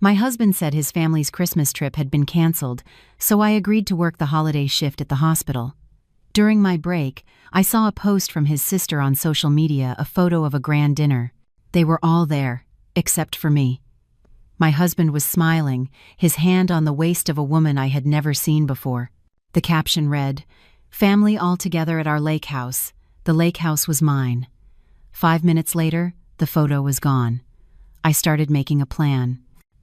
My husband said his family's Christmas trip had been canceled, so I agreed to work the holiday shift at the hospital. During my break, I saw a post from his sister on social media, a photo of a grand dinner. They were all there, except for me. My husband was smiling, his hand on the waist of a woman I had never seen before. The caption read, "Family all together at our lake house. The lake house was mine." 5 minutes later, the photo was gone. I started making a plan.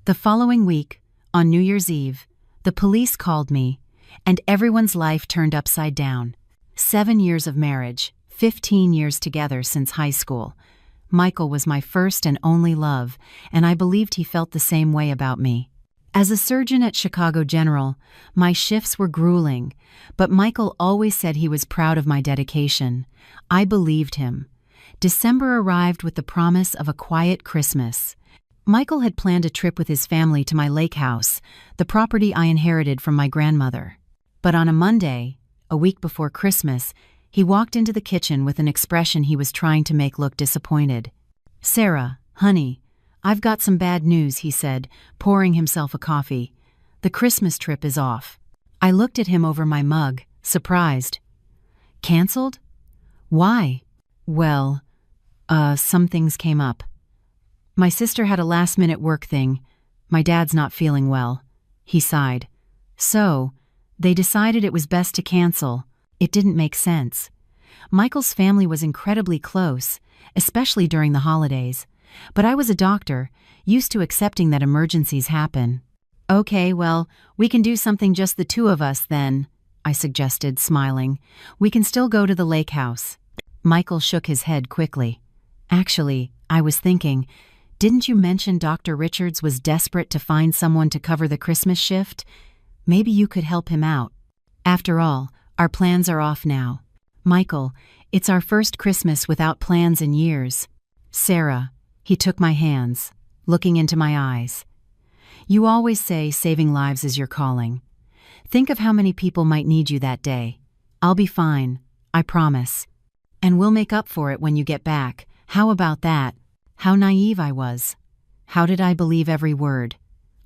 The following week, on New Year's Eve, the police called me, and everyone's life turned upside down. 7 years of marriage, 15 years together since high school. Michael was my first and only love, and I believed he felt the same way about me. As a surgeon at Chicago General, my shifts were grueling, but Michael always said he was proud of my dedication. I believed him. December arrived with the promise of a quiet Christmas. Michael had planned a trip with his family to my lake house, the property I inherited from my grandmother. But on a Monday, a week before Christmas, he walked into the kitchen with an expression he was trying to make look disappointed. "Sarah, honey, I've got some bad news," he said, pouring himself a coffee. "The Christmas trip is off." I looked at him over my mug, surprised. "Canceled? Why?" "Well, some things came up. My sister had a last-minute work thing. My dad's not feeling well." He sighed. "So, they decided it was best to cancel." It didn't make sense. Michael's family was incredibly close, especially during the holidays. But I was a doctor, used to accepting that emergencies happen. "Okay, well, we can do something just the two of us then," I suggested, smiling. "We can still go to the lake house." Michael shook his head quickly. "Actually, I was thinking, didn't you mention Dr. Richards was desperate to find someone to cover the Christmas shift? Maybe you could help him out. After all, our plans are off now. Michael, it's our first Christmas without plans in years." "Sarah," he took my hands, looking into my eyes. "You always say saving lives is your calling. Think of how many people might need you that day. I'll be fine, I promise. And we'll make up for it when you get back. How about that?" How naive I was. How did I believe every word?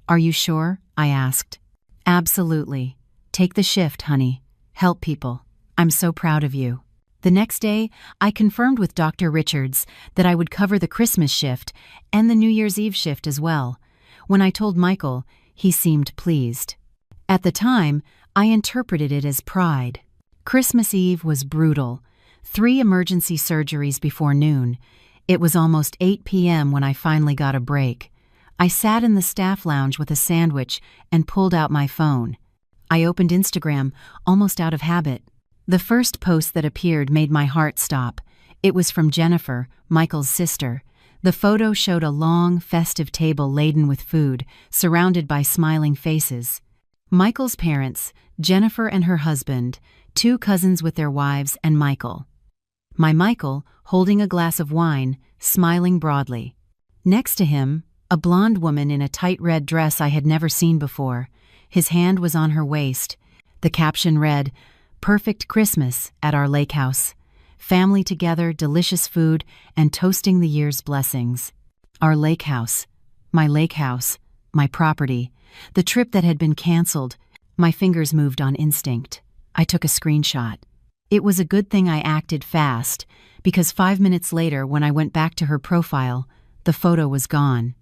"Are you sure?" I asked. "Absolutely. Take the shift, honey. Help people. I'm so proud of you." The next day, I confirmed with Dr. Richards that I would cover the Christmas shift and the New Year's Eve shift as well. When I told Michael, he seemed pleased. At the time, I interpreted it as pride. Christmas Eve was brutal. 3 emergency surgeries before noon. It was almost 8 p.m. when I finally got a break. I sat in the staff lounge with a sandwich and pulled out my phone. I opened Instagram, almost out of habit. The first post that appeared made my heart stop. It was from Jennifer, Michael's sister. The photo showed a long, festive table laden with food, surrounded by smiling faces. Michael's parents, Jennifer and her husband, 2 cousins with their wives, and Michael. My Michael, holding a glass of wine, smiling broadly. Next to him, a blonde woman in a tight red dress I had never seen before. His hand was on her waist. The caption read, "Perfect Christmas at our lake house. Family together, delicious food, and toasting the year's blessings." Our lake house. My property. The trip that had been canceled. My fingers moved on instinct. I took a screenshot. It was a good thing I acted fast, because 5 minutes later, when I went back to her profile, the photo was gone.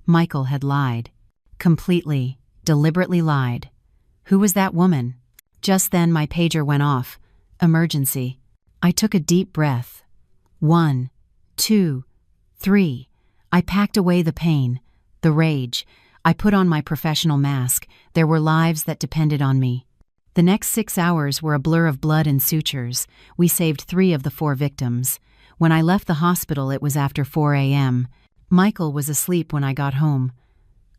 Michael had lied. Completely, deliberately lied. Who was that woman? Just then my pager went off. Emergency. I took a deep breath. 1, 2, 3. I packed away the pain, the rage. I put on my professional mask. There were lives that depended on me. The next 6 hours were a blur of blood and sutures. We saved 3 of the 4 victims. When I left the hospital, it was after 4 a.m. Michael was asleep when I got home.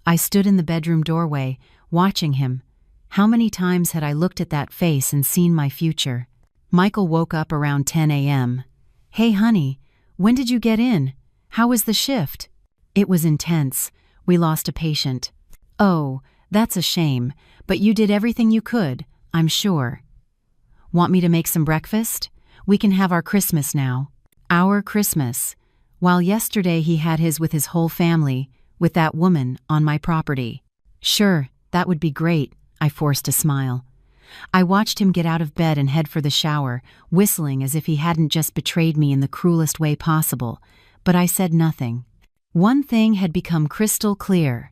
I stood in the bedroom doorway, watching him. How many times had I looked at that face and seen my future? Michael woke up around 10 a.m. "Hey, honey, when did you get in? How was the shift?" "It was intense. We lost a patient." "Oh, that's a shame, but you did everything you could, I'm sure." "Want me to make some breakfast? We can have our Christmas now." Our Christmas. While yesterday he had his with his whole family, with that woman on my property. Sure, that would be great, I forced a smile. I watched him get out of bed and head for the shower, whistling as if he hadn't just betrayed me in the cruelest way possible, but I said nothing. One thing had become crystal clear.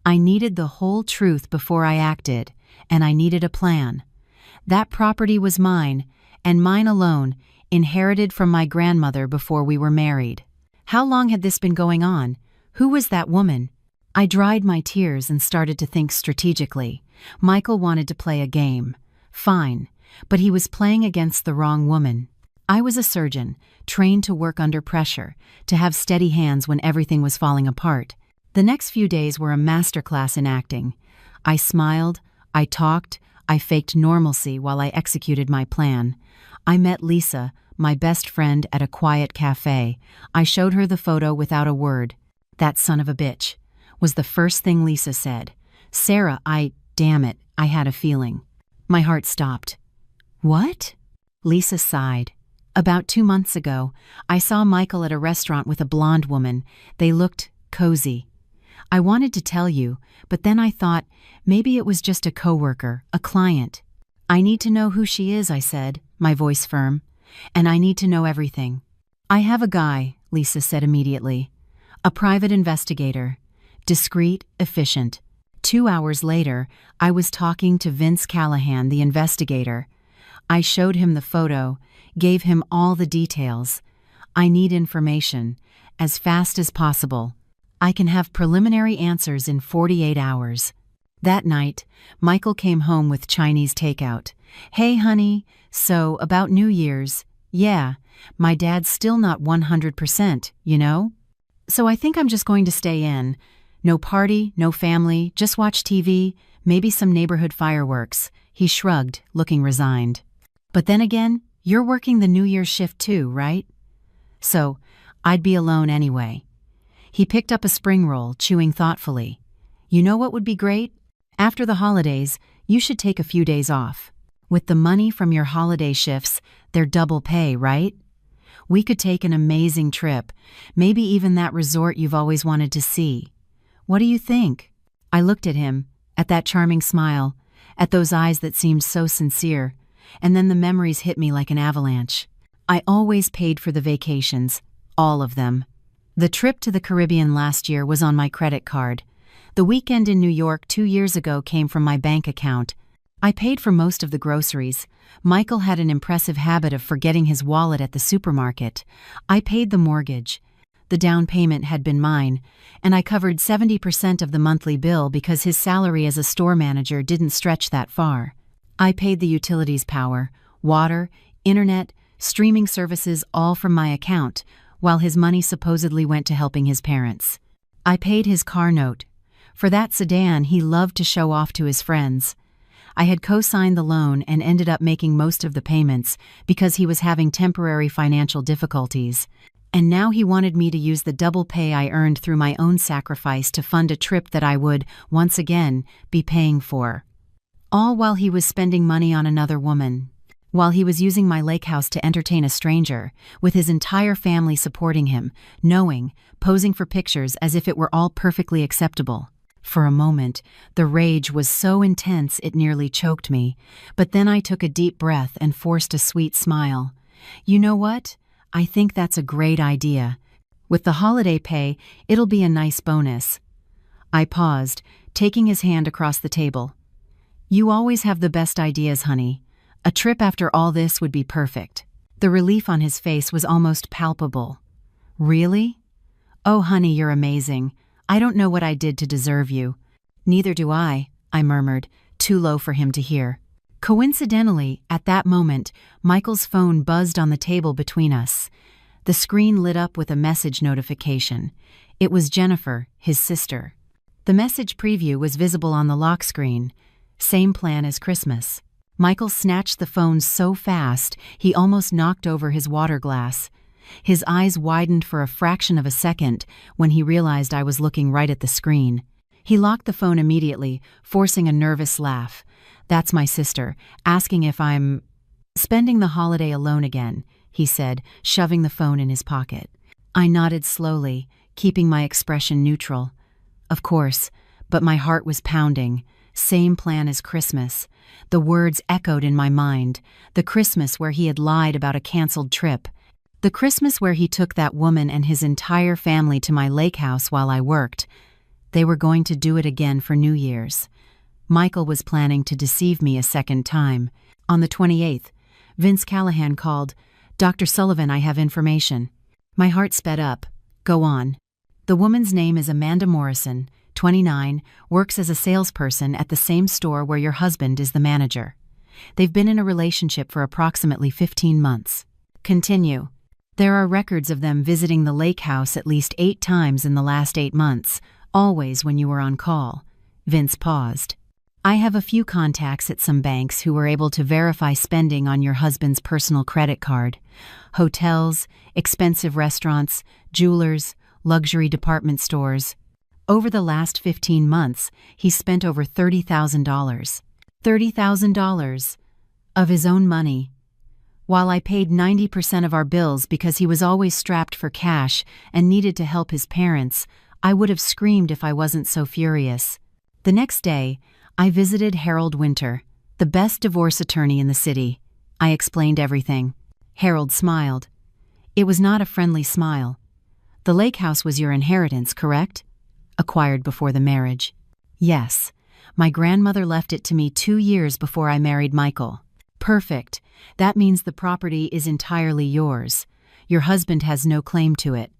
I needed the whole truth before I acted, and I needed a plan. That property was mine, and mine alone, inherited from my grandmother before we were married. How long had this been going on? Who was that woman? I dried my tears and started to think strategically. Michael wanted to play a game. Fine, but he was playing against the wrong woman. I was a surgeon, trained to work under pressure, to have steady hands when everything was falling apart. The next few days were a masterclass in acting. I smiled, I talked, I faked normalcy while I executed my plan. I met Lisa, my best friend, at a quiet cafe. I showed her the photo without a word. "That son of a bitch," was the first thing Lisa said. "Sarah, damn it, I had a feeling." My heart stopped. "What?" Lisa sighed. "About 2 months ago, I saw Michael at a restaurant with a blonde woman. They looked cozy. I wanted to tell you, but then I thought maybe it was just a coworker, a client. I need to know who she is," I said, my voice firm. "And I need to know everything." "I have a guy," Lisa said immediately. "A private investigator. Discreet, efficient." 2 hours later, I was talking to Vince Callahan, the investigator. I showed him the photo, gave him all the details. "I need information, as fast as possible. I can have preliminary answers in 48 hours. That night, Michael came home with Chinese takeout. "Hey, honey, so about New Year's, yeah, my dad's still not 100%, you know? So I think I'm just going to stay in. No party, no family, just watch TV, maybe some neighborhood fireworks." He shrugged, looking resigned. "But then again, you're working the New Year's shift too, right?" So, I'd be alone anyway. He picked up a spring roll, chewing thoughtfully. "You know what would be great? After the holidays, you should take a few days off. With the money from your holiday shifts, they're double pay, right? We could take an amazing trip, maybe even that resort you've always wanted to see. What do you think?" I looked at him, at that charming smile, at those eyes that seemed so sincere, and then the memories hit me like an avalanche. I always paid for the vacations, all of them. The trip to the Caribbean last year was on my credit card. The weekend in New York 2 years ago came from my bank account. I paid for most of the groceries. Michael had an impressive habit of forgetting his wallet at the supermarket. I paid the mortgage. The down payment had been mine, and I covered 70% of the monthly bill because his salary as a store manager didn't stretch that far. I paid the utilities power, water, internet, streaming services all from my account, while his money supposedly went to helping his parents. I paid his car note. For that sedan he loved to show off to his friends. I had co-signed the loan and ended up making most of the payments because he was having temporary financial difficulties. And now he wanted me to use the double pay I earned through my own sacrifice to fund a trip that I would, once again, be paying for. All while he was spending money on another woman. While he was using my lake house to entertain a stranger, with his entire family supporting him, knowing, posing for pictures as if it were all perfectly acceptable. For a moment, the rage was so intense it nearly choked me, but then I took a deep breath and forced a sweet smile. "You know what? I think that's a great idea. With the holiday pay, it'll be a nice bonus." I paused, taking his hand across the table. "You always have the best ideas, honey. A trip after all this would be perfect." The relief on his face was almost palpable. "Really? Oh, honey, you're amazing. I don't know what I did to deserve you." "Neither do I," I murmured, too low for him to hear. Coincidentally, at that moment, Michael's phone buzzed on the table between us. The screen lit up with a message notification. It was Jennifer, his sister. The message preview was visible on the lock screen. Same plan as Christmas. Michael snatched the phone so fast, he almost knocked over his water glass. His eyes widened for a fraction of a second when he realized I was looking right at the screen. He locked the phone immediately, forcing a nervous laugh. "That's my sister, asking if I'm spending the holiday alone again," he said, shoving the phone in his pocket. I nodded slowly, keeping my expression neutral. Of course, but my heart was pounding. Same plan as Christmas. The words echoed in my mind. The Christmas where he had lied about a canceled trip. The Christmas where he took that woman and his entire family to my lake house while I worked. They were going to do it again for New Year's. Michael was planning to deceive me a second time. On the 28th, Vince Callahan called. "Dr. Sullivan, I have information." My heart sped up. "Go on." "The woman's name is Amanda Morrison, 29, works as a salesperson at the same store where your husband is the manager. They've been in a relationship for approximately 15 months. Continue." "There are records of them visiting the lake house at least 8 times in the last 8 months, always when you were on call." Vince paused. "I have a few contacts at some banks who were able to verify spending on your husband's personal credit card. Hotels, expensive restaurants, jewelers, luxury department stores. Over the last 15 months, he spent over $30,000. $30,000 of his own money. While I paid 90% of our bills because he was always strapped for cash and needed to help his parents, I would have screamed if I wasn't so furious." The next day, I visited Harold Winter, the best divorce attorney in the city. I explained everything. Harold smiled. It was not a friendly smile. "The lake house was your inheritance, correct? Acquired before the marriage." "Yes. My grandmother left it to me 2 years before I married Michael." "Perfect. That means the property is entirely yours. Your husband has no claim to it.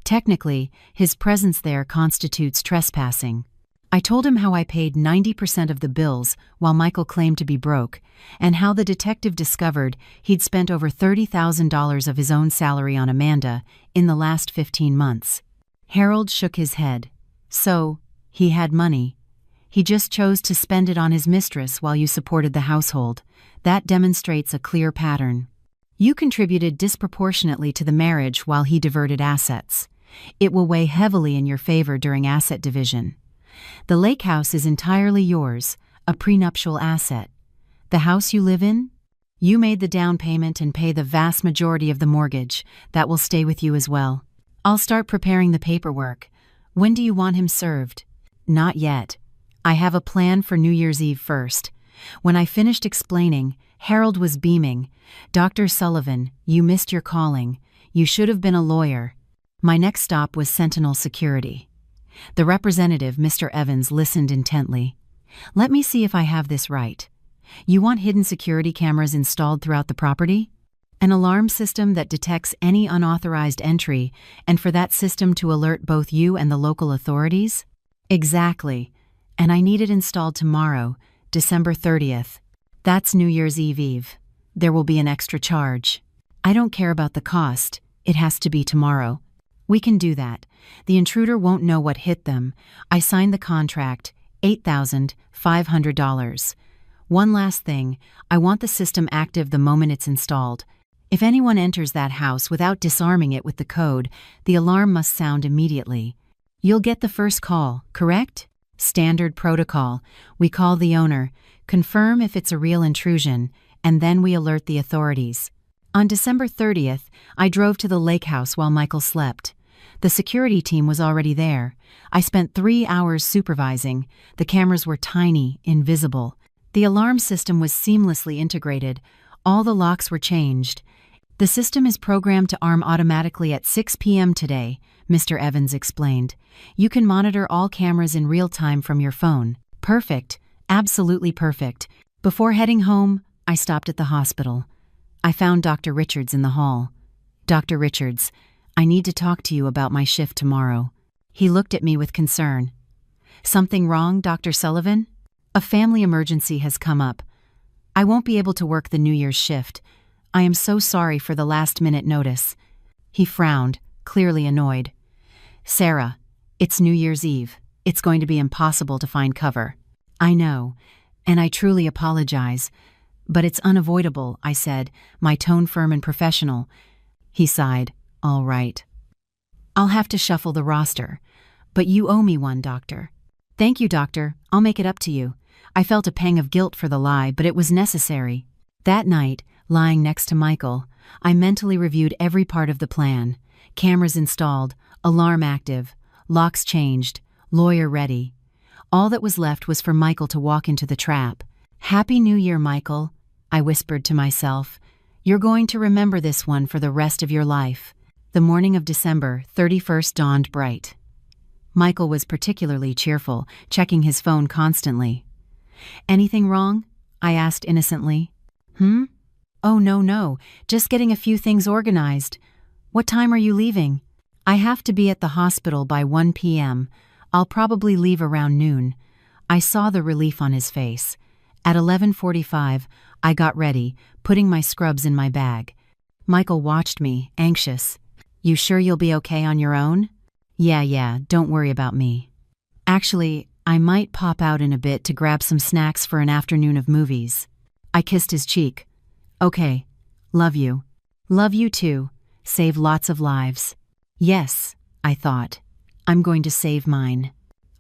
Technically, his presence there constitutes trespassing." I told him how I paid 90% of the bills while Michael claimed to be broke, and how the detective discovered he'd spent over $30,000 of his own salary on Amanda in the last 15 months. Harold shook his head. "So, he had money. He just chose to spend it on his mistress while you supported the household. That demonstrates a clear pattern. You contributed disproportionately to the marriage while he diverted assets. It will weigh heavily in your favor during asset division. The lake house is entirely yours, a prenuptial asset. The house you live in? You made the down payment and pay the vast majority of the mortgage. That will stay with you as well. I'll start preparing the paperwork. When do you want him served?" "Not yet. I have a plan for New Year's Eve first." When I finished explaining, Harold was beaming. "Dr. Sullivan, you missed your calling. You should have been a lawyer." My next stop was Sentinel Security. The representative, Mr. Evans, listened intently. "Let me see if I have this right. You want hidden security cameras installed throughout the property? An alarm system that detects any unauthorized entry, and for that system to alert both you and the local authorities?" "Exactly. And I need it installed tomorrow, December 30th. That's New Year's Eve. There will be an extra charge." "I don't care about the cost. It has to be tomorrow." "We can do that. The intruder won't know what hit them. I signed the contract, $8,500. One last thing, I want the system active the moment it's installed. If anyone enters that house without disarming it with the code, the alarm must sound immediately. You'll get the first call, correct? Standard protocol. We call the owner, confirm if it's a real intrusion, and then we alert the authorities." On December 30th, I drove to the lake house while Michael slept. The security team was already there. I spent 3 hours supervising. The cameras were tiny, invisible. The alarm system was seamlessly integrated. All the locks were changed. "The system is programmed to arm automatically at 6 p.m. today," Mr. Evans explained. "You can monitor all cameras in real time from your phone." "Perfect. Absolutely perfect." Before heading home, I stopped at the hospital. I found Dr. Richards in the hall. "Dr. Richards, I need to talk to you about my shift tomorrow." He looked at me with concern. "Something wrong, Dr. Sullivan?" "A family emergency has come up. I won't be able to work the New Year's shift. I am so sorry for the last-minute notice." He frowned, clearly annoyed. "Sarah, it's New Year's Eve. It's going to be impossible to find cover." "I know, and I truly apologize. But it's unavoidable," I said, my tone firm and professional. He sighed. "All right. I'll have to shuffle the roster. But you owe me one, doctor." "Thank you, doctor. I'll make it up to you." I felt a pang of guilt for the lie, but it was necessary. That night, lying next to Michael, I mentally reviewed every part of the plan. Cameras installed, alarm active, locks changed, Lawyer ready. All that was left was for Michael to walk into the trap. "Happy New Year, Michael," I whispered to myself. "You're going to remember this one for the rest of your life." The morning of December 31st dawned bright. Michael was particularly cheerful, checking his phone constantly. "Anything wrong?" I asked innocently. "Oh, no, just getting a few things organized. What time are you leaving?" "I have to be at the hospital by 1 p.m. I'll probably leave around noon." I saw the relief on his face. At 11:45, I got ready, putting my scrubs in my bag. Michael watched me, anxious. "You sure you'll be okay on your own?" Yeah, don't worry about me. "Actually, I might pop out in a bit to grab some snacks for an afternoon of movies." I kissed his cheek. "Okay. Love you." "Love you too. Save lots of lives." Yes, I thought. I'm going to save mine.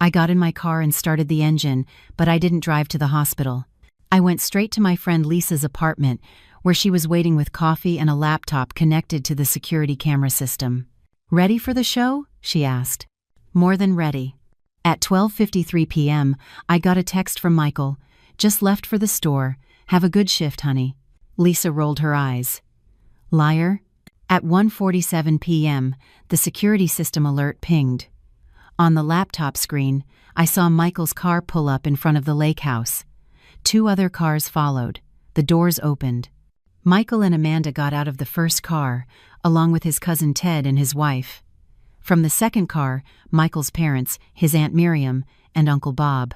I got in my car and started the engine, but I didn't drive to the hospital. I went straight to my friend Lisa's apartment, where she was waiting with coffee and a laptop connected to the security camera system. "Ready for the show?" she asked. "More than ready." At 12:53 p.m., I got a text from Michael. "Just left for the store. Have a good shift, honey." Lisa rolled her eyes. "Liar." At 1:47 p.m., the security system alert pinged. On the laptop screen, I saw Michael's car pull up in front of the lake house. 2 other cars followed. The doors opened. Michael and Amanda got out of the first car, along with his cousin Ted and his wife. From the second car, Michael's parents, his Aunt Miriam, and Uncle Bob.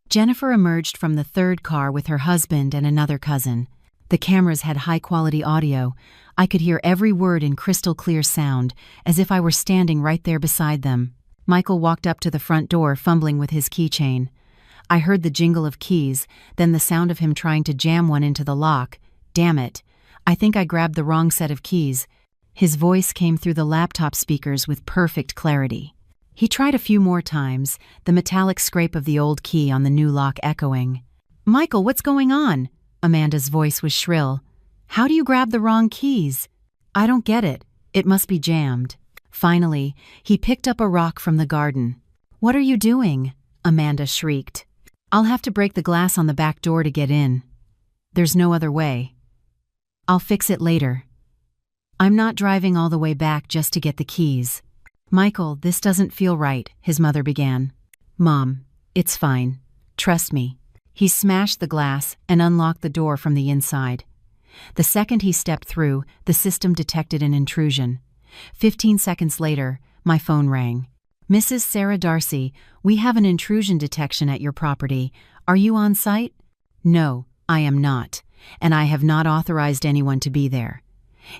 Jennifer emerged from the third car with her husband and another cousin. The cameras had high-quality audio. I could hear every word in crystal-clear sound, as if I were standing right there beside them. Michael walked up to the front door, fumbling with his keychain. I heard the jingle of keys, then the sound of him trying to jam one into the lock. "Damn it. I think I grabbed the wrong set of keys." His voice came through the laptop speakers with perfect clarity. He tried a few more times, the metallic scrape of the old key on the new lock echoing. "Michael, what's going on?" Amanda's voice was shrill. "How do you grab the wrong keys?" "I don't get it. It must be jammed." Finally, he picked up a rock from the garden. "What are you doing?" Amanda shrieked. "I'll have to break the glass on the back door to get in. There's no other way." "I'll fix it later." "I'm not driving all the way back just to get the keys." "Michael, this doesn't feel right," his mother began. "Mom, it's fine. Trust me." He smashed the glass and unlocked the door from the inside. The second he stepped through, the system detected an intrusion. 15 seconds later, my phone rang. "Mrs. Sarah Darcy, we have an intrusion detection at your property. Are you on site?" "No, I am not, and I have not authorized anyone to be there."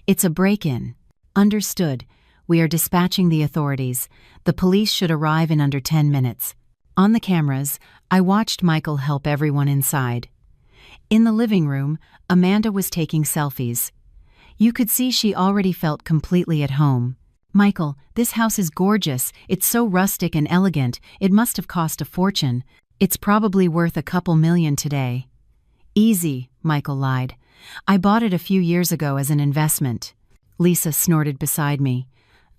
"It's a break-in." "Understood. We are dispatching the authorities. The police should arrive in under 10 minutes. On the cameras, I watched Michael help everyone inside. In the living room, Amanda was taking selfies. You could see she already felt completely at home. "Michael, this house is gorgeous. It's so rustic and elegant. It must have cost a fortune. It's probably worth a couple million today." "Easy," Michael lied. "I bought it a few years ago as an investment." Lisa snorted beside me.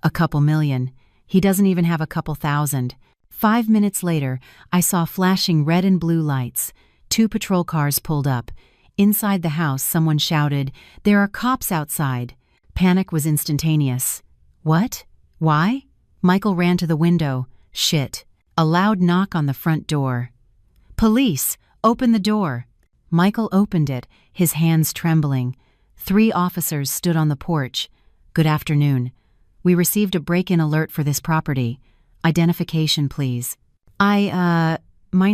"A couple million. He doesn't even have a couple thousand." 5 minutes later, I saw flashing red and blue lights. 2 patrol cars pulled up. Inside the house, someone shouted, "There are cops outside." Panic was instantaneous. "What? Why?" Michael ran to the window. "Shit." A loud knock on the front door. "Police! Open the door!" Michael opened it, his hands trembling. 3 officers stood on the porch. "Good afternoon. We received a break-in alert for this property. Identification, please." My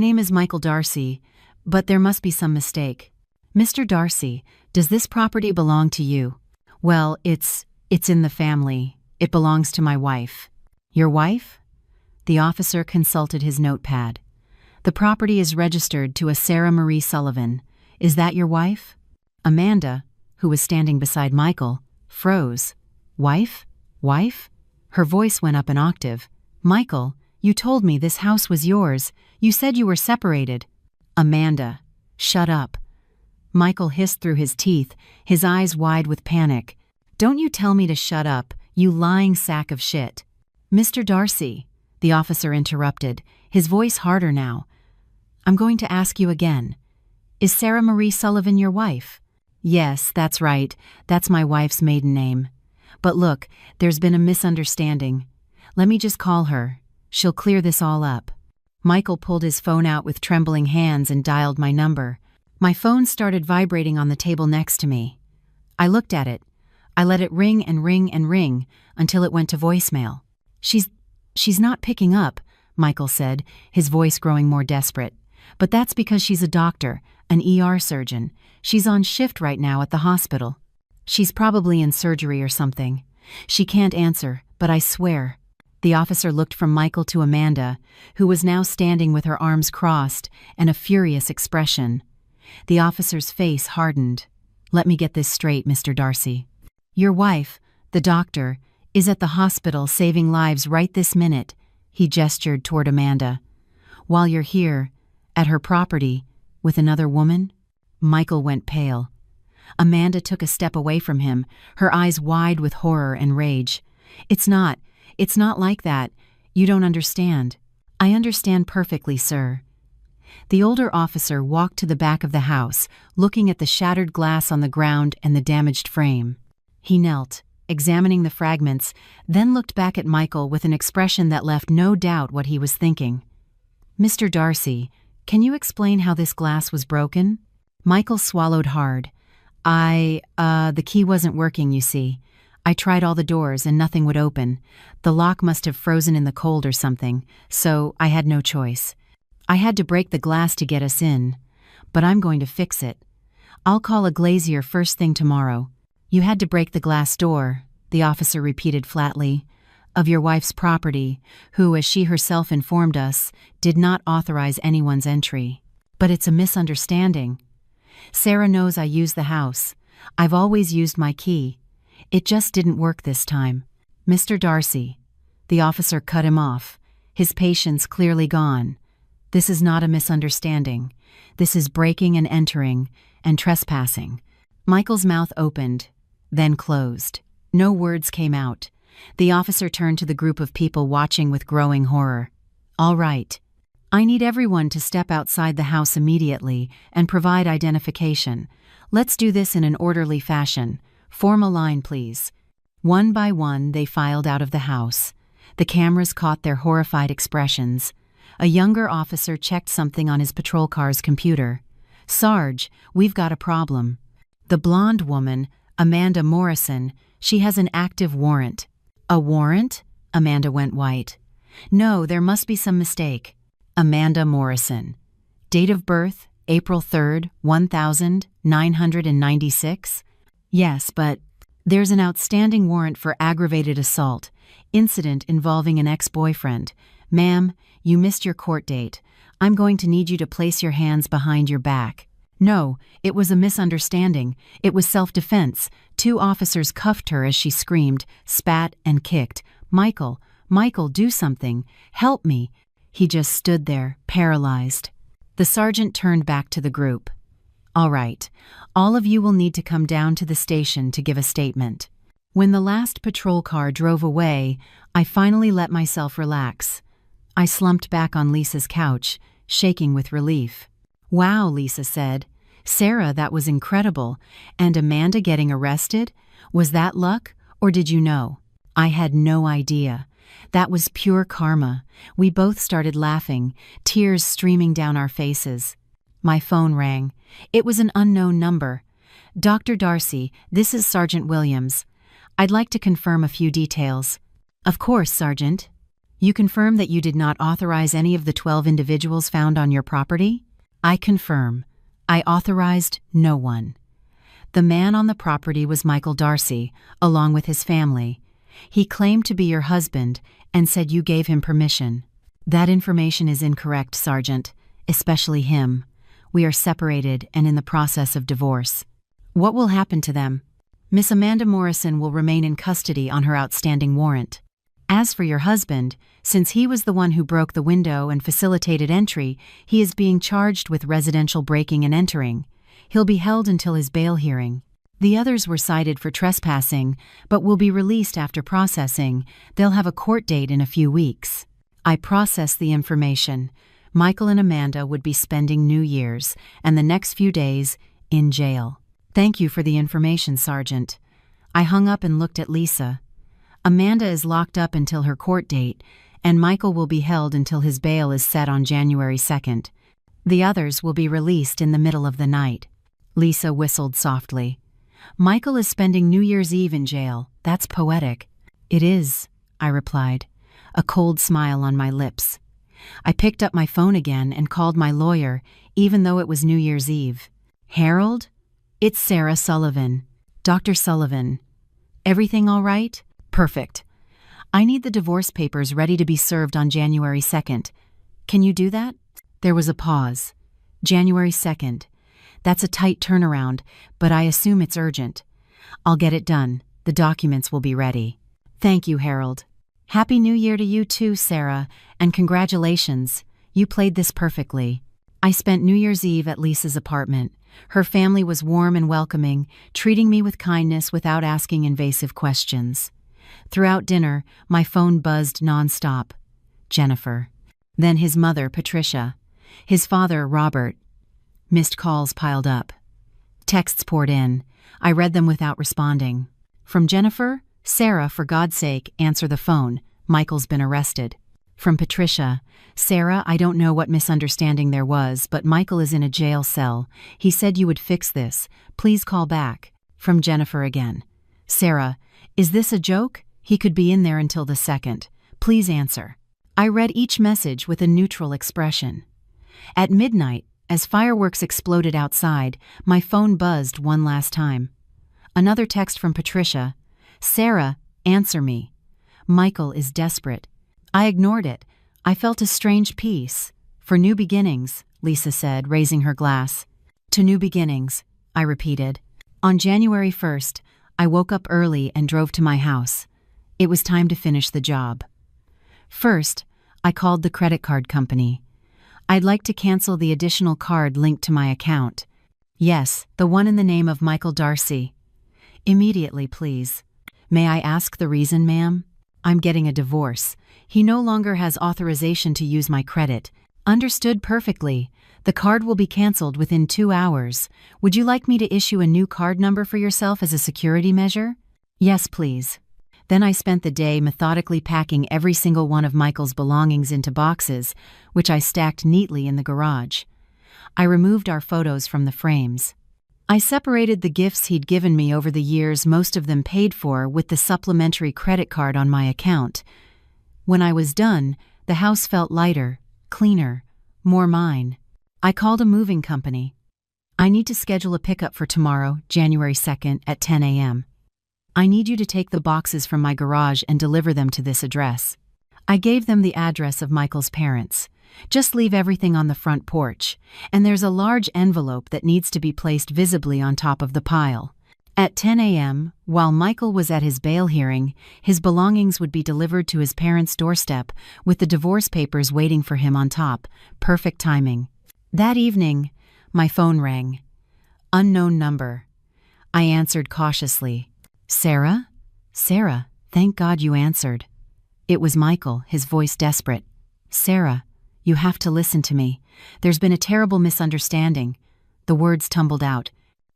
name is Michael Darcy, but there must be some mistake." "Mr. Darcy, does this property belong to you?" "Well, it's in the family. It belongs to my wife." "Your wife?" The officer consulted his notepad. "The property is registered to a Sarah Marie Sullivan. Is that your wife?" Amanda, who was standing beside Michael, froze. "Wife? Wife?" Her voice went up an octave. "Michael, you told me this house was yours. You said you were separated." "Amanda, shut up." Michael hissed through his teeth, his eyes wide with panic. "Don't you tell me to shut up, you lying sack of shit." "Mr. Darcy," the officer interrupted, his voice harder now. "I'm going to ask you again. Is Sarah Marie Sullivan your wife?" "Yes, that's right. That's my wife's maiden name. But look, there's been a misunderstanding. Let me just call her. She'll clear this all up." Michael pulled his phone out with trembling hands and dialed my number. My phone started vibrating on the table next to me. I looked at it. I let it ring and ring and ring until it went to voicemail. She's not picking up," Michael said, his voice growing more desperate. "But that's because she's a doctor, an ER surgeon. She's on shift right now at the hospital. She's probably in surgery or something. She can't answer, but I swear." The officer looked from Michael to Amanda, who was now standing with her arms crossed and a furious expression. The officer's face hardened. "Let me get this straight, Mr. Darcy. Your wife, the doctor, is at the hospital saving lives right this minute," he gestured toward Amanda. "While you're here, at her property, with another woman?" Michael went pale. Amanda took a step away from him, her eyes wide with horror and rage. It's not like that. You don't understand." "I understand perfectly, sir." The older officer walked to the back of the house, looking at the shattered glass on the ground and the damaged frame. He knelt, examining the fragments, then looked back at Michael with an expression that left no doubt what he was thinking. "Mr. Darcy, can you explain how this glass was broken?" Michael swallowed hard. The key wasn't working, you see. I tried all the doors and nothing would open. The lock must have frozen in the cold or something, so I had no choice. I had to break the glass to get us in, but I'm going to fix it. I'll call a glazier first thing tomorrow." "You had to break the glass door," the officer repeated flatly, "of your wife's property, who, as she herself informed us, did not authorize anyone's entry. But it's a misunderstanding. Sarah knows I use the house. I've always used my key. It just didn't work this time." "Mr. Darcy," the officer cut him off, his patience clearly gone. "This is not a misunderstanding. This is breaking and entering, and trespassing." Michael's mouth opened, then closed. No words came out. The officer turned to the group of people watching with growing horror. "All right. I need everyone to step outside the house immediately and provide identification. Let's do this in an orderly fashion. Form a line, please." One by one, they filed out of the house. The cameras caught their horrified expressions. A younger officer checked something on his patrol car's computer. "Sarge, we've got a problem. The blonde woman, Amanda Morrison, she has an active warrant." "A warrant?" Amanda went white. "No, there must be some mistake. Amanda Morrison. Date of birth, April 3rd, 1996? "Yes, but there's an outstanding warrant for aggravated assault, incident involving an ex-boyfriend. Ma'am, you missed your court date. I'm going to need you to place your hands behind your back." "No, it was a misunderstanding. It was self-defense." Two officers cuffed her as she screamed, spat, and kicked. Michael, do something. Help me." He just stood there, paralyzed. The sergeant turned back to the group. "All right, all of you will need to come down to the station to give a statement." When the last patrol car drove away, I finally let myself relax. I slumped back on Lisa's couch, shaking with relief. "Wow," Lisa said. "Sarah, that was incredible. And Amanda getting arrested? Was that luck, or did you know?" I had no idea. That was pure karma. We both started laughing, tears streaming down our faces. My phone rang. It was an unknown number. "Dr. Darcy, this is Sergeant Williams. I'd like to confirm a few details." "Of course, Sergeant. You confirm that you did not authorize any of the 12 individuals found on your property?" "I confirm. I authorized no one." "The man on the property was Michael Darcy, along with his family. He claimed to be your husband and said you gave him permission." "That information is incorrect, Sergeant, especially him. We are separated and in the process of divorce." "What will happen to them?" "Miss Amanda Morrison will remain in custody on her outstanding warrant. As for your husband, since he was the one who broke the window and facilitated entry, he is being charged with residential breaking and entering. He'll be held until his bail hearing. The others were cited for trespassing, but will be released after processing. They'll have a court date in a few weeks." I processed the information. Michael and Amanda would be spending New Year's and the next few days in jail. Thank you for the information, Sergeant. I hung up and looked at Lisa. Amanda is locked up until her court date, and Michael will be held until his bail is set on January 2nd. The others will be released in the middle of the night. Lisa whistled softly. Michael is spending New Year's Eve in jail. That's poetic. It is, I replied, a cold smile on my lips. I picked up my phone again and called my lawyer, even though it was New Year's Eve. Harold? It's Sarah Sullivan. Dr. Sullivan. Everything all right? Perfect. I need the divorce papers ready to be served on January 2nd. Can you do that? There was a pause. January 2nd. That's a tight turnaround, but I assume it's urgent. I'll get it done. The documents will be ready. Thank you, Harold. Happy New Year to you too, Sarah, and congratulations. You played this perfectly. I spent New Year's Eve at Lisa's apartment. Her family was warm and welcoming, treating me with kindness without asking invasive questions. Throughout dinner, my phone buzzed nonstop. Jennifer. Then his mother, Patricia. His father, Robert. Missed calls piled up. Texts poured in. I read them without responding. From Jennifer, Sarah, for God's sake, answer the phone. Michael's been arrested. From Patricia, Sarah, I don't know what misunderstanding there was, but Michael is in a jail cell. He said you would fix this. Please call back. From Jennifer again. Sarah, is this a joke? He could be in there until the 2nd. Please answer. I read each message with a neutral expression. At midnight, as fireworks exploded outside, my phone buzzed one last time. Another text from Patricia. Sarah, answer me. Michael is desperate. I ignored it. I felt a strange peace. For new beginnings, Lisa said, raising her glass. To new beginnings, I repeated. On January 1st, I woke up early and drove to my house. It was time to finish the job. First, I called the credit card company. I'd like to cancel the additional card linked to my account. Yes, the one in the name of Michael Darcy. Immediately, please. May I ask the reason, ma'am? I'm getting a divorce. He no longer has authorization to use my credit. Understood perfectly. The card will be canceled within 2 hours. Would you like me to issue a new card number for yourself as a security measure? Yes, please. Then I spent the day methodically packing every single one of Michael's belongings into boxes, which I stacked neatly in the garage. I removed our photos from the frames. I separated the gifts he'd given me over the years, most of them paid for, with the supplementary credit card on my account. When I was done, the house felt lighter, cleaner, more mine. I called a moving company. I need to schedule a pickup for tomorrow, January 2nd, at 10 a.m. I need you to take the boxes from my garage and deliver them to this address. I gave them the address of Michael's parents. Just leave everything on the front porch, and there's a large envelope that needs to be placed visibly on top of the pile. At 10 a.m., while Michael was at his bail hearing, his belongings would be delivered to his parents' doorstep, with the divorce papers waiting for him on top. Perfect timing. That evening, my phone rang. Unknown number. I answered cautiously. Sarah? Sarah, thank God you answered. It was Michael, his voice desperate. Sarah, you have to listen to me. There's been a terrible misunderstanding. The words tumbled out.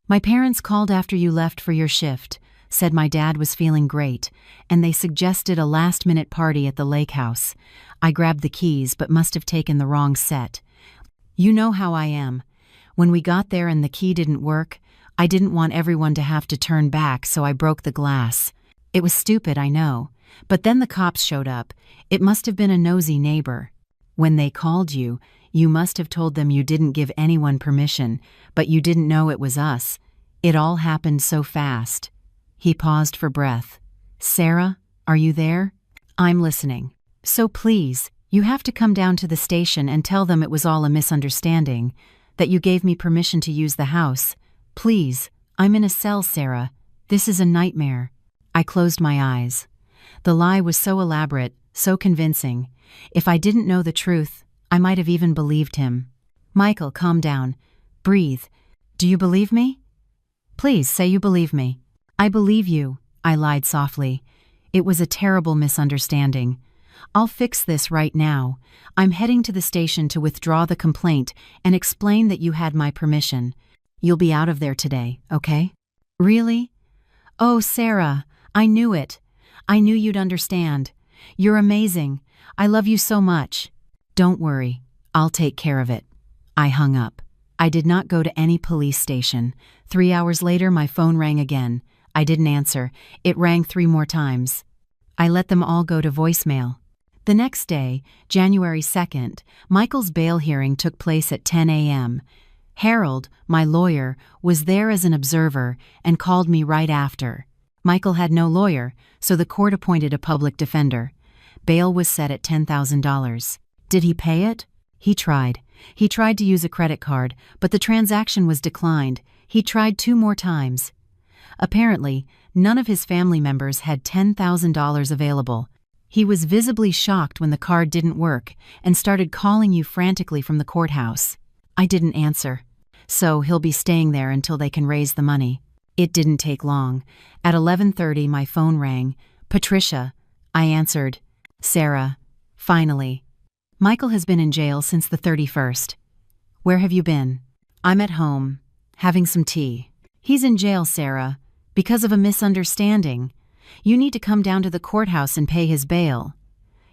My parents called after you left for your shift, said my dad was feeling great, and they suggested a last-minute party at the lake house. I grabbed the keys but must have taken the wrong set. You know how I am. When we got there and the key didn't work, I didn't want everyone to have to turn back, so I broke the glass. It was stupid, I know. But then the cops showed up. It must have been a nosy neighbor. When they called you, you must have told them you didn't give anyone permission, but you didn't know it was us. It all happened so fast. He paused for breath. Sarah, are you there? I'm listening. So please, you have to come down to the station and tell them it was all a misunderstanding, that you gave me permission to use the house. Please, I'm in a cell, Sarah. This is a nightmare. I closed my eyes. The lie was so elaborate, so convincing. If I didn't know the truth, I might have even believed him. Michael, calm down. Breathe. Do you believe me? Please say you believe me. I believe you, I lied softly. It was a terrible misunderstanding. I'll fix this right now. I'm heading to the station to withdraw the complaint and explain that you had my permission. You'll be out of there today, okay? Really? Oh, Sarah, I knew it. I knew you'd understand. You're amazing. I love you so much. Don't worry. I'll take care of it. I hung up. I did not go to any police station. 3 hours later, my phone rang again. I didn't answer. It rang 3 more times. I let them all go to voicemail. The next day, January 2nd, Michael's bail hearing took place at 10 a.m. Harold, my lawyer, was there as an observer and called me right after. Michael had no lawyer, so the court appointed a public defender. Bail was set at $10,000. Did he pay it? He tried. He tried to use a credit card, but the transaction was declined. He tried 2 more times. Apparently, none of his family members had $10,000 available. He was visibly shocked when the card didn't work and started calling you frantically from the courthouse. I didn't answer. So he'll be staying there until they can raise the money. It didn't take long. At 11:30, my phone rang. Patricia. I answered. Sarah. Finally. Michael has been in jail since the 31st. Where have you been? I'm at home, having some tea. He's in jail, Sarah, because of a misunderstanding. You need to come down to the courthouse and pay his bail.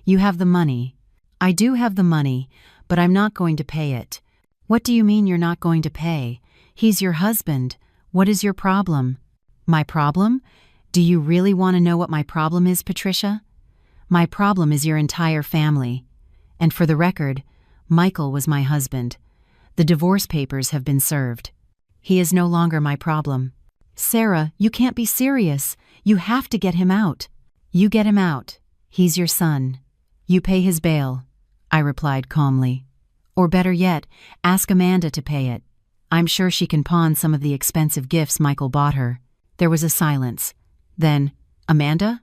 You have the money. I do have the money, but I'm not going to pay it. What do you mean you're not going to pay? He's your husband. What is your problem? My problem? Do you really want to know what my problem is, Patricia? My problem is your entire family. And for the record, Michael was my husband. The divorce papers have been served. He is no longer my problem. Sarah, you can't be serious. You have to get him out. You get him out. He's your son. You pay his bail, I replied calmly. Or better yet, ask Amanda to pay it. I'm sure she can pawn some of the expensive gifts Michael bought her. There was a silence. Then, Amanda?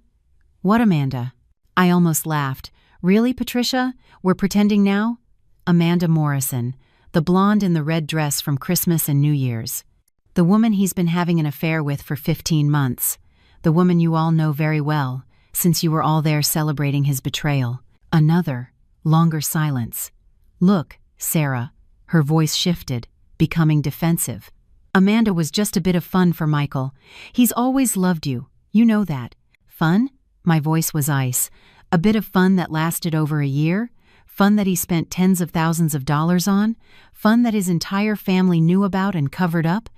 What Amanda? I almost laughed. Really, Patricia? We're pretending now? Amanda Morrison, the blonde in the red dress from Christmas and New Year's. The woman he's been having an affair with for 15 months. The woman you all know very well, since you were all there celebrating his betrayal. Another, longer silence. Look, Sarah. Her voice shifted, becoming defensive. Amanda was just a bit of fun for Michael. He's always loved you. You know that. Fun? My voice was ice. A bit of fun that lasted over a year? Fun that he spent tens of thousands of dollars on? Fun that his entire family knew about and covered up?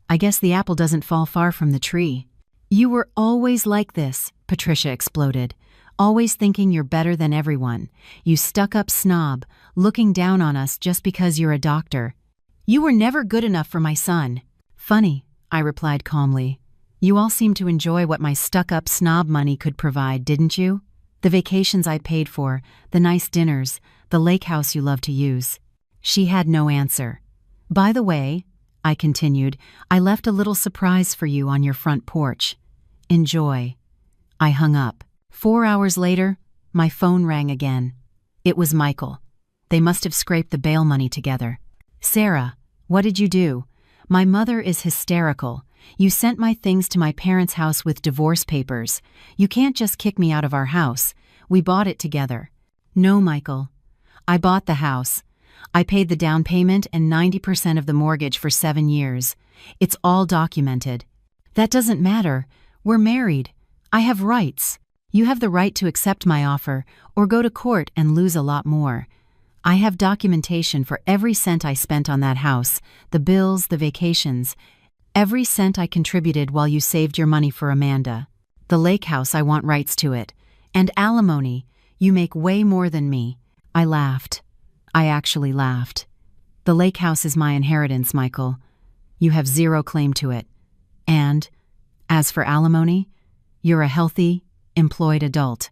I guess the apple doesn't fall far from the tree. You were always like this, Patricia exploded. Always thinking you're better than everyone. You stuck-up snob, looking down on us just because you're a doctor. You were never good enough for my son. Funny, I replied calmly. You all seemed to enjoy what my stuck-up snob money could provide, didn't you? The vacations I paid for, the nice dinners, the lake house you love to use. She had no answer. By the way, I continued, I left a little surprise for you on your front porch. Enjoy. I hung up. 4 hours later, my phone rang again. It was Michael. They must have scraped the bail money together. Sarah, what did you do? My mother is hysterical. You sent my things to my parents' house with divorce papers. You can't just kick me out of our house. We bought it together. No, Michael. I bought the house. I paid the down payment and 90% of the mortgage for 7 years. It's all documented. That doesn't matter. We're married. I have rights. You have the right to accept my offer or go to court and lose a lot more. I have documentation for every cent I spent on that house, the bills, the vacations. Every cent I contributed while you saved your money for Amanda. The lake house, I want rights to it. And alimony, you make way more than me. I laughed. I actually laughed. The lake house is my inheritance, Michael. You have zero claim to it. And, as for alimony, you're a healthy, employed adult.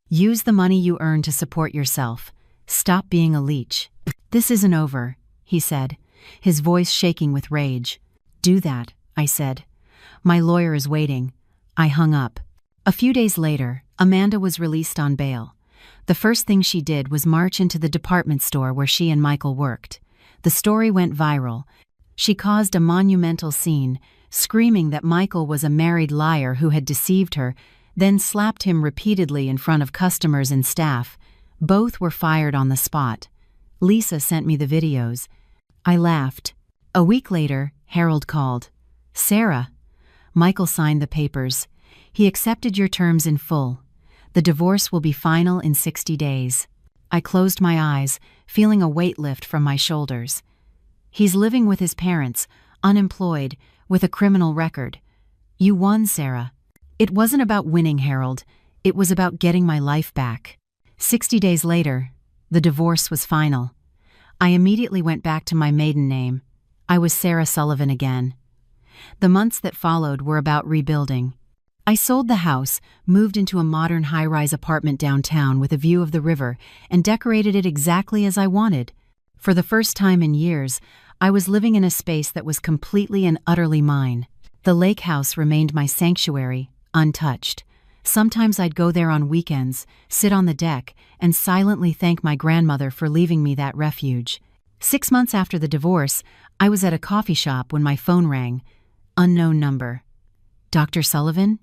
Use the money you earn to support yourself. Stop being a leech. This isn't over, he said, his voice shaking with rage. Do that, I said. My lawyer is waiting. I hung up. A few days later, Amanda was released on bail. The first thing she did was march into the department store where she and Michael worked. The story went viral. She caused a monumental scene, screaming that Michael was a married liar who had deceived her, then slapped him repeatedly in front of customers and staff, Both were fired on the spot. Lisa sent me the videos. I laughed. A week later, Harold called. "Sarah." Michael signed the papers. "He accepted your terms in full. The divorce will be final in 60 days. I closed my eyes, feeling a weight lift from my shoulders. He's living with his parents, unemployed, with a criminal record. You won, Sarah. It wasn't about winning, Harold. It was about getting my life back. 60 days later, the divorce was final. I immediately went back to my maiden name. I was Sarah Sullivan again. The months that followed were about rebuilding. I sold the house, moved into a modern high-rise apartment downtown with a view of the river, and decorated it exactly as I wanted. For the first time in years, I was living in a space that was completely and utterly mine. The lake house remained my sanctuary, untouched. Sometimes I'd go there on weekends, sit on the deck, and silently thank my grandmother for leaving me that refuge. 6 months after the divorce, I was at a coffee shop when my phone rang. Unknown number. "Dr. Sullivan?"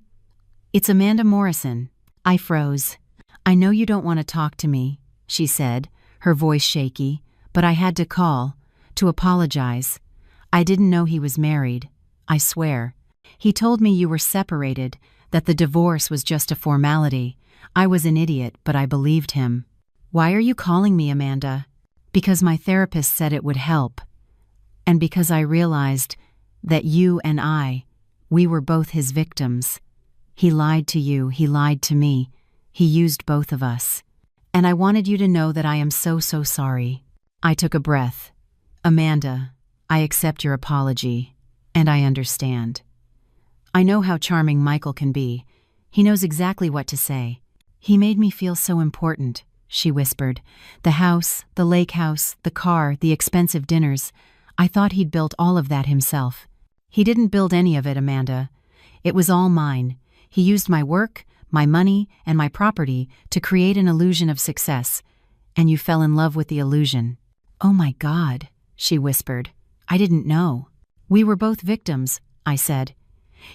"It's Amanda Morrison." I froze. "I know you don't want to talk to me," she said, her voice shaky, "but I had to call, to apologize. I didn't know he was married, I swear. He told me you were separated, that the divorce was just a formality. I was an idiot, but I believed him." "Why are you calling me, Amanda?" "Because my therapist said it would help. And because I realized that you and we were both his victims. He lied to you, he lied to me. He used both of us. And I wanted you to know that I am so sorry." I took a breath. "Amanda, I accept your apology, and I understand. I know how charming Michael can be. He knows exactly what to say. He made me feel so important," she whispered. "The house, the lake house, the car, the expensive dinners. I thought he'd built all of that himself. He didn't build any of it, Amanda. It was all mine. He used my work, my money, and my property to create an illusion of success. And you fell in love with the illusion." "Oh my God," she whispered. "I didn't know." "We were both victims," I said.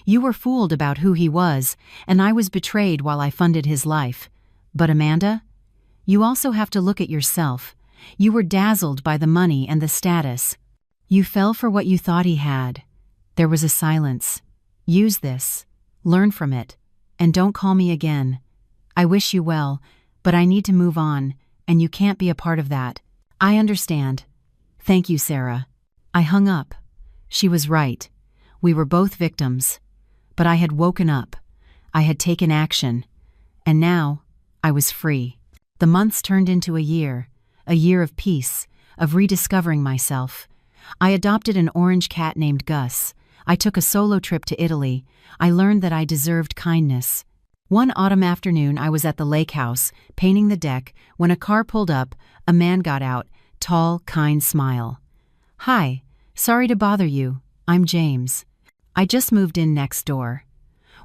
"You were fooled about who he was, and I was betrayed while I funded his life. But Amanda, you also have to look at yourself. You were dazzled by the money and the status. You fell for what you thought he had." There was a silence. "Use this. Learn from it. And don't call me again. I wish you well, but I need to move on, and you can't be a part of that." "I understand. Thank you, Sarah." I hung up. She was right. We were both victims. But I had woken up. I had taken action. And now, I was free. The months turned into a year of peace, of rediscovering myself. I adopted an orange cat named Gus. I took a solo trip to Italy. I learned that I deserved kindness. One autumn afternoon, I was at the lake house, painting the deck, when a car pulled up. A man got out, tall, kind smile. "Hi, sorry to bother you. I'm James. I just moved in next door.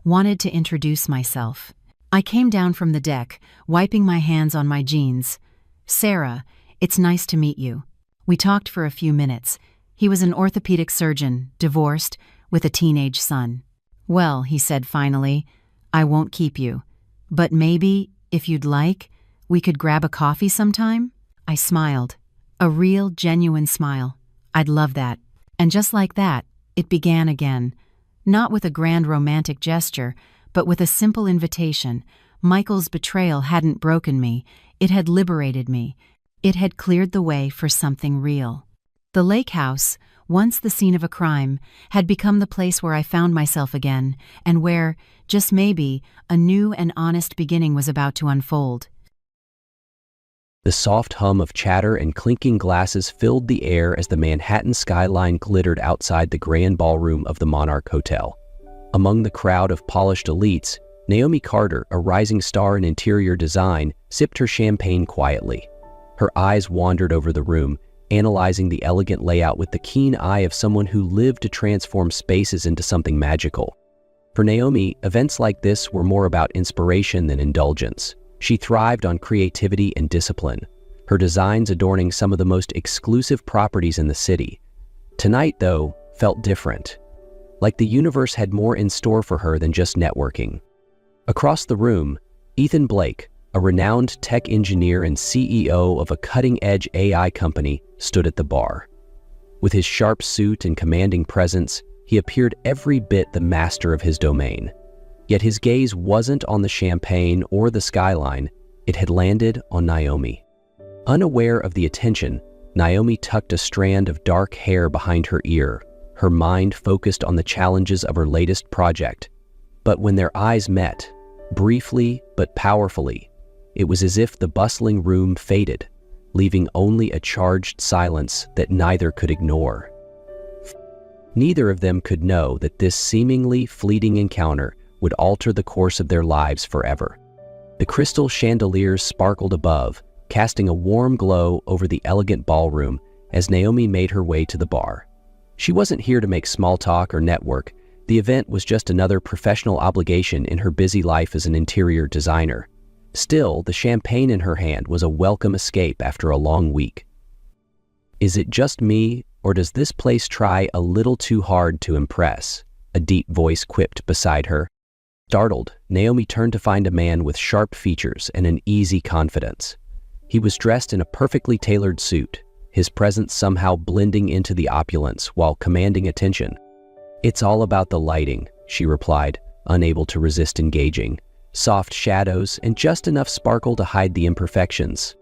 Wanted to introduce myself." I came down from the deck, wiping my hands on my jeans. "Sarah, it's nice to meet you." We talked for a few minutes. He was an orthopedic surgeon, divorced, with a teenage son. "Well," he said finally, "I won't keep you. But maybe, if you'd like, we could grab a coffee sometime?" I smiled. A real, genuine smile. I'd love that. And just like that, it began again. Not with a grand romantic gesture, but with a simple invitation. Michael's betrayal hadn't broken me. It had liberated me. It had cleared the way for something real. The lake house, once the scene of a crime, had become the place where I found myself again, and where, just maybe, a new and honest beginning was about to unfold. The soft hum of chatter and clinking glasses filled the air as the Manhattan skyline glittered outside the grand ballroom of the Monarch Hotel. Among the crowd of polished elites, Naomi Carter, a rising star in interior design, sipped her champagne quietly. Her eyes wandered over the room, analyzing the elegant layout with the keen eye of someone who lived to transform spaces into something magical. For Naomi, events like this were more about inspiration than indulgence. She thrived on creativity and discipline, her designs adorning some of the most exclusive properties in the city. Tonight, though, felt different. Like the universe had more in store for her than just networking. Across the room, Ethan Blake, a renowned tech engineer and CEO of a cutting-edge AI company, stood at the bar. With his sharp suit and commanding presence, he appeared every bit the master of his domain. Yet his gaze wasn't on the champagne or the skyline, it had landed on Naomi. Unaware of the attention, Naomi tucked a strand of dark hair behind her ear, her mind focused on the challenges of her latest project. But when their eyes met, briefly but powerfully, it was as if the bustling room faded, leaving only a charged silence that neither could ignore. Neither of them could know that this seemingly fleeting encounter would alter the course of their lives forever. The crystal chandeliers sparkled above, casting a warm glow over the elegant ballroom as Naomi made her way to the bar. She wasn't here to make small talk or network. The event was just another professional obligation in her busy life as an interior designer. Still, the champagne in her hand was a welcome escape after a long week. "Is it just me, or does this place try a little too hard to impress?" a deep voice quipped beside her. Startled, Naomi turned to find a man with sharp features and an easy confidence. He was dressed in a perfectly tailored suit, his presence somehow blending into the opulence while commanding attention. "It's all about the lighting," she replied, unable to resist engaging. "Soft shadows and just enough sparkle to hide the imperfections."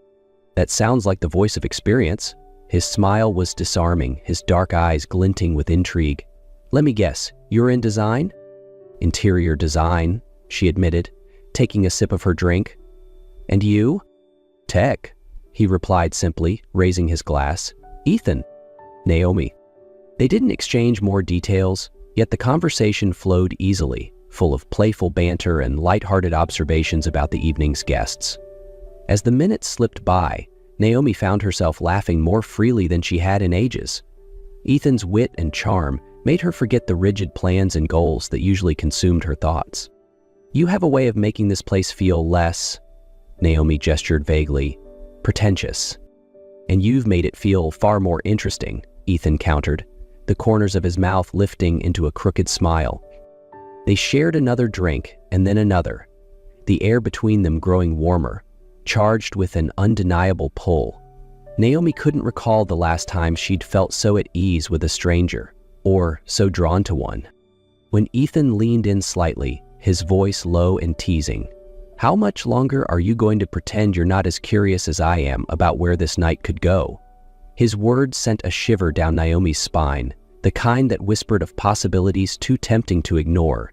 "That sounds like the voice of experience." His smile was disarming, his dark eyes glinting with intrigue. "Let me guess, you're in design?" "Interior design," she admitted, taking a sip of her drink. "And you?" "Tech," he replied simply, raising his glass. "Ethan." "Naomi." They didn't exchange more details, yet the conversation flowed easily, full of playful banter and light-hearted observations about the evening's guests. As the minutes slipped by, Naomi found herself laughing more freely than she had in ages. Ethan's wit and charm made her forget the rigid plans and goals that usually consumed her thoughts. "You have a way of making this place feel less," Naomi gestured vaguely, "pretentious." "And you've made it feel far more interesting," Ethan countered, the corners of his mouth lifting into a crooked smile. They shared another drink and then another, the air between them growing warmer, charged with an undeniable pull. Naomi couldn't recall the last time she'd felt so at ease with a stranger, or so drawn to one. When Ethan leaned in slightly, his voice low and teasing, "How much longer are you going to pretend you're not as curious as I am about where this night could go?" His words sent a shiver down Naomi's spine, the kind that whispered of possibilities too tempting to ignore.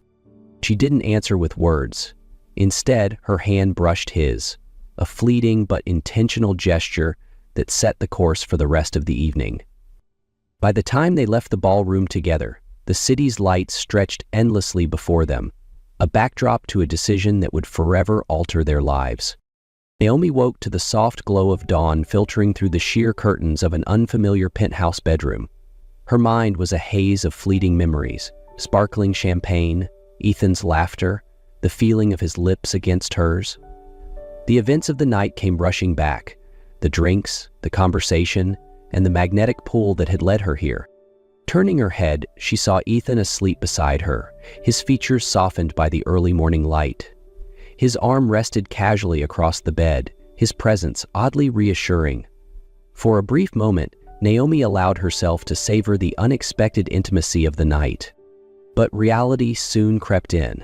She didn't answer with words. Instead, her hand brushed his, a fleeting but intentional gesture that set the course for the rest of the evening. By the time they left the ballroom together, the city's lights stretched endlessly before them, a backdrop to a decision that would forever alter their lives. Naomi woke to the soft glow of dawn filtering through the sheer curtains of an unfamiliar penthouse bedroom. Her mind was a haze of fleeting memories, sparkling champagne, Ethan's laughter, the feeling of his lips against hers. The events of the night came rushing back, the drinks, the conversation, and the magnetic pull that had led her here. Turning her head, she saw Ethan asleep beside her, his features softened by the early morning light. His arm rested casually across the bed, his presence oddly reassuring. For a brief moment, Naomi allowed herself to savor the unexpected intimacy of the night. But reality soon crept in.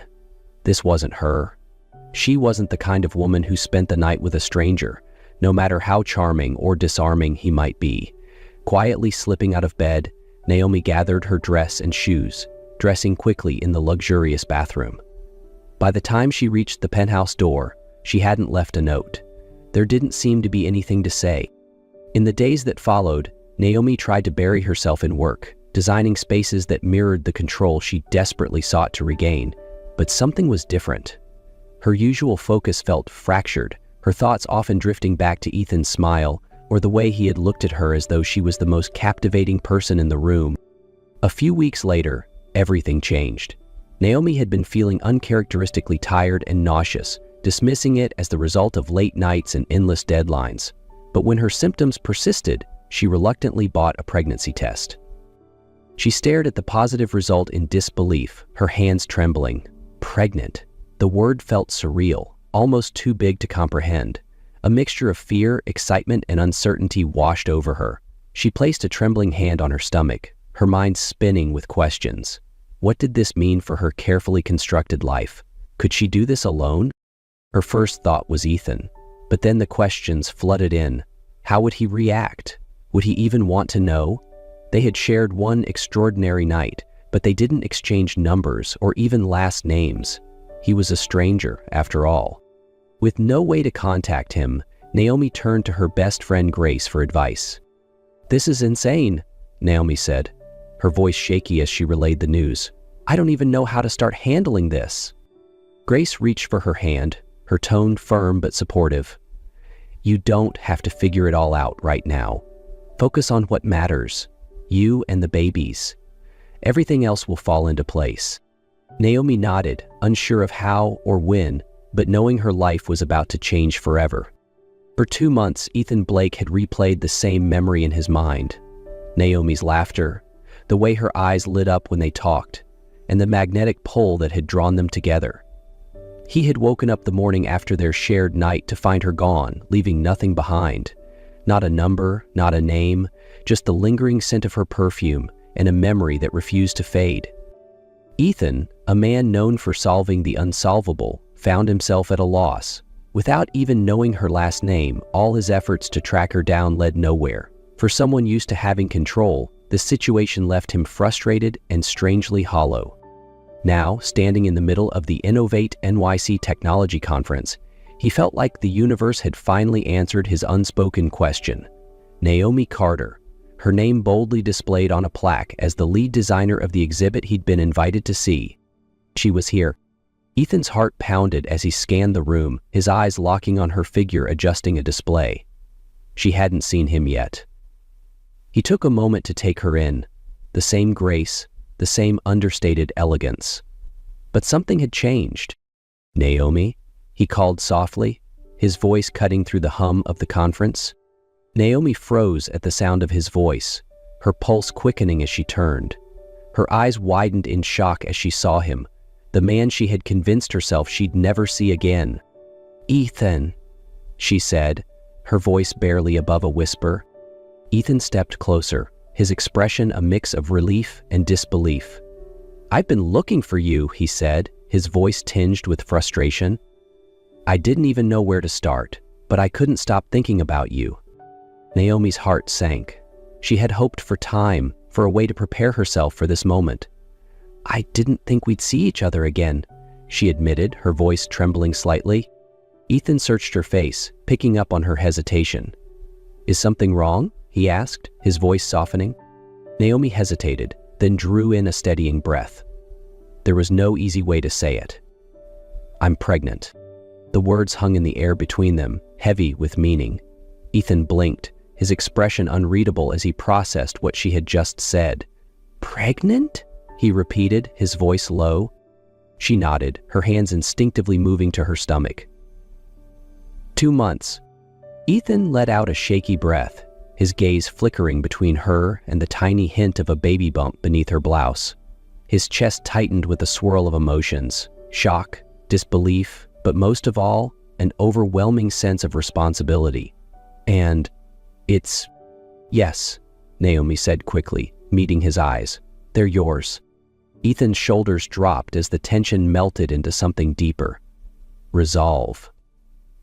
This wasn't her. She wasn't the kind of woman who spent the night with a stranger, no matter how charming or disarming he might be. Quietly slipping out of bed, Naomi gathered her dress and shoes, dressing quickly in the luxurious bathroom. By the time she reached the penthouse door, she hadn't left a note. There didn't seem to be anything to say. In the days that followed, Naomi tried to bury herself in work, designing spaces that mirrored the control she desperately sought to regain. But something was different. Her usual focus felt fractured, her thoughts often drifting back to Ethan's smile or the way he had looked at her as though she was the most captivating person in the room. A few weeks later, everything changed. Naomi had been feeling uncharacteristically tired and nauseous, dismissing it as the result of late nights and endless deadlines. But when her symptoms persisted, she reluctantly bought a pregnancy test. She stared at the positive result in disbelief, her hands trembling. Pregnant. The word felt surreal, almost too big to comprehend. A mixture of fear, excitement, and uncertainty washed over her. She placed a trembling hand on her stomach, her mind spinning with questions. What did this mean for her carefully constructed life? Could she do this alone? Her first thought was Ethan, but then the questions flooded in. How would he react? Would he even want to know? They had shared one extraordinary night, but they didn't exchange numbers or even last names. He was a stranger, after all. With no way to contact him, Naomi turned to her best friend Grace for advice. "This is insane," Naomi said, her voice shaky as she relayed the news. "I don't even know how to start handling this." Grace reached for her hand, her tone firm but supportive. "You don't have to figure it all out right now. Focus on what matters, you and the babies. Everything else will fall into place." Naomi nodded, unsure of how or when, but knowing her life was about to change forever. For 2 months, Ethan Blake had replayed the same memory in his mind. Naomi's laughter, the way her eyes lit up when they talked, and the magnetic pull that had drawn them together. He had woken up the morning after their shared night to find her gone, leaving nothing behind. Not a number, not a name, just the lingering scent of her perfume and a memory that refused to fade. Ethan, a man known for solving the unsolvable, found himself at a loss. Without even knowing her last name, all his efforts to track her down led nowhere. For someone used to having control, the situation left him frustrated and strangely hollow. Now, standing in the middle of the Innovate NYC Technology Conference, he felt like the universe had finally answered his unspoken question. Naomi Carter, her name boldly displayed on a plaque as the lead designer of the exhibit he'd been invited to see. She was here. Ethan's heart pounded as he scanned the room, his eyes locking on her figure adjusting a display. She hadn't seen him yet. He took a moment to take her in, the same grace, the same understated elegance. But something had changed. "Naomi?" he called softly, his voice cutting through the hum of the conference. Naomi froze at the sound of his voice, her pulse quickening as she turned. Her eyes widened in shock as she saw him, the man she had convinced herself she'd never see again. "Ethan," she said, her voice barely above a whisper. Ethan stepped closer, his expression a mix of relief and disbelief. "I've been looking for you," he said, his voice tinged with frustration. "I didn't even know where to start, but I couldn't stop thinking about you." Naomi's heart sank. She had hoped for time, for a way to prepare herself for this moment. "I didn't think we'd see each other again," she admitted, her voice trembling slightly. Ethan searched her face, picking up on her hesitation. "Is something wrong?" he asked, his voice softening. Naomi hesitated, then drew in a steadying breath. There was no easy way to say it. "I'm pregnant." The words hung in the air between them, heavy with meaning. Ethan blinked, his expression unreadable as he processed what she had just said. "Pregnant?" he repeated, his voice low. She nodded, her hands instinctively moving to her stomach. 2 months. Ethan let out a shaky breath, his gaze flickering between her and the tiny hint of a baby bump beneath her blouse. His chest tightened with a swirl of emotions, shock, disbelief, but most of all, an overwhelming sense of responsibility. "And it's..." "Yes," Naomi said quickly, meeting his eyes. "They're yours." Ethan's shoulders dropped as the tension melted into something deeper. Resolve.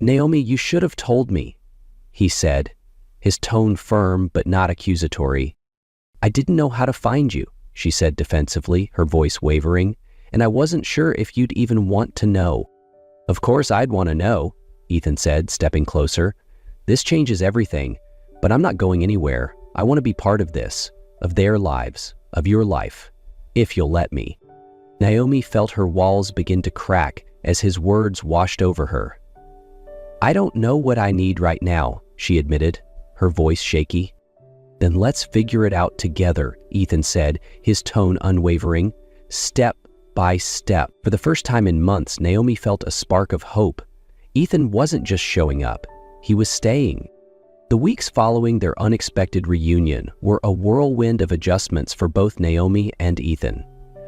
"Naomi, you should have told me," he said, his tone firm but not accusatory. "I didn't know how to find you," she said defensively, her voice wavering, "and I wasn't sure if you'd even want to know." "Of course I'd want to know," Ethan said, stepping closer. "This changes everything, but I'm not going anywhere. I want to be part of this, of their lives, of your life, if you'll let me." Naomi felt her walls begin to crack as his words washed over her. "I don't know what I need right now," she admitted, her voice shaky. "Then let's figure it out together," Ethan said, his tone unwavering, step by step. For the first time in months, Naomi felt a spark of hope. Ethan wasn't just showing up, he was staying. The weeks following their unexpected reunion were a whirlwind of adjustments for both Naomi and Ethan.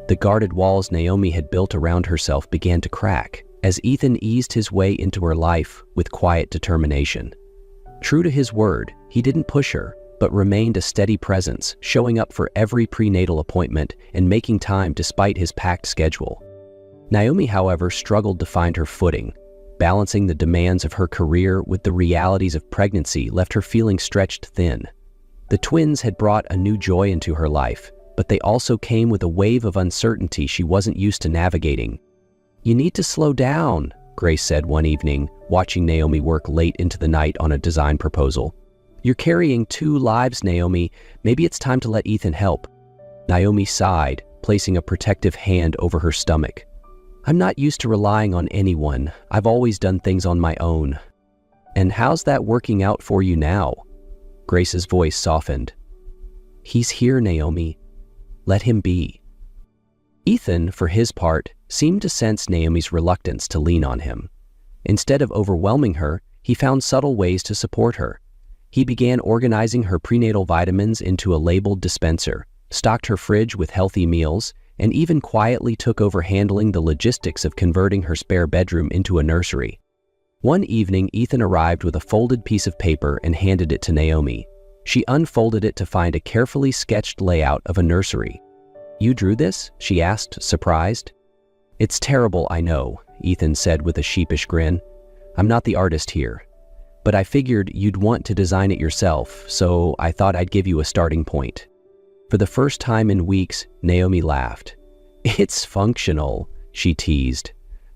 The guarded walls Naomi had built around herself began to crack, as Ethan eased his way into her life with quiet determination. True to his word, he didn't push her, but remained a steady presence, showing up for every prenatal appointment and making time despite his packed schedule. Naomi, however, struggled to find her footing. Balancing the demands of her career with the realities of pregnancy left her feeling stretched thin. The twins had brought a new joy into her life, but they also came with a wave of uncertainty she wasn't used to navigating. "You need to slow down," Grace said one evening, watching Naomi work late into the night on a design proposal. "You're carrying 2 lives, Naomi. Maybe it's time to let Ethan help." Naomi sighed, placing a protective hand over her stomach. "I'm not used to relying on anyone. I've always done things on my own." "And how's that working out for you now?" Grace's voice softened. "He's here, Naomi. Let him be." Ethan, for his part, seemed to sense Naomi's reluctance to lean on him. Instead of overwhelming her, he found subtle ways to support her. He began organizing her prenatal vitamins into a labeled dispenser, stocked her fridge with healthy meals, and even quietly took over handling the logistics of converting her spare bedroom into a nursery. One evening, Ethan arrived with a folded piece of paper and handed it to Naomi. She unfolded it to find a carefully sketched layout of a nursery. "You drew this?" she asked, surprised. "It's terrible, I know," Ethan said with a sheepish grin. "I'm not the artist here. But I figured you'd want to design it yourself, so I thought I'd give you a starting point." For the first time in weeks, Naomi laughed. "It's functional," she teased,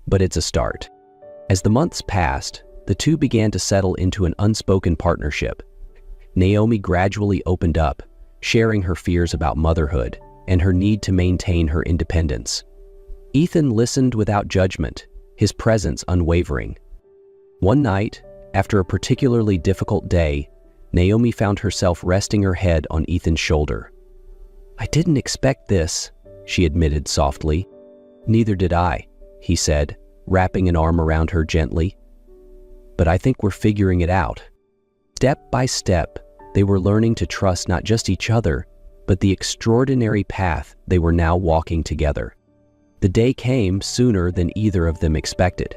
"but it's a start." As the months passed, the two began to settle into an unspoken partnership. Naomi gradually opened up, sharing her fears about motherhood and her need to maintain her independence. Ethan listened without judgment, his presence unwavering. One night, after a particularly difficult day, Naomi found herself resting her head on Ethan's shoulder. "I didn't expect this," she admitted softly. "Neither did I," he said, wrapping an arm around her gently. "But I think we're figuring it out." Step by step, they were learning to trust not just each other, but the extraordinary path they were now walking together. The day came sooner than either of them expected.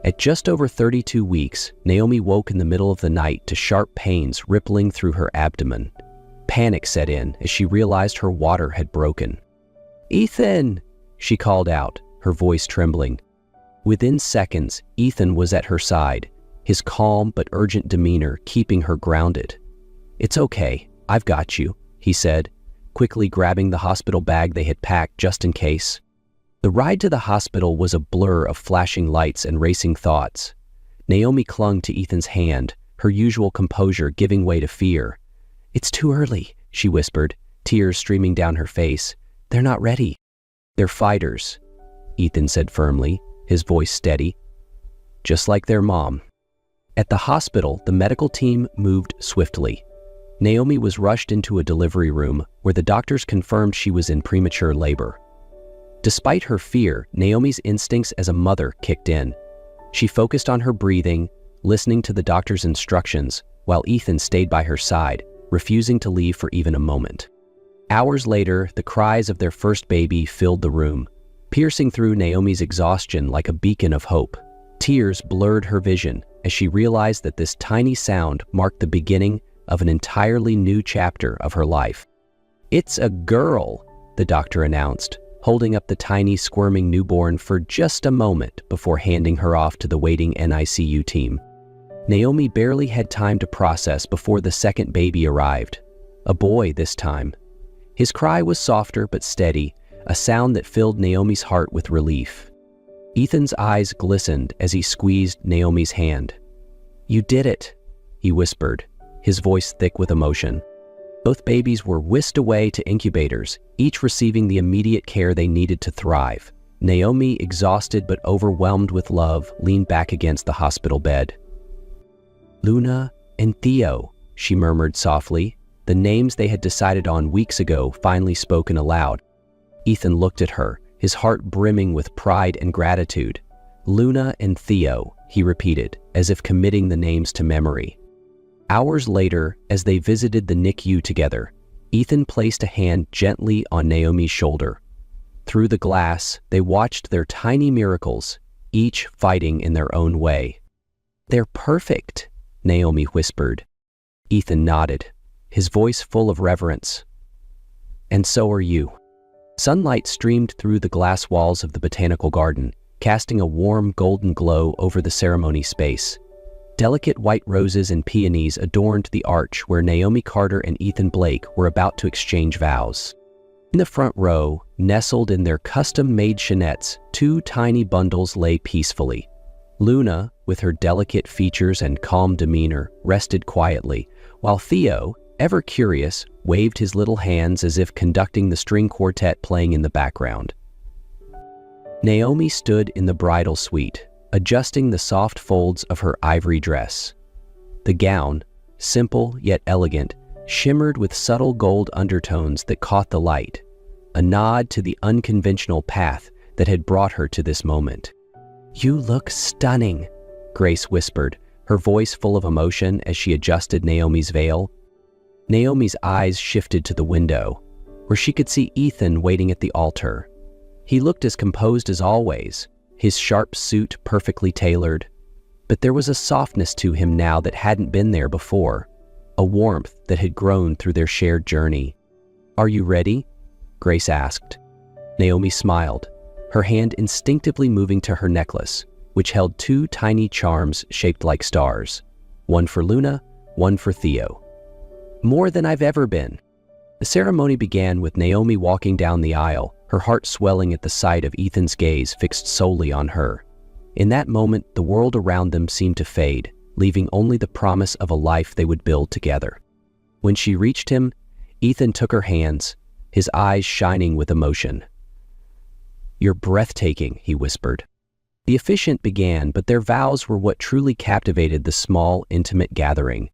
At just over 32 weeks, Naomi woke in the middle of the night to sharp pains rippling through her abdomen. Panic set in as she realized her water had broken. "Ethan!" she called out, her voice trembling. Within seconds, Ethan was at her side, his calm but urgent demeanor keeping her grounded. "It's okay, I've got you," he said, quickly grabbing the hospital bag they had packed just in case. The ride to the hospital was a blur of flashing lights and racing thoughts. Naomi clung to Ethan's hand, her usual composure giving way to fear. "It's too early," she whispered, tears streaming down her face. "They're not ready." "They're fighters," Ethan said firmly, his voice steady. "Just like their mom." At the hospital, the medical team moved swiftly. Naomi was rushed into a delivery room where the doctors confirmed she was in premature labor. Despite her fear, Naomi's instincts as a mother kicked in. She focused on her breathing, listening to the doctor's instructions, while Ethan stayed by her side, refusing to leave for even a moment. Hours later, the cries of their first baby filled the room, piercing through Naomi's exhaustion like a beacon of hope. Tears blurred her vision as she realized that this tiny sound marked the beginning of an entirely new chapter of her life. "It's a girl," the doctor announced, holding up the tiny, squirming newborn for just a moment before handing her off to the waiting NICU team. Naomi barely had time to process before the second baby arrived. A boy this time. His cry was softer but steady, a sound that filled Naomi's heart with relief. Ethan's eyes glistened as he squeezed Naomi's hand. "You did it," he whispered, his voice thick with emotion. Both babies were whisked away to incubators, each receiving the immediate care they needed to thrive. Naomi, exhausted but overwhelmed with love, leaned back against the hospital bed. "Luna and Theo," she murmured softly, the names they had decided on weeks ago finally spoken aloud. Ethan looked at her, his heart brimming with pride and gratitude. "Luna and Theo," he repeated, as if committing the names to memory. Hours later, as they visited the NICU together, Ethan placed a hand gently on Naomi's shoulder. Through the glass, they watched their tiny miracles, each fighting in their own way. "They're perfect," Naomi whispered. Ethan nodded, his voice full of reverence. "And so are you." Sunlight streamed through the glass walls of the botanical garden, casting a warm golden glow over the ceremony space. Delicate white roses and peonies adorned the arch where Naomi Carter and Ethan Blake were about to exchange vows. In the front row, nestled in their custom-made chinettes, two tiny bundles lay peacefully. Luna, with her delicate features and calm demeanor, rested quietly, while Theo, ever curious, waved his little hands as if conducting the string quartet playing in the background. Naomi stood in the bridal suite, adjusting the soft folds of her ivory dress. The gown, simple yet elegant, shimmered with subtle gold undertones that caught the light, a nod to the unconventional path that had brought her to this moment. "You look stunning," Grace whispered, her voice full of emotion as she adjusted Naomi's veil. Naomi's eyes shifted to the window, where she could see Ethan waiting at the altar. He looked as composed as always, his sharp suit perfectly tailored, but there was a softness to him now that hadn't been there before, a warmth that had grown through their shared journey. "Are you ready?" Grace asked. Naomi smiled, her hand instinctively moving to her necklace, which held two tiny charms shaped like stars, one for Luna, one for Theo. "More than I've ever been." The ceremony began with Naomi walking down the aisle, her heart swelling at the sight of Ethan's gaze fixed solely on her. In that moment, the world around them seemed to fade, leaving only the promise of a life they would build together. When she reached him, Ethan took her hands, his eyes shining with emotion. "You're breathtaking," he whispered. The officiant began, but their vows were what truly captivated the small, intimate gathering.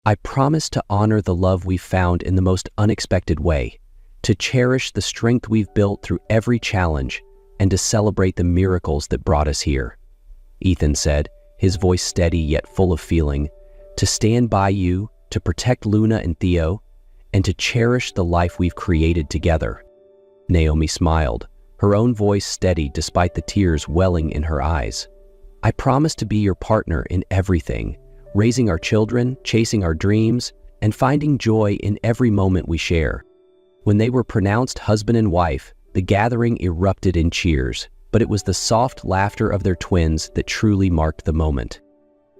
"I promise to honor the love we've found in the most unexpected way, to cherish the strength we've built through every challenge, and to celebrate the miracles that brought us here," Ethan said, his voice steady yet full of feeling, "to stand by you, to protect Luna and Theo, and to cherish the life we've created together." Naomi smiled, her own voice steady despite the tears welling in her eyes. "I promise to be your partner in everything, raising our children, chasing our dreams, and finding joy in every moment we share." When they were pronounced husband and wife, the gathering erupted in cheers, but it was the soft laughter of their twins that truly marked the moment.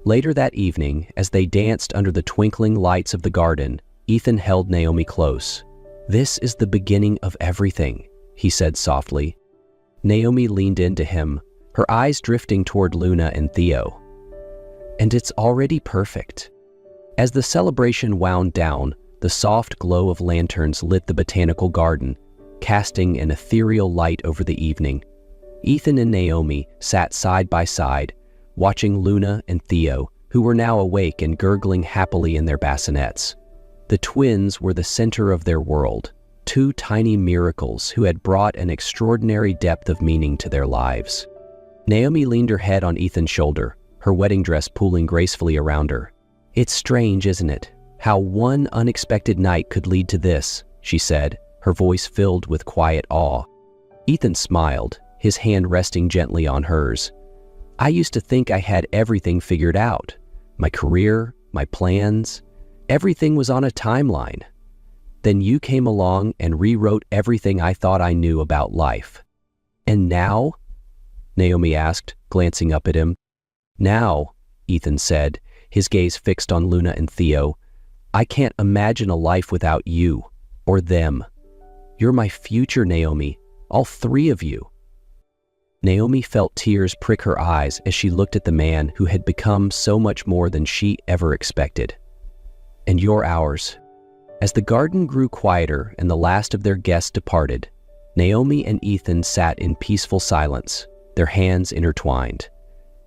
Later that evening, as they danced under the twinkling lights of the garden, Ethan held Naomi close. "This is the beginning of everything," he said softly. Naomi leaned into him, her eyes drifting toward Luna and Theo. "And it's already perfect." As the celebration wound down, the soft glow of lanterns lit the botanical garden, casting an ethereal light over the evening. Ethan and Naomi sat side by side, watching Luna and Theo, who were now awake and gurgling happily in their bassinets. The twins were the center of their world, two tiny miracles who had brought an extraordinary depth of meaning to their lives. Naomi leaned her head on Ethan's shoulder, her wedding dress pooling gracefully around her. "It's strange, isn't it? How one unexpected night could lead to this," she said, her voice filled with quiet awe. Ethan smiled, his hand resting gently on hers. "I used to think I had everything figured out. My career, my plans, everything was on a timeline. Then you came along and rewrote everything I thought I knew about life." "And now?" Naomi asked, glancing up at him. "Now," Ethan said, his gaze fixed on Luna and Theo, "I can't imagine a life without you, or them. You're my future, Naomi, all three of you." Naomi felt tears prick her eyes as she looked at the man who had become so much more than she ever expected. "And you're ours." As the garden grew quieter and the last of their guests departed, Naomi and Ethan sat in peaceful silence, their hands intertwined.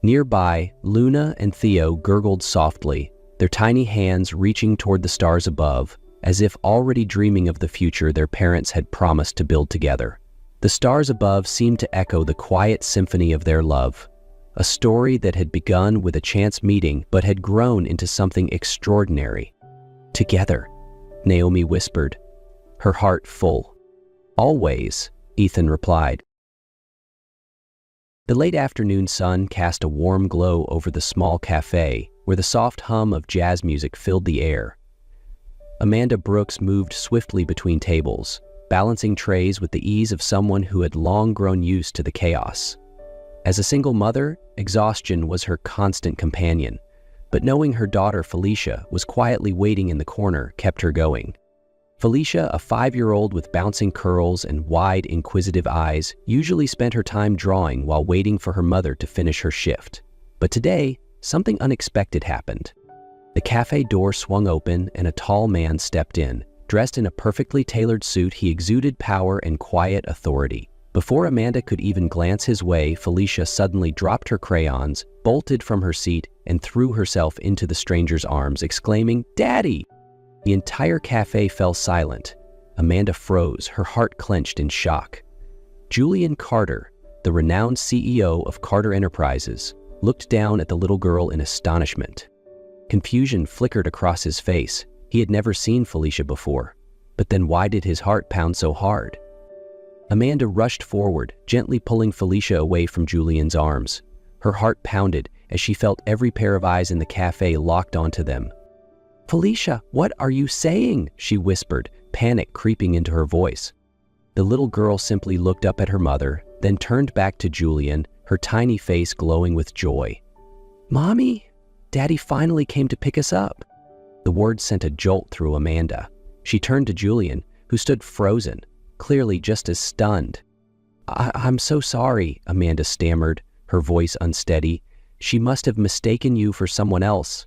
Nearby, Luna and Theo gurgled softly, their tiny hands reaching toward the stars above, as if already dreaming of the future their parents had promised to build together. The stars above seemed to echo the quiet symphony of their love, a story that had begun with a chance meeting but had grown into something extraordinary. "Together," Naomi whispered, her heart full. "Always," Ethan replied. The late afternoon sun cast a warm glow over the small cafe, where the soft hum of jazz music filled the air. Amanda Brooks moved swiftly between tables, balancing trays with the ease of someone who had long grown used to the chaos. As a single mother, exhaustion was her constant companion, but knowing her daughter Felicia was quietly waiting in the corner kept her going. Felicia, a 5-year-old with bouncing curls and wide, inquisitive eyes, usually spent her time drawing while waiting for her mother to finish her shift. But today, something unexpected happened. The cafe door swung open and a tall man stepped in. Dressed in a perfectly tailored suit, he exuded power and quiet authority. Before Amanda could even glance his way, Felicia suddenly dropped her crayons, bolted from her seat, and threw herself into the stranger's arms, exclaiming, "Daddy!" The entire cafe fell silent. Amanda froze, her heart clenched in shock. Julian Carter, the renowned CEO of Carter Enterprises, looked down at the little girl in astonishment. Confusion flickered across his face. He had never seen Felicia before. But then why did his heart pound so hard? Amanda rushed forward, gently pulling Felicia away from Julian's arms. Her heart pounded as she felt every pair of eyes in the cafe locked onto them. "Felicia, what are you saying?" she whispered, panic creeping into her voice. The little girl simply looked up at her mother, then turned back to Julian, her tiny face glowing with joy. "Mommy, Daddy finally came to pick us up." The words sent a jolt through Amanda. She turned to Julian, who stood frozen, clearly just as stunned. I'm so sorry," Amanda stammered, her voice unsteady. "She must have mistaken you for someone else."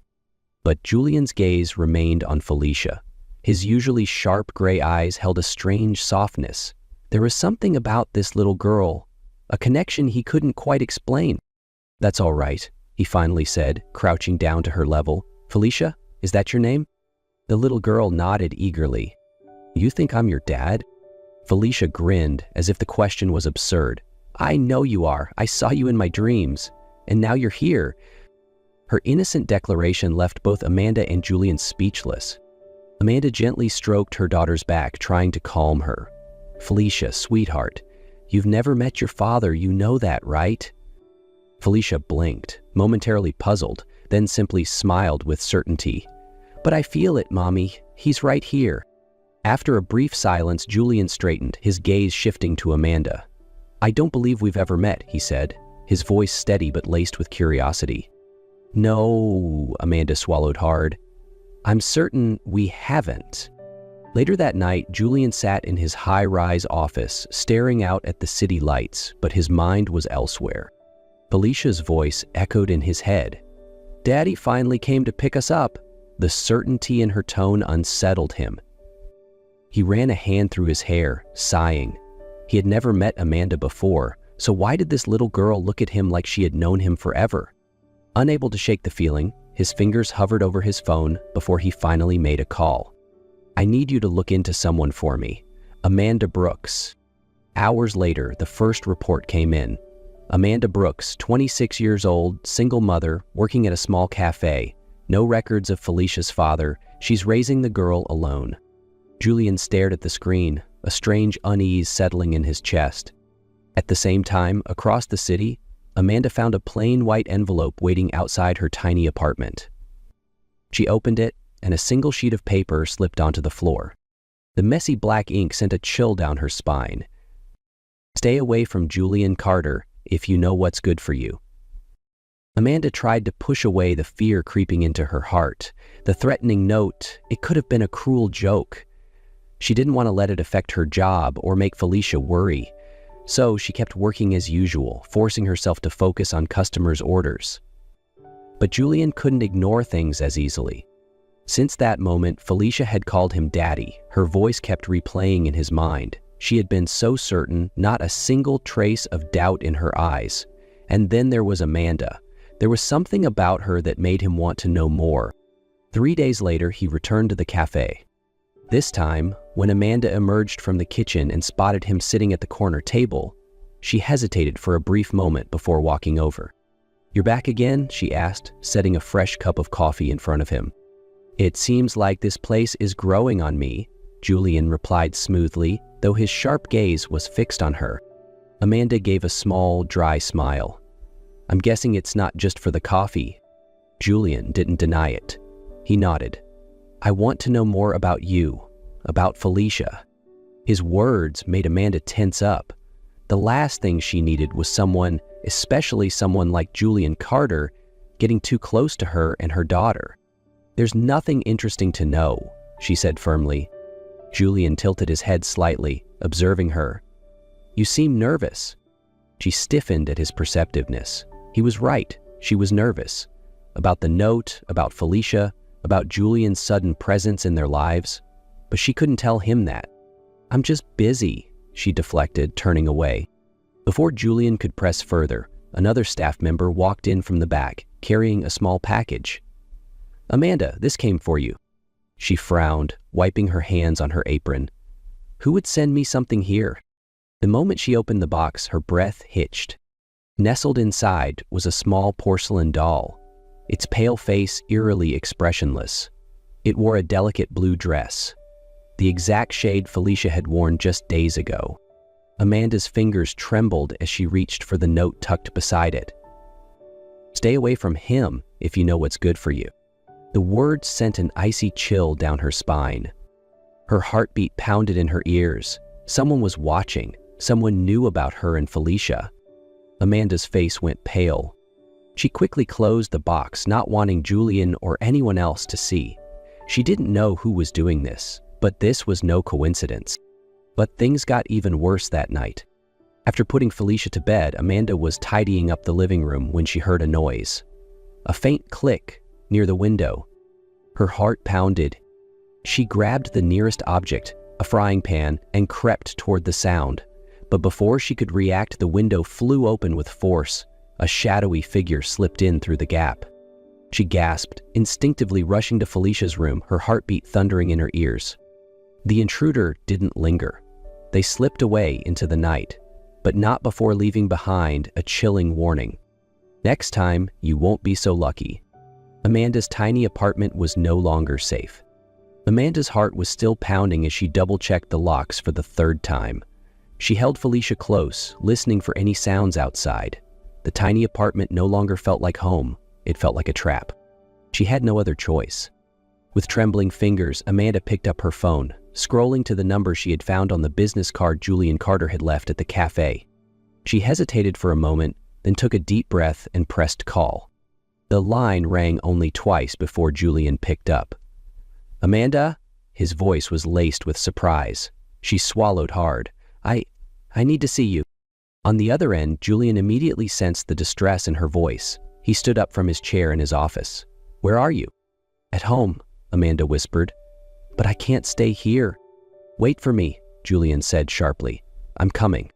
But Julian's gaze remained on Felicia. His usually sharp gray eyes held a strange softness. There was something about this little girl, a connection he couldn't quite explain. "That's all right," he finally said, crouching down to her level. "Felicia, is that your name?" The little girl nodded eagerly. "You think I'm your dad?" Felicia grinned, as if the question was absurd. "I know you are. I saw you in my dreams. And now you're here." Her innocent declaration left both Amanda and Julian speechless. Amanda gently stroked her daughter's back, trying to calm her. "Felicia, sweetheart, you've never met your father, you know that, right?" Felicia blinked, momentarily puzzled, then simply smiled with certainty. "But I feel it, Mommy. He's right here." After a brief silence, Julian straightened, his gaze shifting to Amanda. "I don't believe we've ever met," he said, his voice steady but laced with curiosity. "No," Amanda swallowed hard. "I'm certain we haven't." Later that night, Julian sat in his high-rise office, staring out at the city lights, but his mind was elsewhere. Felicia's voice echoed in his head. "Daddy finally came to pick us up." The certainty in her tone unsettled him. He ran a hand through his hair, sighing. He had never met Amanda before, so why did this little girl look at him like she had known him forever? Unable to shake the feeling, his fingers hovered over his phone before he finally made a call. "I need you to look into someone for me. Amanda Brooks." Hours later, the first report came in. Amanda Brooks, 26 years old, single mother, working at a small cafe. No records of Felicia's father. She's raising the girl alone. Julian stared at the screen, a strange unease settling in his chest. At the same time, across the city, Amanda found a plain white envelope waiting outside her tiny apartment. She opened it, and a single sheet of paper slipped onto the floor. The messy black ink sent a chill down her spine. "Stay away from Julian Carter if you know what's good for you." Amanda tried to push away the fear creeping into her heart. The threatening note, it could have been a cruel joke. She didn't want to let it affect her job or make Felicia worry. So she kept working as usual, forcing herself to focus on customers' orders. But Julian couldn't ignore things as easily. Since that moment, Felicia had called him Daddy. Her voice kept replaying in his mind. She had been so certain, not a single trace of doubt in her eyes. And then there was Amanda. There was something about her that made him want to know more. 3 days later, he returned to the cafe. This time, when Amanda emerged from the kitchen and spotted him sitting at the corner table, she hesitated for a brief moment before walking over. "You're back again?" she asked, setting a fresh cup of coffee in front of him. "It seems like this place is growing on me," Julian replied smoothly, though his sharp gaze was fixed on her. Amanda gave a small, dry smile. I'm guessing it's not just for the coffee. Julian didn't deny it. He nodded. I want to know more about you, about Felicia. His words made Amanda tense up. The last thing she needed was someone, especially someone like Julian Carter, getting too close to her and her daughter. There's nothing interesting to know, she said firmly. Julian tilted his head slightly, observing her. You seem nervous. She stiffened at his perceptiveness. He was right. She was nervous. About the note, about Felicia, about Julian's sudden presence in their lives. But she couldn't tell him that. I'm just busy, she deflected, turning away. Before Julian could press further, another staff member walked in from the back, carrying a small package. Amanda, this came for you. She frowned, wiping her hands on her apron. Who would send me something here? The moment she opened the box, her breath hitched. Nestled inside was a small porcelain doll, its pale face eerily expressionless. It wore a delicate blue dress, the exact shade Felicia had worn just days ago. Amanda's fingers trembled as she reached for the note tucked beside it. Stay away from him if you know what's good for you. The words sent an icy chill down her spine. Her heartbeat pounded in her ears. Someone was watching. Someone knew about her and Felicia. Amanda's face went pale. She quickly closed the box, not wanting Julian or anyone else to see. She didn't know who was doing this, but this was no coincidence. But things got even worse that night. After putting Felicia to bed, Amanda was tidying up the living room when she heard a noise. A faint click near the window. Her heart pounded. She grabbed the nearest object, a frying pan, and crept toward the sound. But before she could react, the window flew open with force. A shadowy figure slipped in through the gap. She gasped, instinctively rushing to Felicia's room, her heartbeat thundering in her ears. The intruder didn't linger. They slipped away into the night, but not before leaving behind a chilling warning. Next time, you won't be so lucky. Amanda's tiny apartment was no longer safe. Amanda's heart was still pounding as she double-checked the locks for the third time. She held Felicia close, listening for any sounds outside. The tiny apartment no longer felt like home. It felt like a trap. She had no other choice. With trembling fingers, Amanda picked up her phone, scrolling to the number she had found on the business card Julian Carter had left at the cafe. She hesitated for a moment, then took a deep breath and pressed call. The line rang only twice before Julian picked up. Amanda? His voice was laced with surprise. She swallowed hard. I need to see you. On the other end, Julian immediately sensed the distress in her voice. He stood up from his chair in his office. Where are you? At home, Amanda whispered. But I can't stay here. Wait for me, Julian said sharply. I'm coming.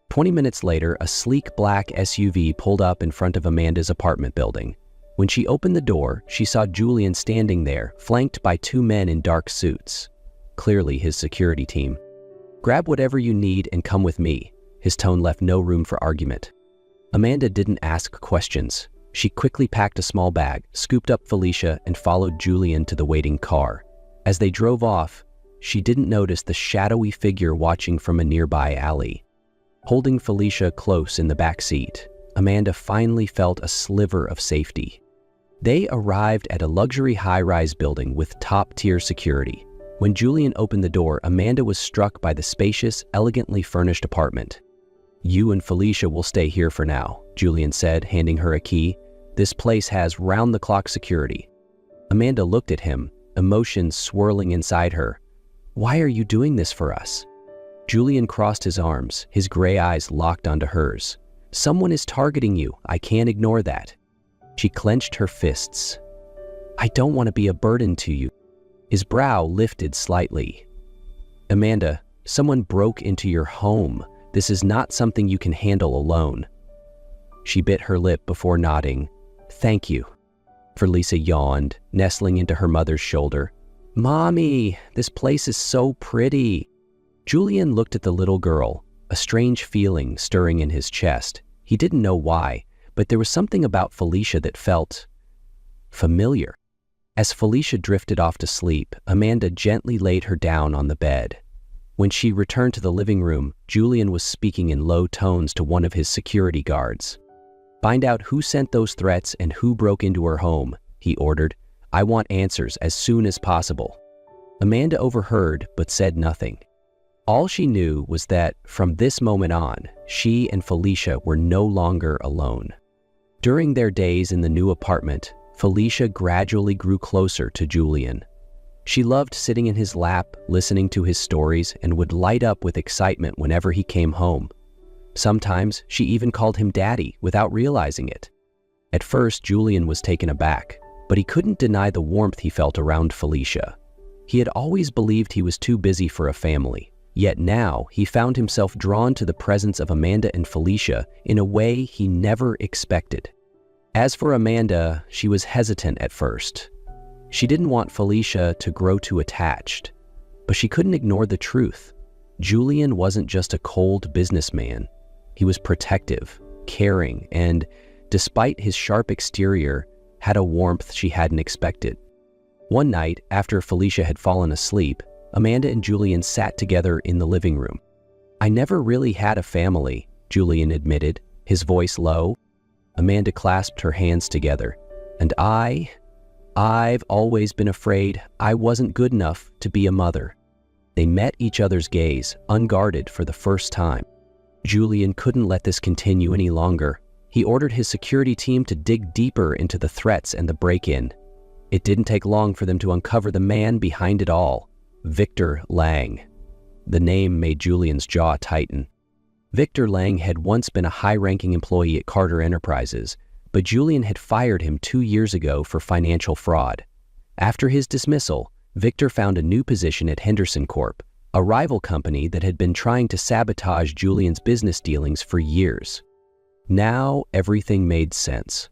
20 minutes later, a sleek black SUV pulled up in front of Amanda's apartment building. When she opened the door, she saw Julian standing there, flanked by two men in dark suits. Clearly his security team. Grab whatever you need and come with me. His tone left no room for argument. Amanda didn't ask questions. She quickly packed a small bag, scooped up Felicia, and followed Julian to the waiting car. As they drove off, she didn't notice the shadowy figure watching from a nearby alley. Holding Felicia close in the back seat, Amanda finally felt a sliver of safety. They arrived at a luxury high-rise building with top-tier security. When Julian opened the door, Amanda was struck by the spacious, elegantly furnished apartment. You and Felicia will stay here for now, Julian said, handing her a key. This place has round-the-clock security. Amanda looked at him, emotions swirling inside her. Why are you doing this for us? Julian crossed his arms, his gray eyes locked onto hers. Someone is targeting you. I can't ignore that. She clenched her fists. I don't want to be a burden to you. His brow lifted slightly. Amanda, someone broke into your home. This is not something you can handle alone. She bit her lip before nodding. Thank you. Felicia yawned, nestling into her mother's shoulder. Mommy, this place is so pretty. Julian looked at the little girl, a strange feeling stirring in his chest. He didn't know why, but there was something about Felicia that felt familiar. As Felicia drifted off to sleep, Amanda gently laid her down on the bed. When she returned to the living room, Julian was speaking in low tones to one of his security guards. "Find out who sent those threats and who broke into her home," he ordered. "I want answers as soon as possible." Amanda overheard but said nothing. All she knew was that from this moment on, she and Felicia were no longer alone. During their days in the new apartment, Felicia gradually grew closer to Julian. She loved sitting in his lap, listening to his stories, and would light up with excitement whenever he came home. Sometimes she even called him Daddy without realizing it. At first, Julian was taken aback, but he couldn't deny the warmth he felt around Felicia. He had always believed he was too busy for a family, yet now he found himself drawn to the presence of Amanda and Felicia in a way he never expected. As for Amanda, she was hesitant at first. She didn't want Felicia to grow too attached, but she couldn't ignore the truth. Julian wasn't just a cold businessman. He was protective, caring, and, despite his sharp exterior, had a warmth she hadn't expected. One night, after Felicia had fallen asleep, Amanda and Julian sat together in the living room. "I never really had a family," Julian admitted, his voice low. Amanda clasped her hands together. "And I've always been afraid I wasn't good enough to be a mother." They met each other's gaze, unguarded for the first time. Julian couldn't let this continue any longer. He ordered his security team to dig deeper into the threats and the break-in. It didn't take long for them to uncover the man behind it all, Victor Lang. The name made Julian's jaw tighten. Victor Lang had once been a high-ranking employee at Carter Enterprises, but Julian had fired him 2 years ago for financial fraud. After his dismissal, Victor found a new position at Henderson Corp., a rival company that had been trying to sabotage Julian's business dealings for years. Now everything made sense.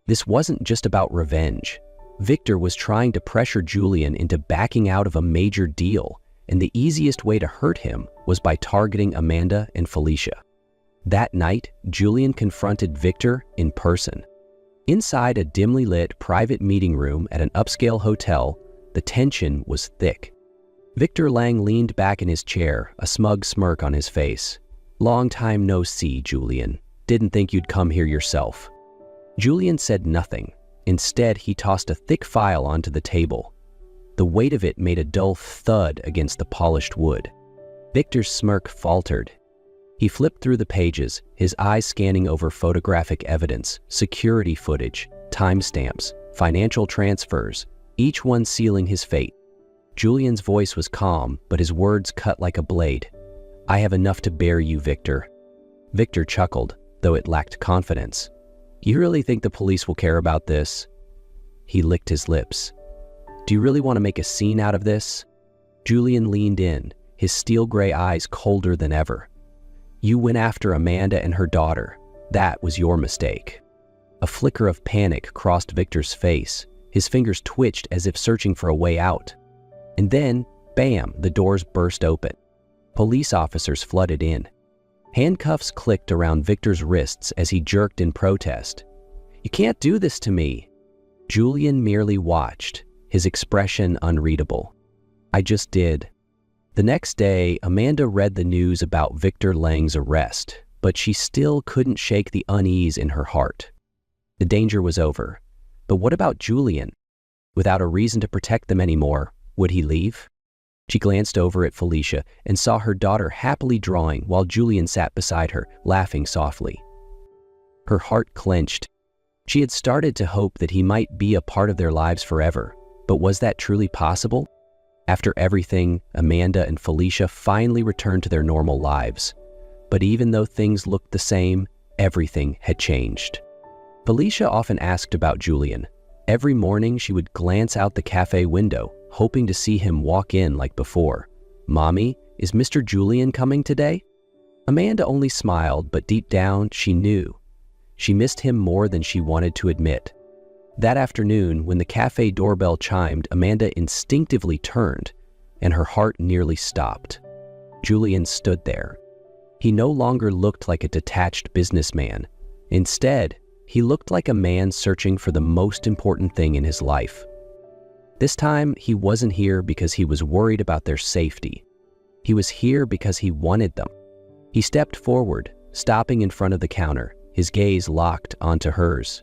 This wasn't just about revenge. Victor was trying to pressure Julian into backing out of a major deal, and the easiest way to hurt him was by targeting Amanda and Felicia. That night, Julian confronted Victor in person. Inside a dimly lit private meeting room at an upscale hotel, the tension was thick. Victor Lang leaned back in his chair, a smug smirk on his face. "Long time no see, Julian. Didn't think you'd come here yourself." Julian said nothing. Instead, he tossed a thick file onto the table. The weight of it made a dull thud against the polished wood. Victor's smirk faltered. He flipped through the pages, his eyes scanning over photographic evidence, security footage, timestamps, financial transfers, each one sealing his fate. Julian's voice was calm, but his words cut like a blade. "I have enough to bear you, Victor." Victor chuckled, though it lacked confidence. "You really think the police will care about this?" He licked his lips. "Do you really want to make a scene out of this?" Julian leaned in, his steel gray eyes colder than ever. "You went after Amanda and her daughter. That was your mistake." A flicker of panic crossed Victor's face. His fingers twitched as if searching for a way out. And then, bam, the doors burst open. Police officers flooded in. Handcuffs clicked around Victor's wrists as he jerked in protest. "You can't do this to me." Julian merely watched, his expression unreadable. "I just did." The next day, Amanda read the news about Victor Lang's arrest, but she still couldn't shake the unease in her heart. The danger was over. But what about Julian? Without a reason to protect them anymore, would he leave? She glanced over at Felicia and saw her daughter happily drawing while Julian sat beside her, laughing softly. Her heart clenched. She had started to hope that he might be a part of their lives forever, but was that truly possible? After everything, Amanda and Felicia finally returned to their normal lives. But even though things looked the same, everything had changed. Felicia often asked about Julian. Every morning she would glance out the cafe window, hoping to see him walk in like before. "Mommy, is Mr. Julian coming today?" Amanda only smiled, but deep down she knew. She missed him more than she wanted to admit. That afternoon, when the cafe doorbell chimed, Amanda instinctively turned, and her heart nearly stopped. Julian stood there. He no longer looked like a detached businessman. Instead, he looked like a man searching for the most important thing in his life. This time, he wasn't here because he was worried about their safety. He was here because he wanted them. He stepped forward, stopping in front of the counter, his gaze locked onto hers.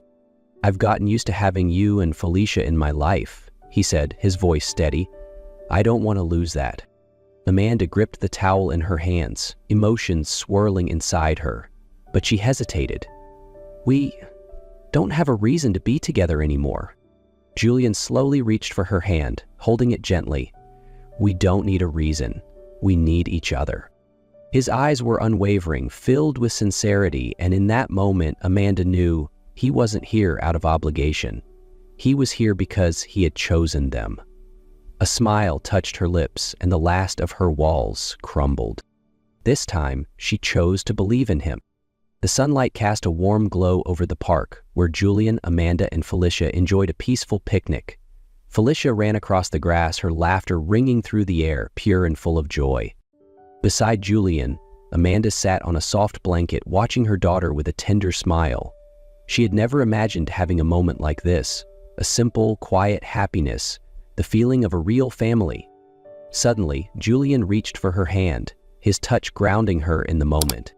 "I've gotten used to having you and Felicia in my life," he said, his voice steady. "I don't want to lose that." Amanda gripped the towel in her hands, emotions swirling inside her. But she hesitated. "We don't have a reason to be together anymore." Julian slowly reached for her hand, holding it gently. "We don't need a reason. We need each other." His eyes were unwavering, filled with sincerity, and in that moment, Amanda knew he wasn't here out of obligation. He was here because he had chosen them. A smile touched her lips, and the last of her walls crumbled. This time, she chose to believe in him. The sunlight cast a warm glow over the park, where Julian, Amanda, and Felicia enjoyed a peaceful picnic. Felicia ran across the grass, her laughter ringing through the air, pure and full of joy. Beside Julian, Amanda sat on a soft blanket, watching her daughter with a tender smile. She had never imagined having a moment like this, a simple, quiet happiness, the feeling of a real family. Suddenly, Julian reached for her hand, his touch grounding her in the moment.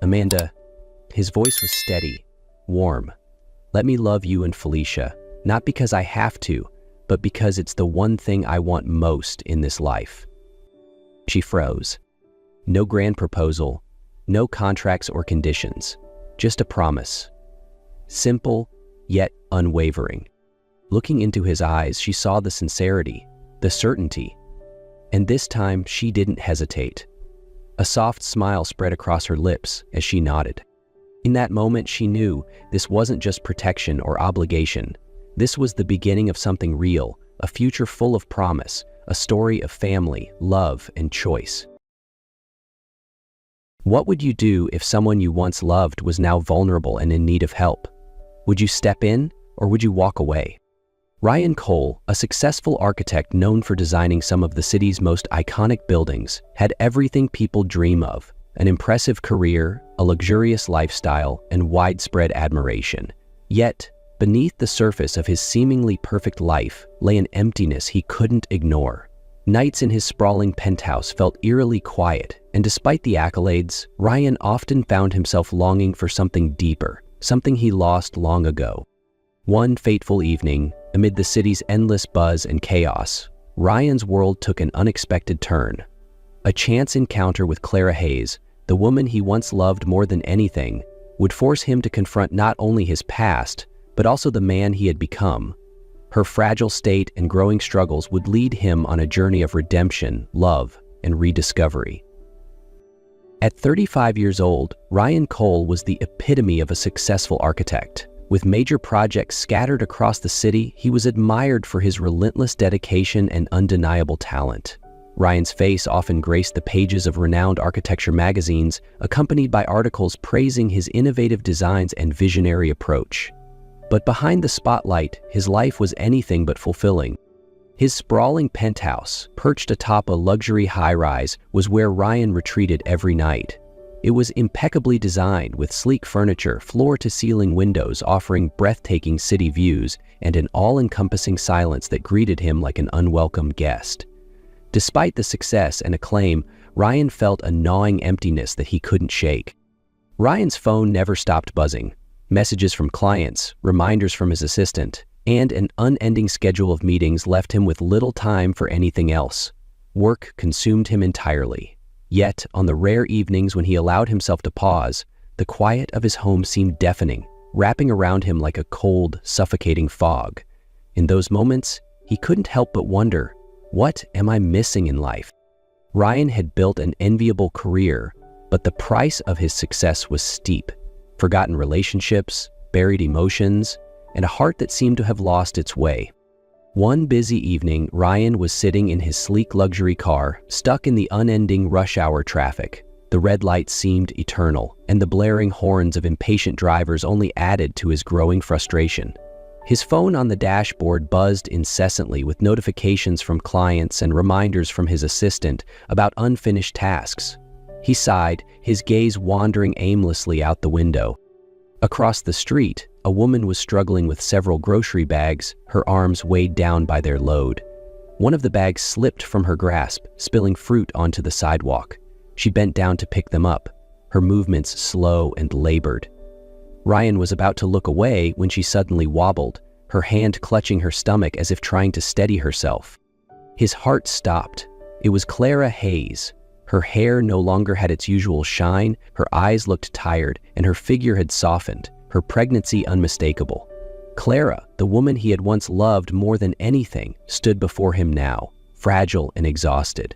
"Amanda," his voice was steady, warm. "Let me love you and Felicia, not because I have to, but because it's the one thing I want most in this life." She froze. No grand proposal, no contracts or conditions, just a promise. Simple, yet unwavering. Looking into his eyes, she saw the sincerity, the certainty. And this time, she didn't hesitate. A soft smile spread across her lips as she nodded. In that moment, she knew this wasn't just protection or obligation. This was the beginning of something real, a future full of promise, a story of family, love, and choice. What would you do if someone you once loved was now vulnerable and in need of help? Would you step in, or would you walk away? Ryan Cole, a successful architect known for designing some of the city's most iconic buildings, had everything people dream of: an impressive career, a luxurious lifestyle, and widespread admiration. Yet, beneath the surface of his seemingly perfect life lay an emptiness he couldn't ignore. Nights in his sprawling penthouse felt eerily quiet, and despite the accolades, Ryan often found himself longing for something deeper, something he lost long ago. One fateful evening, amid the city's endless buzz and chaos, Ryan's world took an unexpected turn. A chance encounter with Clara Hayes, the woman he once loved more than anything, would force him to confront not only his past, but also the man he had become. Her fragile state and growing struggles would lead him on a journey of redemption, love, and rediscovery. At 35 years old, Ryan Cole was the epitome of a successful architect. With major projects scattered across the city, he was admired for his relentless dedication and undeniable talent. Ryan's face often graced the pages of renowned architecture magazines, accompanied by articles praising his innovative designs and visionary approach. But behind the spotlight, his life was anything but fulfilling. His sprawling penthouse, perched atop a luxury high-rise, was where Ryan retreated every night. It was impeccably designed, with sleek furniture, floor-to-ceiling windows offering breathtaking city views, and an all-encompassing silence that greeted him like an unwelcome guest. Despite the success and acclaim, Ryan felt a gnawing emptiness that he couldn't shake. Ryan's phone never stopped buzzing. Messages from clients, reminders from his assistant, and an unending schedule of meetings left him with little time for anything else. Work consumed him entirely. Yet, on the rare evenings when he allowed himself to pause, the quiet of his home seemed deafening, wrapping around him like a cold, suffocating fog. In those moments, he couldn't help but wonder, what am I missing in life? Ryan had built an enviable career, but the price of his success was steep. Forgotten relationships, buried emotions, and a heart that seemed to have lost its way. One busy evening, Ryan was sitting in his sleek luxury car, stuck in the unending rush hour traffic. The red lights seemed eternal, and the blaring horns of impatient drivers only added to his growing frustration. His phone on the dashboard buzzed incessantly with notifications from clients and reminders from his assistant about unfinished tasks. He sighed, his gaze wandering aimlessly out the window. Across the street, a woman was struggling with several grocery bags, her arms weighed down by their load. One of the bags slipped from her grasp, spilling fruit onto the sidewalk. She bent down to pick them up, her movements slow and labored. Ryan was about to look away when she suddenly wobbled, her hand clutching her stomach as if trying to steady herself. His heart stopped. It was Clara Hayes. Her hair no longer had its usual shine, her eyes looked tired, and her figure had softened, her pregnancy unmistakable. Clara, the woman he had once loved more than anything, stood before him now, fragile and exhausted.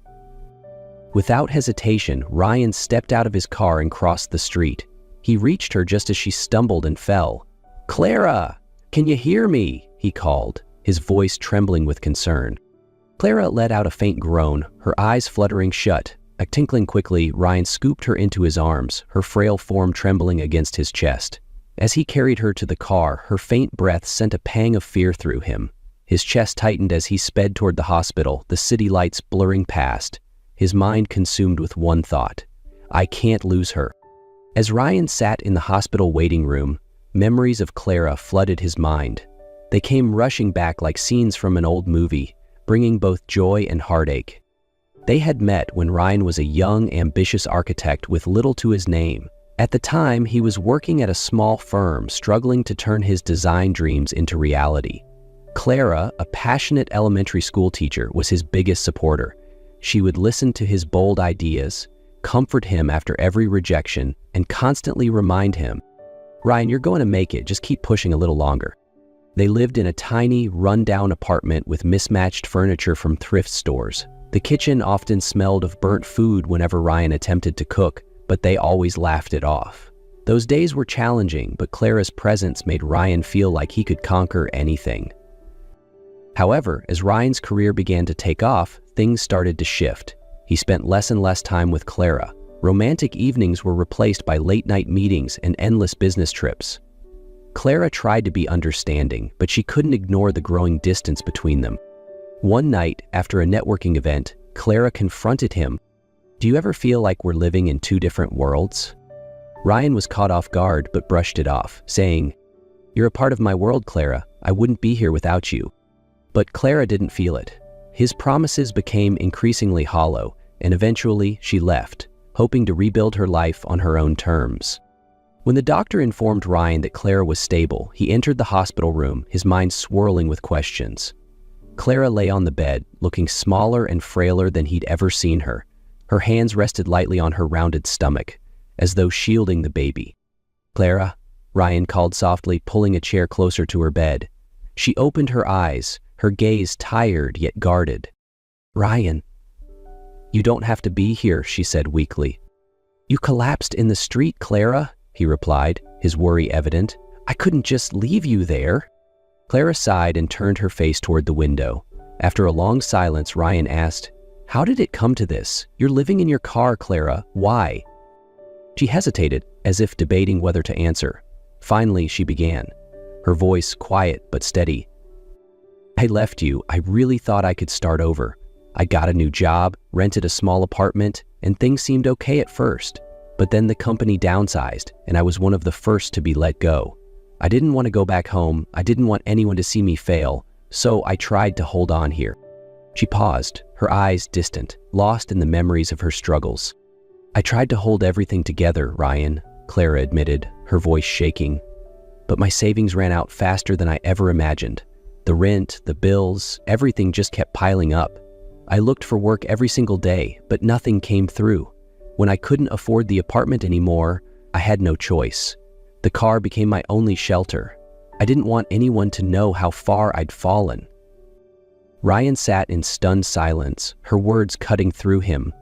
Without hesitation, Ryan stepped out of his car and crossed the street. He reached her just as she stumbled and fell. "Clara! Can you hear me?" he called, his voice trembling with concern. Clara let out a faint groan, her eyes fluttering shut. Tinkling quickly, Ryan scooped her into his arms, her frail form trembling against his chest. As he carried her to the car, her faint breath sent a pang of fear through him. His chest tightened as he sped toward the hospital, the city lights blurring past, his mind consumed with one thought: I can't lose her. As Ryan sat in the hospital waiting room, memories of Clara flooded his mind. They came rushing back like scenes from an old movie, bringing both joy and heartache. They had met when Ryan was a young, ambitious architect with little to his name. At the time, he was working at a small firm, struggling to turn his design dreams into reality. Clara, a passionate elementary school teacher, was his biggest supporter. She would listen to his bold ideas, comfort him after every rejection, and constantly remind him, "Ryan, you're going to make it, just keep pushing a little longer." They lived in a tiny, run-down apartment with mismatched furniture from thrift stores. The kitchen often smelled of burnt food whenever Ryan attempted to cook, but they always laughed it off. Those days were challenging, but Clara's presence made Ryan feel like he could conquer anything. However, as Ryan's career began to take off, things started to shift. He spent less and less time with Clara. Romantic evenings were replaced by late-night meetings and endless business trips. Clara tried to be understanding, but she couldn't ignore the growing distance between them. One night, after a networking event, Clara confronted him. "Do you ever feel like we're living in two different worlds?" Ryan was caught off guard but brushed it off, saying, "You're a part of my world, Clara. I wouldn't be here without you." But Clara didn't feel it. His promises became increasingly hollow, and eventually she left, hoping to rebuild her life on her own terms. When the doctor informed Ryan that Clara was stable, he entered the hospital room, his mind swirling with questions. Clara lay on the bed, looking smaller and frailer than he'd ever seen her. Her hands rested lightly on her rounded stomach, as though shielding the baby. "Clara," Ryan called softly, pulling a chair closer to her bed. She opened her eyes, her gaze tired yet guarded. "Ryan." "You don't have to be here," she said weakly. "You collapsed in the street, Clara," he replied, his worry evident. "I couldn't just leave you there." Clara sighed and turned her face toward the window. After a long silence, Ryan asked, "How did it come to this? You're living in your car, Clara. Why?" She hesitated, as if debating whether to answer. Finally, she began, her voice quiet but steady. "I left you. I really thought I could start over. I got a new job, rented a small apartment, and things seemed okay at first. But then the company downsized, and I was one of the first to be let go. I didn't want to go back home. I didn't want anyone to see me fail, so I tried to hold on here." She paused, her eyes distant, lost in the memories of her struggles. "I tried to hold everything together, Ryan," Clara admitted, her voice shaking. "But my savings ran out faster than I ever imagined. The rent, the bills, everything just kept piling up. I looked for work every single day, but nothing came through. When I couldn't afford the apartment anymore, I had no choice. The car became my only shelter. I didn't want anyone to know how far I'd fallen." Ryan sat in stunned silence, her words cutting through him.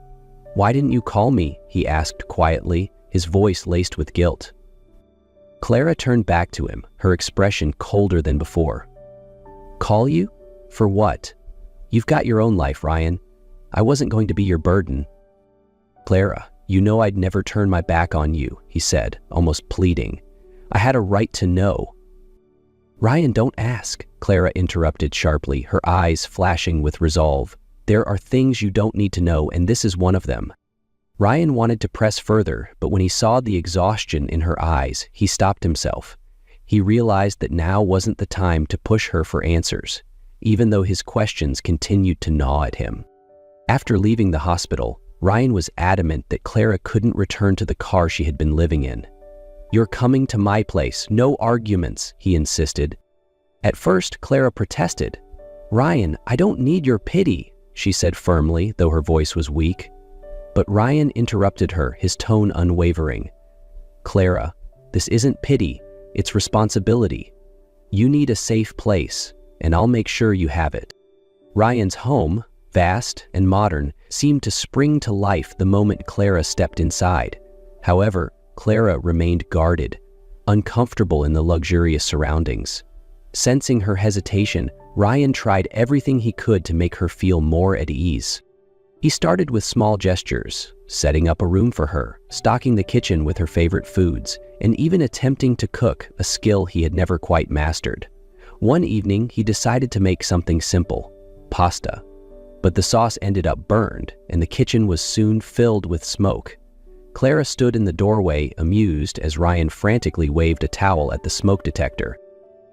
"Why didn't you call me?" he asked quietly, his voice laced with guilt. Clara turned back to him, her expression colder than before. "Call you? For what? You've got your own life, Ryan. I wasn't going to be your burden." "Clara, you know I'd never turn my back on you," he said, almost pleading. "I had a right to know." "Ryan, don't ask," Clara interrupted sharply, her eyes flashing with resolve. "There are things you don't need to know, and this is one of them." Ryan wanted to press further, but when he saw the exhaustion in her eyes, he stopped himself. He realized that now wasn't the time to push her for answers. even though his questions continued to gnaw at him. After leaving the hospital, Ryan was adamant that Clara couldn't return to the car she had been living in. "You're coming to my place, no arguments," he insisted. At first, Clara protested. "Ryan, I don't need your pity," she said firmly, though her voice was weak. But Ryan interrupted her, his tone unwavering. "Clara, this isn't pity, it's responsibility. You need a safe place, and I'll make sure you have it." Ryan's home, vast and modern, seemed to spring to life the moment Clara stepped inside. However, Clara remained guarded, uncomfortable in the luxurious surroundings. Sensing her hesitation, Ryan tried everything he could to make her feel more at ease. He started with small gestures, setting up a room for her, stocking the kitchen with her favorite foods, and even attempting to cook, a skill he had never quite mastered. One evening, he decided to make something simple, pasta. But the sauce ended up burned, and the kitchen was soon filled with smoke. Clara stood in the doorway, amused, as Ryan frantically waved a towel at the smoke detector.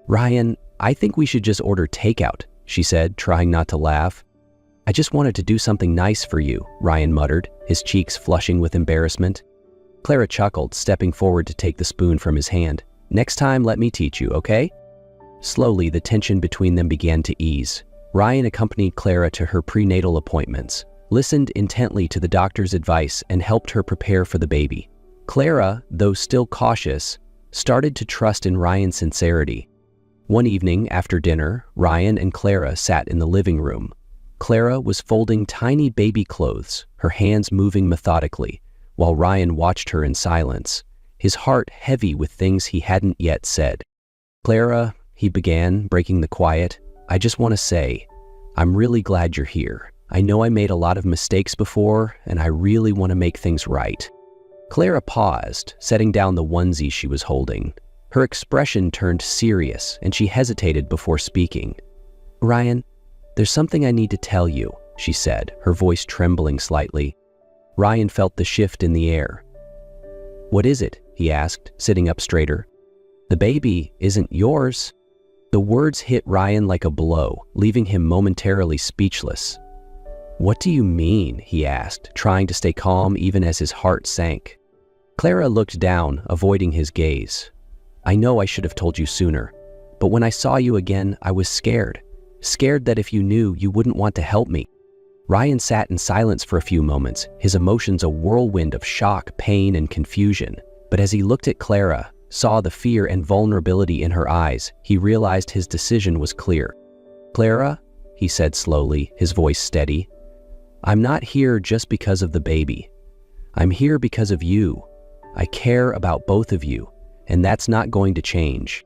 "Ryan, I think we should just order takeout," she said, trying not to laugh. "I just wanted to do something nice for you," Ryan muttered, his cheeks flushing with embarrassment. Clara chuckled, stepping forward to take the spoon from his hand. "Next time, let me teach you, okay?" Slowly, the tension between them began to ease. Ryan accompanied Clara to her prenatal appointments, listened intently to the doctor's advice, and helped her prepare for the baby. Clara, though still cautious, started to trust in Ryan's sincerity. One evening after dinner, Ryan and Clara sat in the living room. Clara was folding tiny baby clothes, her hands moving methodically, while Ryan watched her in silence, his heart heavy with things he hadn't yet said. "Clara," he began, breaking the quiet, "I just want to say, I'm really glad you're here. I know I made a lot of mistakes before, and I really want to make things right." Clara paused, setting down the onesie she was holding. Her expression turned serious, and she hesitated before speaking. "Ryan, there's something I need to tell you," she said, her voice trembling slightly. Ryan felt the shift in the air. "What is it?" he asked, sitting up straighter. "The baby isn't yours." The words hit Ryan like a blow, leaving him momentarily speechless. "What do you mean?" he asked, trying to stay calm even as his heart sank. Clara looked down, avoiding his gaze. "I know I should have told you sooner, but when I saw you again, I was scared. Scared that if you knew, you wouldn't want to help me." Ryan sat in silence for a few moments, his emotions a whirlwind of shock, pain, and confusion. But as he looked at Clara, saw the fear and vulnerability in her eyes, he realized his decision was clear. "Clara," he said slowly, his voice steady, "I'm not here just because of the baby. I'm here because of you. I care about both of you, and that's not going to change."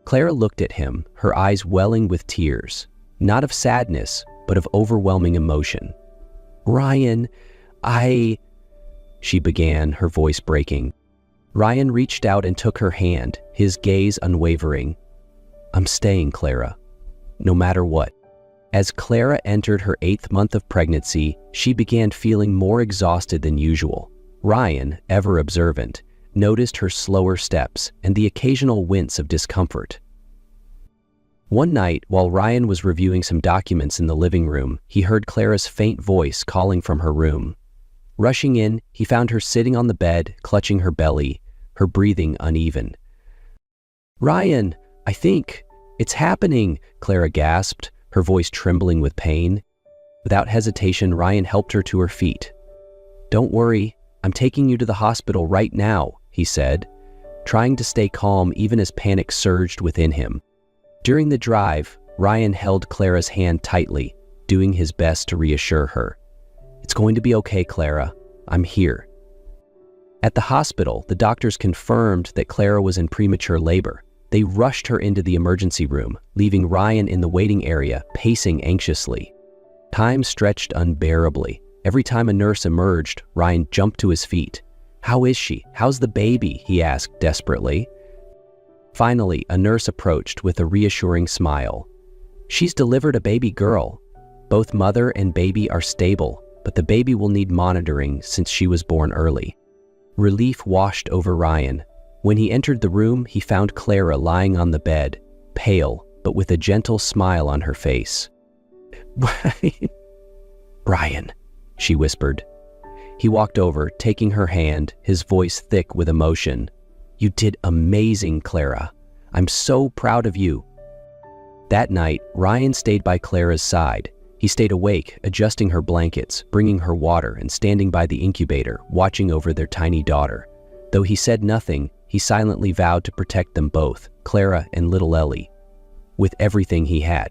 Clara looked at him, her eyes welling with tears, not of sadness, but of overwhelming emotion. "Ryan, she began, her voice breaking. Ryan reached out and took her hand, his gaze unwavering. "I'm staying, Clara, no matter what." As Clara entered her 8th month of pregnancy, she began feeling more exhausted than usual. Ryan, ever observant, noticed her slower steps and the occasional wince of discomfort. One night, while Ryan was reviewing some documents in the living room, he heard Clara's faint voice calling from her room. Rushing in, he found her sitting on the bed, clutching her belly, her breathing uneven. "Ryan, I think it's happening," Clara gasped, her voice trembling with pain. Without hesitation, Ryan helped her to her feet. "Don't worry, I'm taking you to the hospital right now," he said, trying to stay calm even as panic surged within him. During the drive, Ryan held Clara's hand tightly, doing his best to reassure her. "It's going to be okay, Clara. I'm here." At the hospital, the doctors confirmed that Clara was in premature labor. They rushed her into the emergency room, leaving Ryan in the waiting area, pacing anxiously. Time stretched unbearably. Every time a nurse emerged, Ryan jumped to his feet. "How is she? How's the baby?" he asked desperately. Finally, a nurse approached with a reassuring smile. "She's delivered a baby girl. Both mother and baby are stable, but the baby will need monitoring since she was born early." Relief washed over Ryan. When he entered the room, he found Clara lying on the bed, pale, but with a gentle smile on her face. "Brian," she whispered. He walked over, taking her hand, his voice thick with emotion. "You did amazing, Clara. I'm so proud of you." That night, Ryan stayed by Clara's side. He stayed awake, adjusting her blankets, bringing her water, and standing by the incubator, watching over their tiny daughter. Though he said nothing, he silently vowed to protect them both, Clara and little Ellie, with everything he had.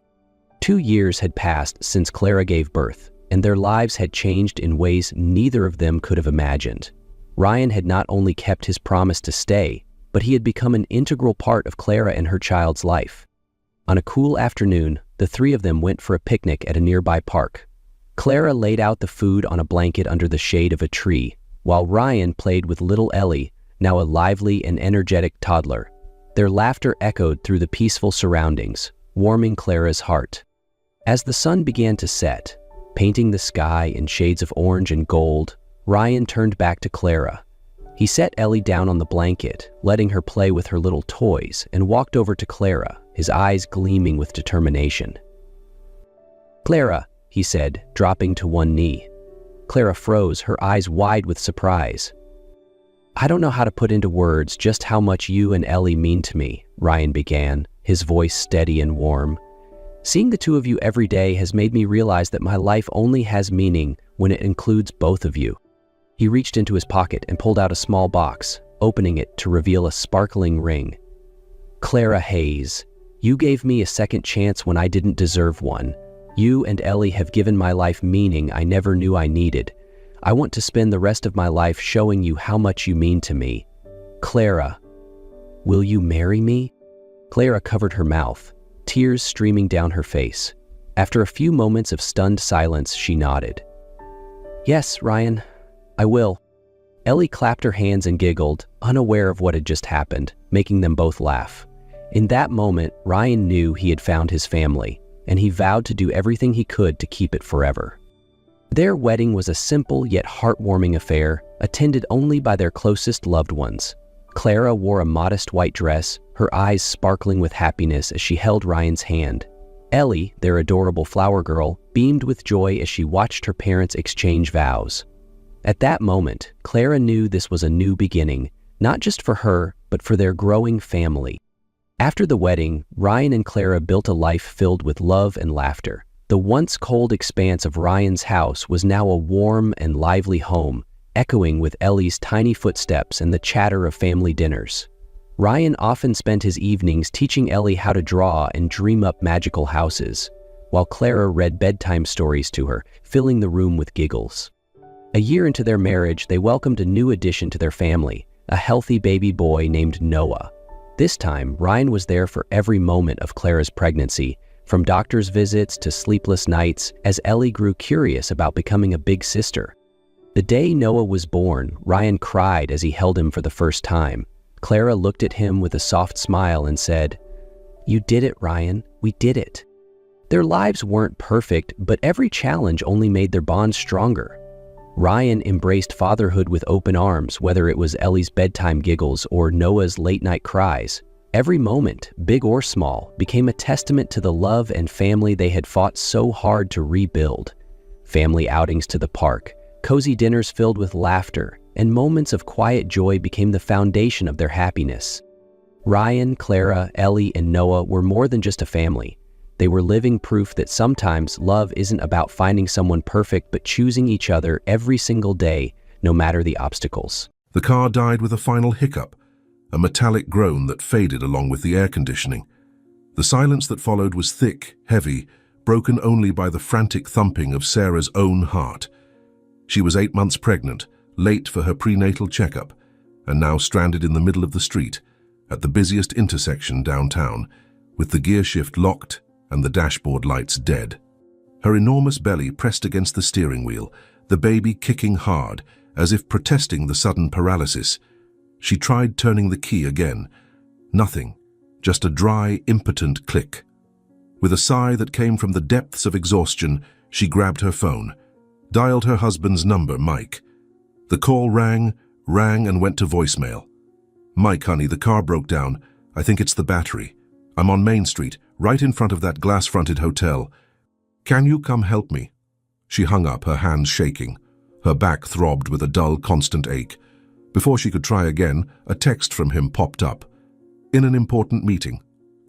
2 years had passed since Clara gave birth, and their lives had changed in ways neither of them could have imagined. Ryan had not only kept his promise to stay, but he had become an integral part of Clara and her child's life. On a cool afternoon, the three of them went for a picnic at a nearby park. Clara laid out the food on a blanket under the shade of a tree, while Ryan played with little Ellie, now a lively and energetic toddler. Their laughter echoed through the peaceful surroundings, warming Clara's heart. As the sun began to set, painting the sky in shades of orange and gold, Ryan turned back to Clara. He set Ellie down on the blanket, letting her play with her little toys, and walked over to Clara, his eyes gleaming with determination. "Clara," he said, dropping to one knee. Clara froze, her eyes wide with surprise. "I don't know how to put into words just how much you and Ellie mean to me," Ryan began, his voice steady and warm. "Seeing the two of you every day has made me realize that my life only has meaning when it includes both of you." He reached into his pocket and pulled out a small box, opening it to reveal a sparkling ring. "Clara Hayes, you gave me a second chance when I didn't deserve one. You and Ellie have given my life meaning I never knew I needed. I want to spend the rest of my life showing you how much you mean to me. Clara, will you marry me?" Clara covered her mouth, tears streaming down her face. After a few moments of stunned silence, she nodded. "Yes, Ryan, I will." Ellie clapped her hands and giggled, unaware of what had just happened, making them both laugh. In that moment, Ryan knew he had found his family, and he vowed to do everything he could to keep it forever. Their wedding was a simple yet heartwarming affair, attended only by their closest loved ones. Clara wore a modest white dress, her eyes sparkling with happiness as she held Ryan's hand. Ellie, their adorable flower girl, beamed with joy as she watched her parents exchange vows. At that moment, Clara knew this was a new beginning, not just for her, but for their growing family. After the wedding, Ryan and Clara built a life filled with love and laughter. The once cold expanse of Ryan's house was now a warm and lively home, echoing with Ellie's tiny footsteps and the chatter of family dinners. Ryan often spent his evenings teaching Ellie how to draw and dream up magical houses, while Clara read bedtime stories to her, filling the room with giggles. A year into their marriage, they welcomed a new addition to their family, a healthy baby boy named Noah. This time, Ryan was there for every moment of Clara's pregnancy, from doctor's visits to sleepless nights, as Ellie grew curious about becoming a big sister. The day Noah was born, Ryan cried as he held him for the first time. Clara looked at him with a soft smile and said, "You did it, Ryan. We did it." Their lives weren't perfect, but every challenge only made their bond stronger. Ryan embraced fatherhood with open arms, whether it was Ellie's bedtime giggles or Noah's late-night cries. Every moment, big or small, became a testament to the love and family they had fought so hard to rebuild. Family outings to the park, cozy dinners filled with laughter, and moments of quiet joy became the foundation of their happiness. Ryan, Clara, Ellie, and Noah were more than just a family. They were living proof that sometimes love isn't about finding someone perfect, but choosing each other every single day, no matter the obstacles. The car died with a final hiccup, a metallic groan that faded along with the air conditioning. The silence that followed was thick, heavy, broken only by the frantic thumping of Sarah's own heart. She was 8 months pregnant, late for her prenatal checkup, and now stranded in the middle of the street, at the busiest intersection downtown, with the gear shift locked and the dashboard lights dead. Her enormous belly pressed against the steering wheel, the baby kicking hard, as if protesting the sudden paralysis. She tried turning the key again. Nothing, just a dry, impotent click. With a sigh that came from the depths of exhaustion, she grabbed her phone, dialed her husband's number, Mike. The call rang and went to voicemail. "Mike, honey, the car broke down. I think it's the battery. I'm on Main Street, right in front of that glass-fronted hotel. Can you come help me?" She hung up, her hands shaking. Her back throbbed with a dull, constant ache. Before she could try again, a text from him popped up. "In an important meeting.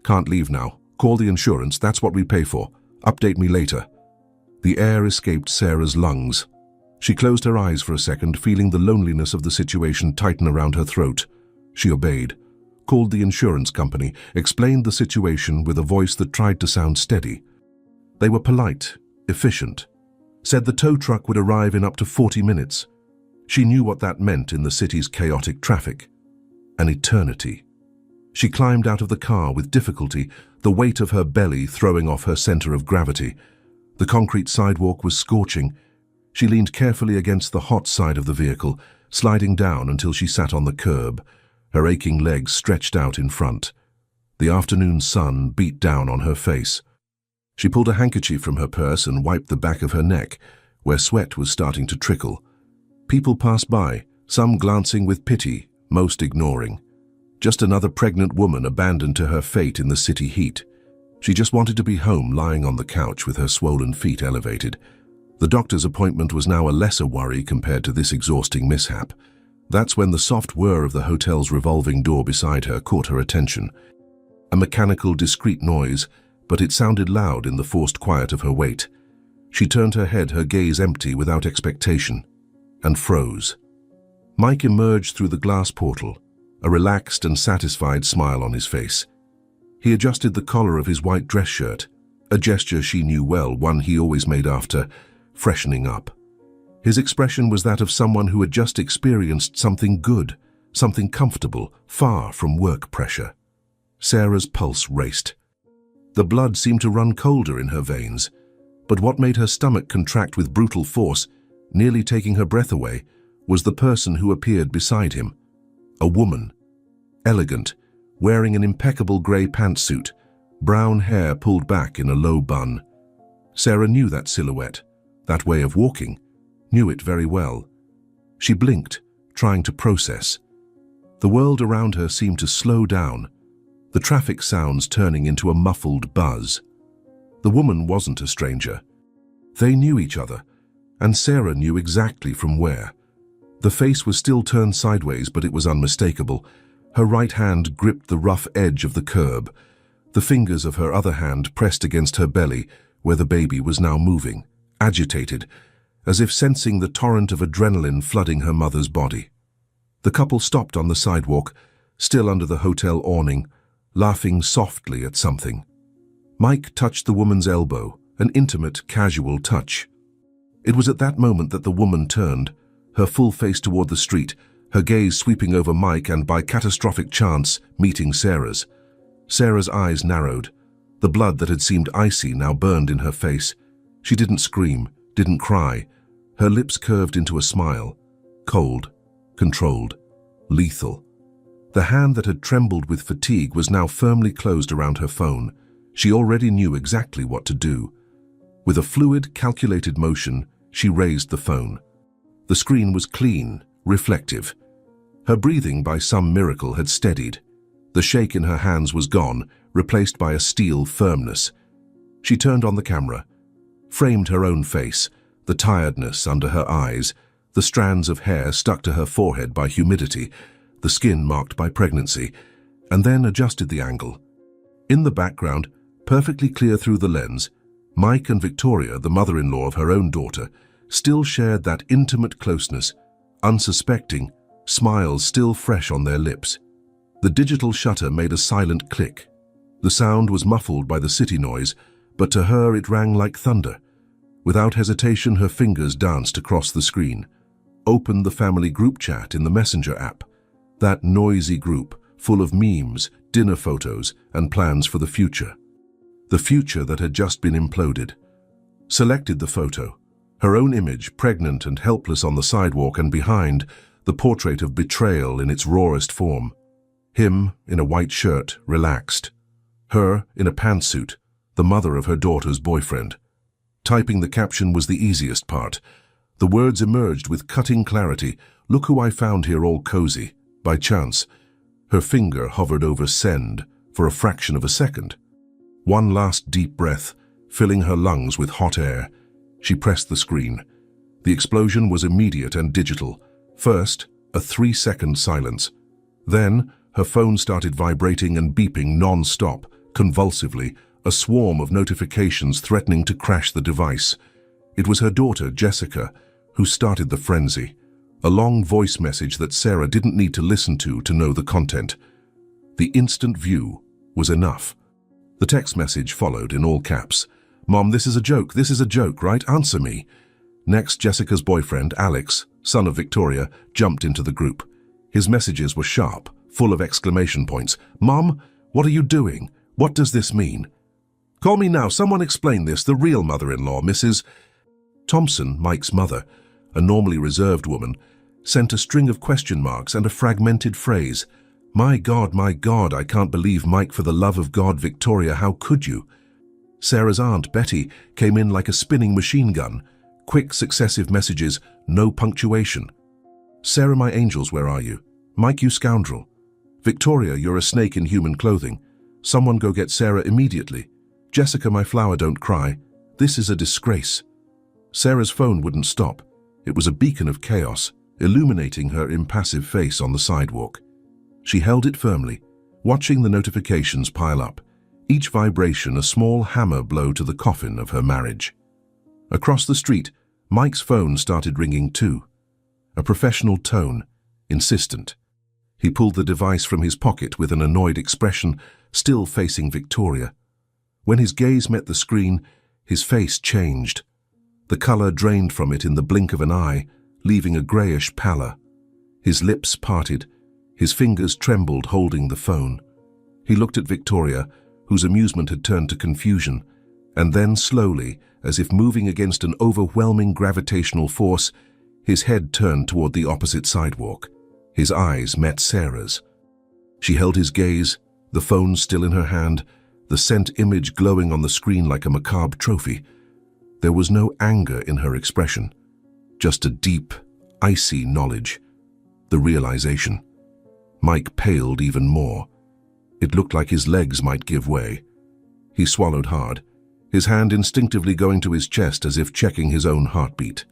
Can't leave now. Call the insurance, that's what we pay for. Update me later." The air escaped Sarah's lungs. She closed her eyes for a second, feeling the loneliness of the situation tighten around her throat. She obeyed, called the insurance company, explained the situation with a voice that tried to sound steady. They were polite, efficient, said the tow truck would arrive in up to 40 minutes. She knew what that meant in the city's chaotic traffic. An eternity. She climbed out of the car with difficulty, the weight of her belly throwing off her center of gravity. The concrete sidewalk was scorching. She leaned carefully against the hot side of the vehicle, sliding down until she sat on the curb, her aching legs stretched out in front. The afternoon sun beat down on her face. She pulled a handkerchief from her purse and wiped the back of her neck, where sweat was starting to trickle. People passed by, some glancing with pity, most ignoring. Just another pregnant woman abandoned to her fate in the city heat. She just wanted to be home, lying on the couch with her swollen feet elevated. The doctor's appointment was now a lesser worry compared to this exhausting mishap. That's when the soft whir of the hotel's revolving door beside her caught her attention. A mechanical, discreet noise, but it sounded loud in the forced quiet of her wait. She turned her head, her gaze empty without expectation, and froze. Mike emerged through the glass portal, a relaxed and satisfied smile on his face. He adjusted the collar of his white dress shirt, a gesture she knew well, one he always made after freshening up. His expression was that of someone who had just experienced something good, something comfortable, far from work pressure. Sarah's pulse raced. The blood seemed to run colder in her veins, but what made her stomach contract with brutal force, nearly taking her breath away, was the person who appeared beside him. A woman, elegant, wearing an impeccable grey pantsuit, brown hair pulled back in a low bun. Sarah knew that silhouette, that way of walking, knew it very well. She blinked, trying to process. The world around her seemed to slow down, the traffic sounds turning into a muffled buzz. The woman wasn't a stranger. They knew each other, and Sarah knew exactly from where. The face was still turned sideways, but it was unmistakable. Her right hand gripped the rough edge of the curb. The fingers of her other hand pressed against her belly, where the baby was now moving, agitated, as if sensing the torrent of adrenaline flooding her mother's body. The couple stopped on the sidewalk, still under the hotel awning, laughing softly at something. Mike touched the woman's elbow, an intimate, casual touch. It was at that moment that the woman turned, her full face toward the street, her gaze sweeping over Mike and, by catastrophic chance, meeting Sarah's. Sarah's eyes narrowed. The blood that had seemed icy now burned in her face. She didn't scream, didn't cry. Her lips curved into a smile. Cold, controlled, lethal. The hand that had trembled with fatigue was now firmly closed around her phone. She already knew exactly what to do. With a fluid, calculated motion, she raised the phone. The screen was clean, reflective. Her breathing, by some miracle, had steadied. The shake in her hands was gone, replaced by a steel firmness. She turned on the camera, framed her own face, the tiredness under her eyes, the strands of hair stuck to her forehead by humidity, the skin marked by pregnancy, and then adjusted the angle. In the background, perfectly clear through the lens, Mike and Victoria, the mother-in-law of her own daughter, still shared that intimate closeness, unsuspecting, smiles still fresh on their lips. The digital shutter made a silent click. The sound was muffled by the city noise, but to her it rang like thunder. Without hesitation, her fingers danced across the screen. Opened the family group chat in the Messenger app. That noisy group, full of memes, dinner photos, and plans for the future. The future that had just been imploded. Selected the photo. Her own image, pregnant and helpless on the sidewalk, and behind, the portrait of betrayal in its rawest form. Him, in a white shirt, relaxed. Her, in a pantsuit, the mother of her daughter's boyfriend. Typing the caption was the easiest part. The words emerged with cutting clarity. "Look who I found here all cozy. By chance." Her finger hovered over send, for a fraction of a second. One last deep breath, filling her lungs with hot air. She pressed the screen. The explosion was immediate and digital. First, a 3-second silence. Then, her phone started vibrating and beeping non-stop, convulsively, a swarm of notifications threatening to crash the device. It was her daughter, Jessica, who started the frenzy. A long voice message that Sarah didn't need to listen to know the content. The instant view was enough. The text message followed in all caps. "Mom, this is a joke, right? Answer me." Next, Jessica's boyfriend, Alex, son of Victoria, jumped into the group. His messages were sharp, full of exclamation points. "Mom, what are you doing? What does this mean? Call me now, someone explain this, the real mother-in-law, Mrs. Thompson, Mike's mother, a normally reserved woman, sent a string of question marks and a fragmented phrase. My God, I can't believe Mike, for the love of God, Victoria, how could you?" Sarah's aunt, Betty, came in like a spinning machine gun. Quick, successive messages, no punctuation. "Sarah, my angels, where are you? Mike, you scoundrel. Victoria, you're a snake in human clothing. Someone go get Sarah immediately. Jessica, my flower, don't cry. This is a disgrace." Sarah's phone wouldn't stop. It was a beacon of chaos, illuminating her impassive face on the sidewalk. She held it firmly, watching the notifications pile up, each vibration a small hammer blow to the coffin of her marriage. Across the street, Mike's phone started ringing too. A professional tone, insistent. He pulled the device from his pocket with an annoyed expression, still facing Victoria. When his gaze met the screen, his face changed. The color drained from it in the blink of an eye, leaving a grayish pallor. His lips parted. His fingers trembled, holding the phone. He looked at Victoria, whose amusement had turned to confusion, and then slowly, as if moving against an overwhelming gravitational force, his head turned toward the opposite sidewalk. His eyes met Sarah's. She held his gaze, the phone still in her hand, the sent image glowing on the screen like a macabre trophy. There was no anger in her expression, just a deep, icy knowledge, the realization. Mike paled even more. It looked like his legs might give way. He swallowed hard, his hand instinctively going to his chest as if checking his own heartbeat.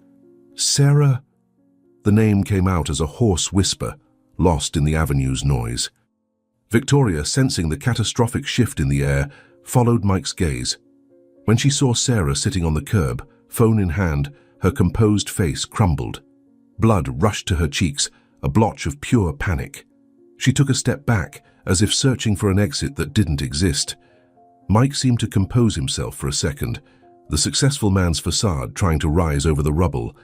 "Sarah?" The name came out as a hoarse whisper, lost in the avenue's noise. Victoria, sensing the catastrophic shift in the air, followed Mike's gaze. When she saw Sarah sitting on the curb, phone in hand, her composed face crumbled. Blood rushed to her cheeks, a blotch of pure panic. She took a step back, as if searching for an exit that didn't exist. Mike seemed to compose himself for a second, the successful man's facade trying to rise over the rubble.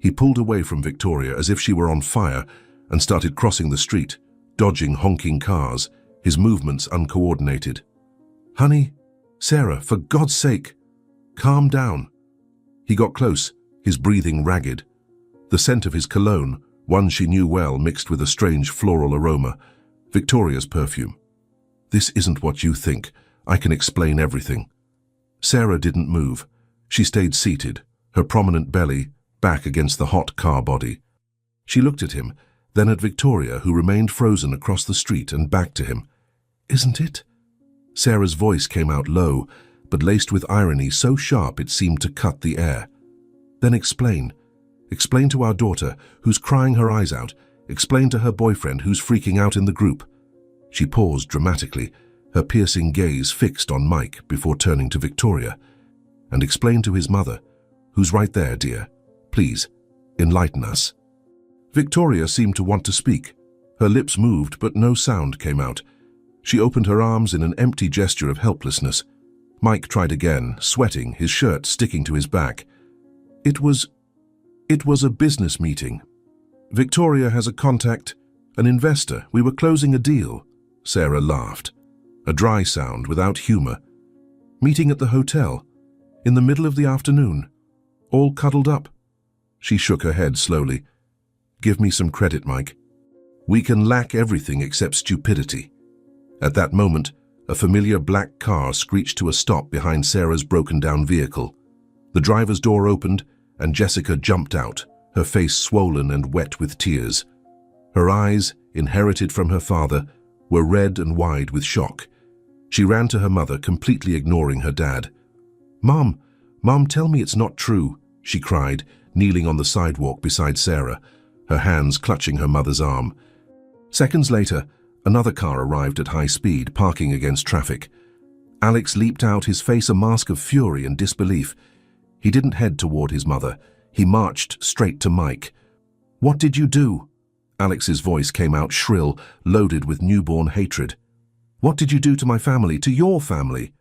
He pulled away from Victoria as if she were on fire and started crossing the street, dodging honking cars, his movements uncoordinated. "Honey, Sarah, for God's sake, calm down." He got close, his breathing ragged. The scent of his cologne, one she knew well, mixed with a strange floral aroma, Victoria's perfume. "This isn't what you think. I can explain everything." Sarah didn't move. She stayed seated, her prominent belly back against the hot car body. She looked at him, then at Victoria, who remained frozen across the street, and back to him. "Isn't it?" Sarah's voice came out low, but laced with irony so sharp it seemed to cut the air. "Then explain. Explain to our daughter, who's crying her eyes out. Explain to her boyfriend, who's freaking out in the group." She paused dramatically, her piercing gaze fixed on Mike before turning to Victoria. "And explain to his mother, who's right there, dear. Please, enlighten us." Victoria seemed to want to speak. Her lips moved, but no sound came out. She opened her arms in an empty gesture of helplessness. Mike tried again, sweating, his shirt sticking to his back. It was a business meeting. Victoria has a contact, an investor. We were closing a deal." Sarah laughed, a dry sound without humor. "Meeting at the hotel, in the middle of the afternoon, all cuddled up." She shook her head slowly. "Give me some credit, Mike. We can lack everything except stupidity." At that moment, a familiar black car screeched to a stop behind Sarah's broken-down vehicle. The driver's door opened, and Jessica jumped out, her face swollen and wet with tears. Her eyes, inherited from her father, were red and wide with shock, She ran to her mother, completely ignoring her dad. "Mom, Mom, tell me it's not true," she cried, kneeling on the sidewalk beside Sarah, her hands clutching her mother's arm. Seconds later, another car arrived at high speed, parking against traffic. Alex leaped out, his face a mask of fury and disbelief. He didn't head toward his mother. He marched straight to Mike. "What did you do?" Alex's voice came out shrill, loaded with newborn hatred. "What did you do to my family, to your family?"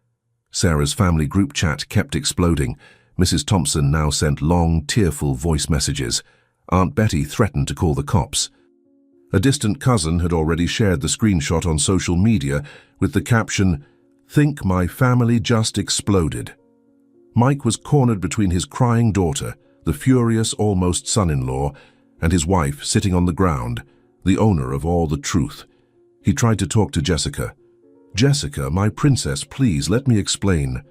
Sarah's family group chat kept exploding. Mrs. Thompson now sent long, tearful voice messages. Aunt Betty threatened to call the cops. A distant cousin had already shared the screenshot on social media with the caption, "Think my family just exploded." Mike was cornered between his crying daughter, the furious almost son-in-law, and his wife sitting on the ground, the owner of all the truth. He tried to talk to Jessica. "Jessica, my princess, please let me explain."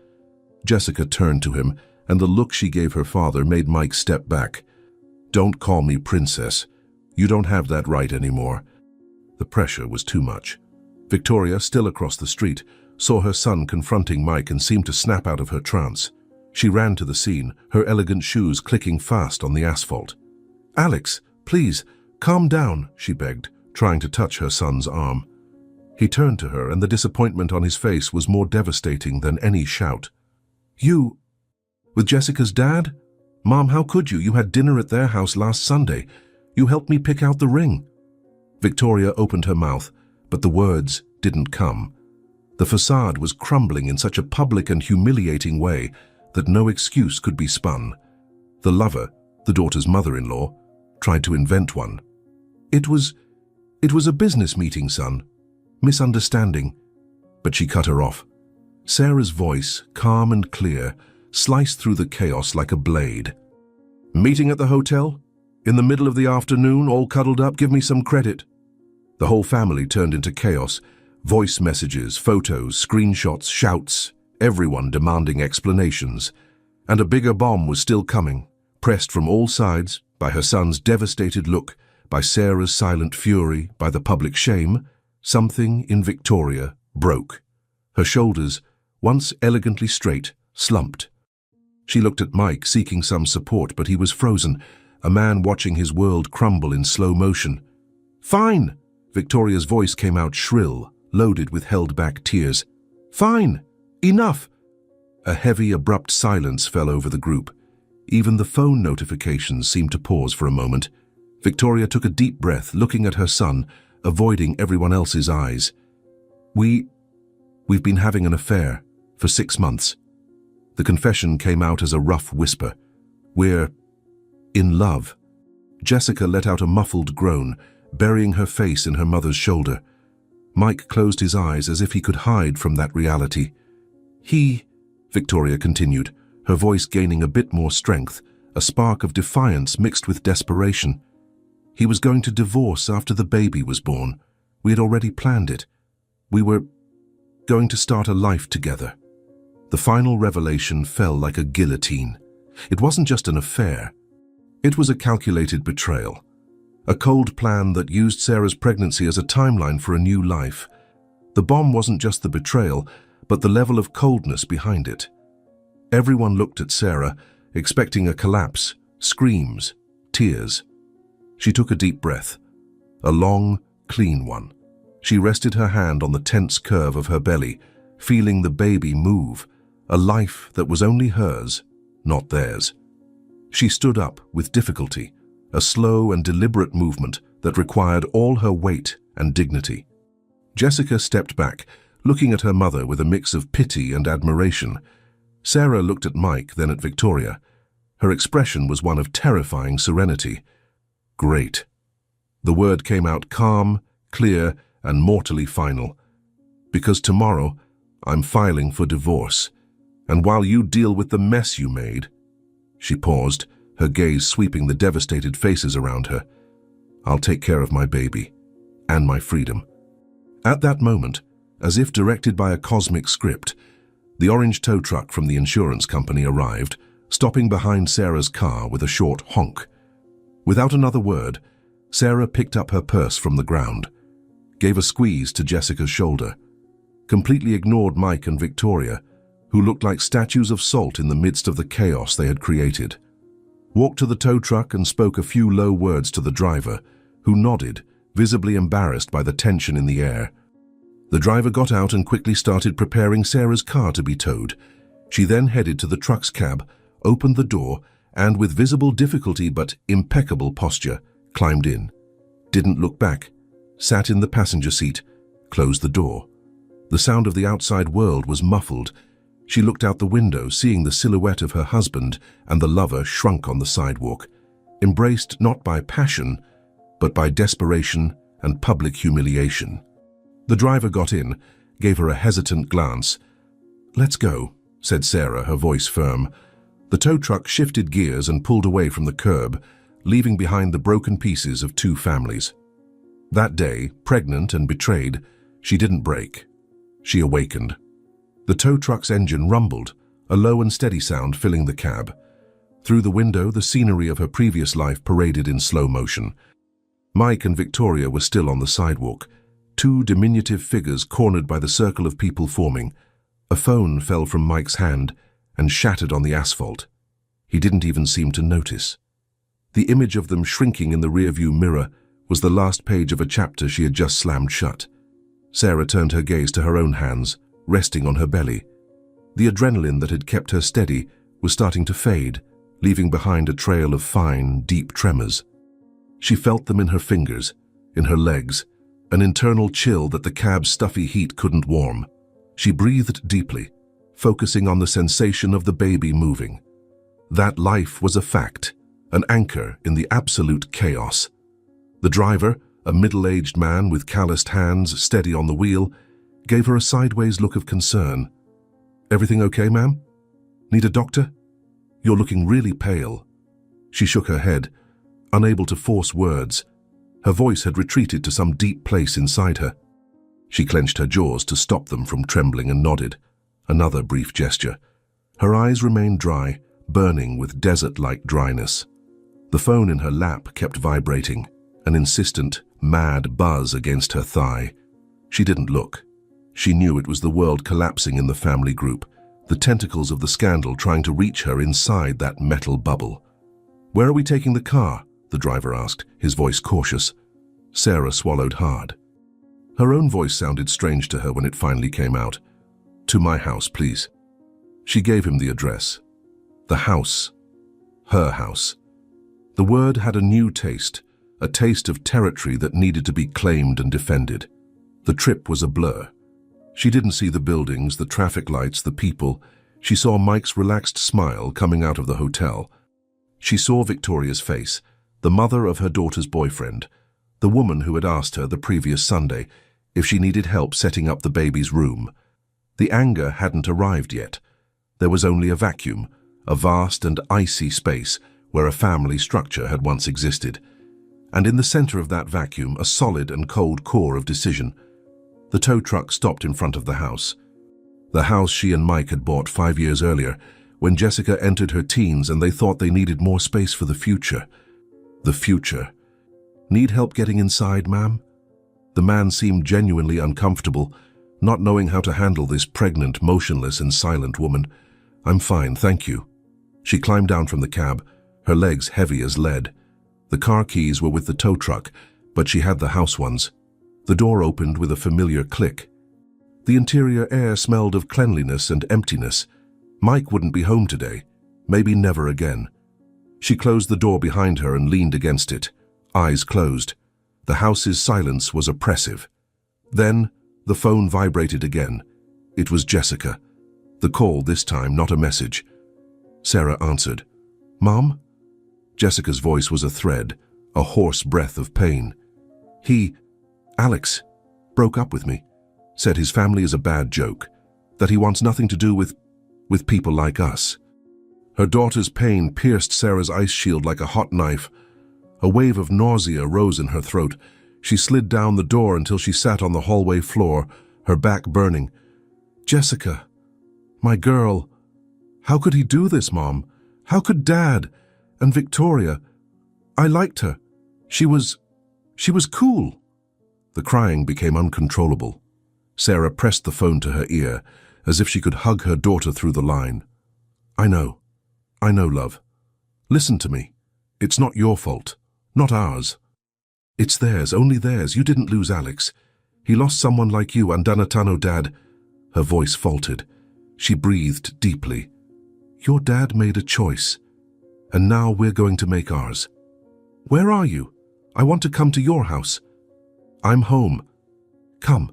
Jessica turned to him, and the look she gave her father made Mike step back. "Don't call me princess. You don't have that right anymore." The pressure was too much. Victoria, still across the street, saw her son confronting Mike and seemed to snap out of her trance. She ran to the scene, her elegant shoes clicking fast on the asphalt. "Alex, please, calm down," she begged, trying to touch her son's arm. He turned to her, and the disappointment on his face was more devastating than any shout. "You... with Jessica's dad? Mom, how could you? You had dinner at their house last Sunday. You helped me pick out the ring." Victoria opened her mouth, but the words didn't come. The facade was crumbling in such a public and humiliating way that no excuse could be spun. The lover, the daughter's mother-in-law, tried to invent one. It was a business meeting, son. Misunderstanding." But she cut her off. Sarah's voice, calm and clear, sliced through the chaos like a blade. "Meeting at the hotel? In the middle of the afternoon, all cuddled up? Give me some credit." The whole family turned into chaos. Voice messages, photos, screenshots, shouts, everyone demanding explanations. And a bigger bomb was still coming, pressed from all sides by her son's devastated look, by Sarah's silent fury, by the public shame. Something in Victoria broke. Her shoulders, once elegantly straight, slumped. She looked at Mike, seeking some support, but he was frozen, a man watching his world crumble in slow motion. "Fine!" Victoria's voice came out shrill, loaded with held-back tears. "Fine! Enough!" A heavy, abrupt silence fell over the group. Even the phone notifications seemed to pause for a moment. Victoria took a deep breath, looking at her son, avoiding everyone else's eyes. We've been having an affair for 6 months." The confession came out as a rough whisper. "We're in love." Jessica let out a muffled groan, burying her face in her mother's shoulder. Mike closed his eyes as if he could hide from that reality. Victoria continued, her voice gaining a bit more strength, a spark of defiance mixed with desperation. "He was going to divorce after the baby was born. We had already planned it. We were going to start a life together." The final revelation fell like a guillotine. It wasn't just an affair. It was a calculated betrayal. A cold plan that used Sarah's pregnancy as a timeline for a new life. The bomb wasn't just the betrayal, but the level of coldness behind it. Everyone looked at Sarah, expecting a collapse, screams, tears. She took a deep breath, a long, clean one. She rested her hand on the tense curve of her belly, feeling the baby move, a life that was only hers, not theirs. She stood up with difficulty, a slow and deliberate movement that required all her weight and dignity. Jessica stepped back, looking at her mother with a mix of pity and admiration. Sarah looked at Mike, then at Victoria. Her expression was one of terrifying serenity. "Great." The word came out calm, clear, and mortally final. "Because tomorrow, I'm filing for divorce. And while you deal with the mess you made..." She paused, her gaze sweeping the devastated faces around her. "I'll take care of my baby, and my freedom." At that moment, as if directed by a cosmic script, the orange tow truck from the insurance company arrived, stopping behind Sarah's car with a short honk. Without another word, Sarah picked up her purse from the ground, gave a squeeze to Jessica's shoulder. completely ignored Mike and Victoria, who looked like statues of salt in the midst of the chaos they had created. Walked to the tow truck and spoke a few low words to the driver, who nodded, visibly embarrassed by the tension in the air. The driver got out and quickly started preparing Sarah's car to be towed. She then headed to the truck's cab, opened the door, and with visible difficulty but impeccable posture, climbed in. Didn't look back, sat in the passenger seat, closed the door. The sound of the outside world was muffled. She looked out the window, seeing the silhouette of her husband and the lover shrunk on the sidewalk, embraced not by passion, but by desperation and public humiliation. The driver got in, gave her a hesitant glance. "Let's go," said Sarah, her voice firm. The tow truck shifted gears and pulled away from the curb, leaving behind the broken pieces of two families. That day, pregnant and betrayed, she didn't break. She awakened. The tow truck's engine rumbled, a low and steady sound filling the cab. Through the window, the scenery of her previous life paraded in slow motion. Mike and Victoria were still on the sidewalk, two diminutive figures cornered by the circle of people forming. A phone fell from Mike's hand and shattered on the asphalt. He didn't even seem to notice. The image of them shrinking in the rearview mirror was the last page of a chapter she had just slammed shut. Sarah turned her gaze to her own hands, resting on her belly. The adrenaline that had kept her steady was starting to fade, leaving behind a trail of fine, deep tremors. She felt them in her fingers, in her legs, an internal chill that the cab's stuffy heat couldn't warm. She breathed deeply, focusing on the sensation of the baby moving. That life was a fact, an anchor in the absolute chaos. The driver, a middle-aged man with calloused hands steady on the wheel, gave her a sideways look of concern. "Everything okay, ma'am? Need a doctor? You're looking really pale." She shook her head, unable to force words. Her voice had retreated to some deep place inside her. She clenched her jaws to stop them from trembling and nodded. Another brief gesture. Her eyes remained dry, burning with desert-like dryness. The phone in her lap kept vibrating, an insistent, mad buzz against her thigh. She didn't look. She knew it was the world collapsing in the family group, the tentacles of the scandal trying to reach her inside that metal bubble. "Where are we taking the car?" the driver asked, his voice cautious. Sarah swallowed hard. Her own voice sounded strange to her when it finally came out. "To my house, please." She gave him the address. The house. Her house. The word had a new taste, a taste of territory that needed to be claimed and defended. The trip was a blur. She didn't see the buildings, the traffic lights, the people. She saw Mike's relaxed smile coming out of the hotel. She saw Victoria's face, the mother of her daughter's boyfriend, the woman who had asked her the previous Sunday if she needed help setting up the baby's room. The anger hadn't arrived yet. There was only a vacuum, a vast and icy space where a family structure had once existed. And in the center of that vacuum, a solid and cold core of decision. The tow truck stopped in front of the house. The house she and Mike had bought 5 years earlier, when Jessica entered her teens and they thought they needed more space for the future. The future. "Need help getting inside, ma'am?" The man seemed genuinely uncomfortable, not knowing how to handle this pregnant, motionless and silent woman. "I'm fine, thank you." She climbed down from the cab, her legs heavy as lead. The car keys were with the tow truck, but she had the house ones. The door opened with a familiar click. The interior air smelled of cleanliness and emptiness. Mike wouldn't be home today, maybe never again. She closed the door behind her and leaned against it, eyes closed. The house's silence was oppressive. Then, the phone vibrated again. It was Jessica. The call this time, not a message. Sarah answered. "Mom?" Jessica's voice was a thread, a hoarse breath of pain. Alex, broke up with me. Said his family is a bad joke, that he wants nothing to do with people like us." Her daughter's pain pierced Sarah's ice shield like a hot knife. A wave of nausea rose in her throat. She slid down the door until she sat on the hallway floor, her back burning. "Jessica, my girl, how could he do this, Mom? How could Dad? And Victoria? I liked her. She was cool." The crying became uncontrollable. Sarah pressed the phone to her ear, as if she could hug her daughter through the line. I know, love. Listen to me. It's not your fault. Not ours. It's theirs, only theirs. You didn't lose Alex. He lost someone like you, and Danatano, Dad. Her voice faltered. She breathed deeply. Your dad made a choice, and now we're going to make ours. Where are you? I want to come to your house. I'm home. Come.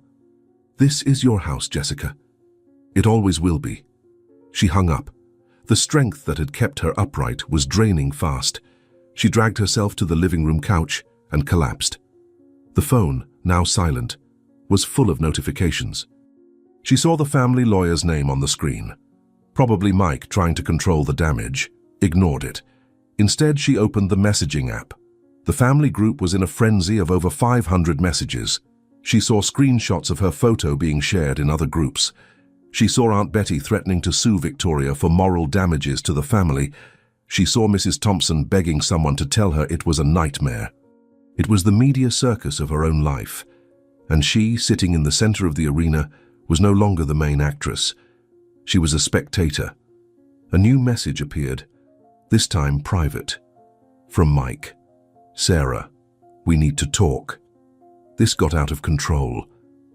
This is your house, Jessica. It always will be. She hung up. The strength that had kept her upright was draining fast. She dragged herself to the living room couch and collapsed. The phone, now silent, was full of notifications. She saw the family lawyer's name on the screen. Probably Mike trying to control the damage. Ignored it. Instead, she opened the messaging app. The family group was in a frenzy of over 500 messages. She saw screenshots of her photo being shared in other groups. She saw Aunt Betty threatening to sue Victoria for moral damages to the family. She saw Mrs. Thompson begging someone to tell her it was a nightmare. It was the media circus of her own life, and she, sitting in the center of the arena, was no longer the main actress. She was a spectator. A new message appeared, this time private. From Mike. Sarah, we need to talk. This got out of control.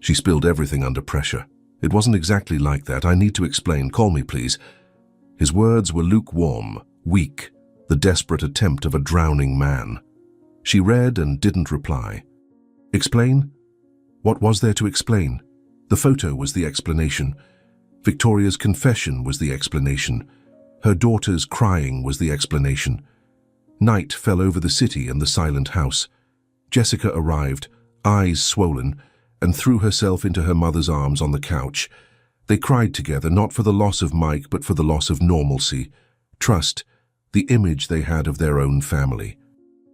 She spilled everything under pressure. It wasn't exactly like that. I need to explain. Call me, please. His words were lukewarm, weak, the desperate attempt of a drowning man. She read and didn't reply. Explain? What was there to explain? The photo was the explanation. Victoria's confession was the explanation. Her daughter's crying was the explanation. Night fell over the city and the silent house. Jessica arrived, eyes swollen, and threw herself into her mother's arms on the couch. They cried together, not for the loss of Mike, but for the loss of normalcy, trust, the image they had of their own family.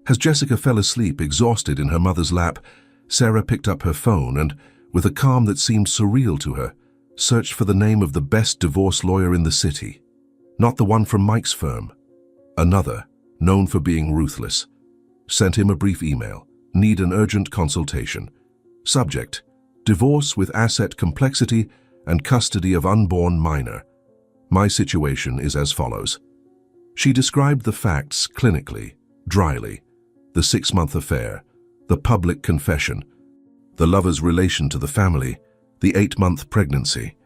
As Jessica fell asleep, exhausted in her mother's lap, Sarah picked up her phone and, with a calm that seemed surreal to her, searched for the name of the best divorce lawyer in the city. Not the one from Mike's firm. Another, known for being ruthless. Sent him a brief email. Need an urgent consultation. Subject: divorce with asset complexity and custody of unborn minor. My situation is as follows. She described the facts clinically, dryly. The 6-month affair, the public confession, the lover's relation to the family, the 8-month pregnancy.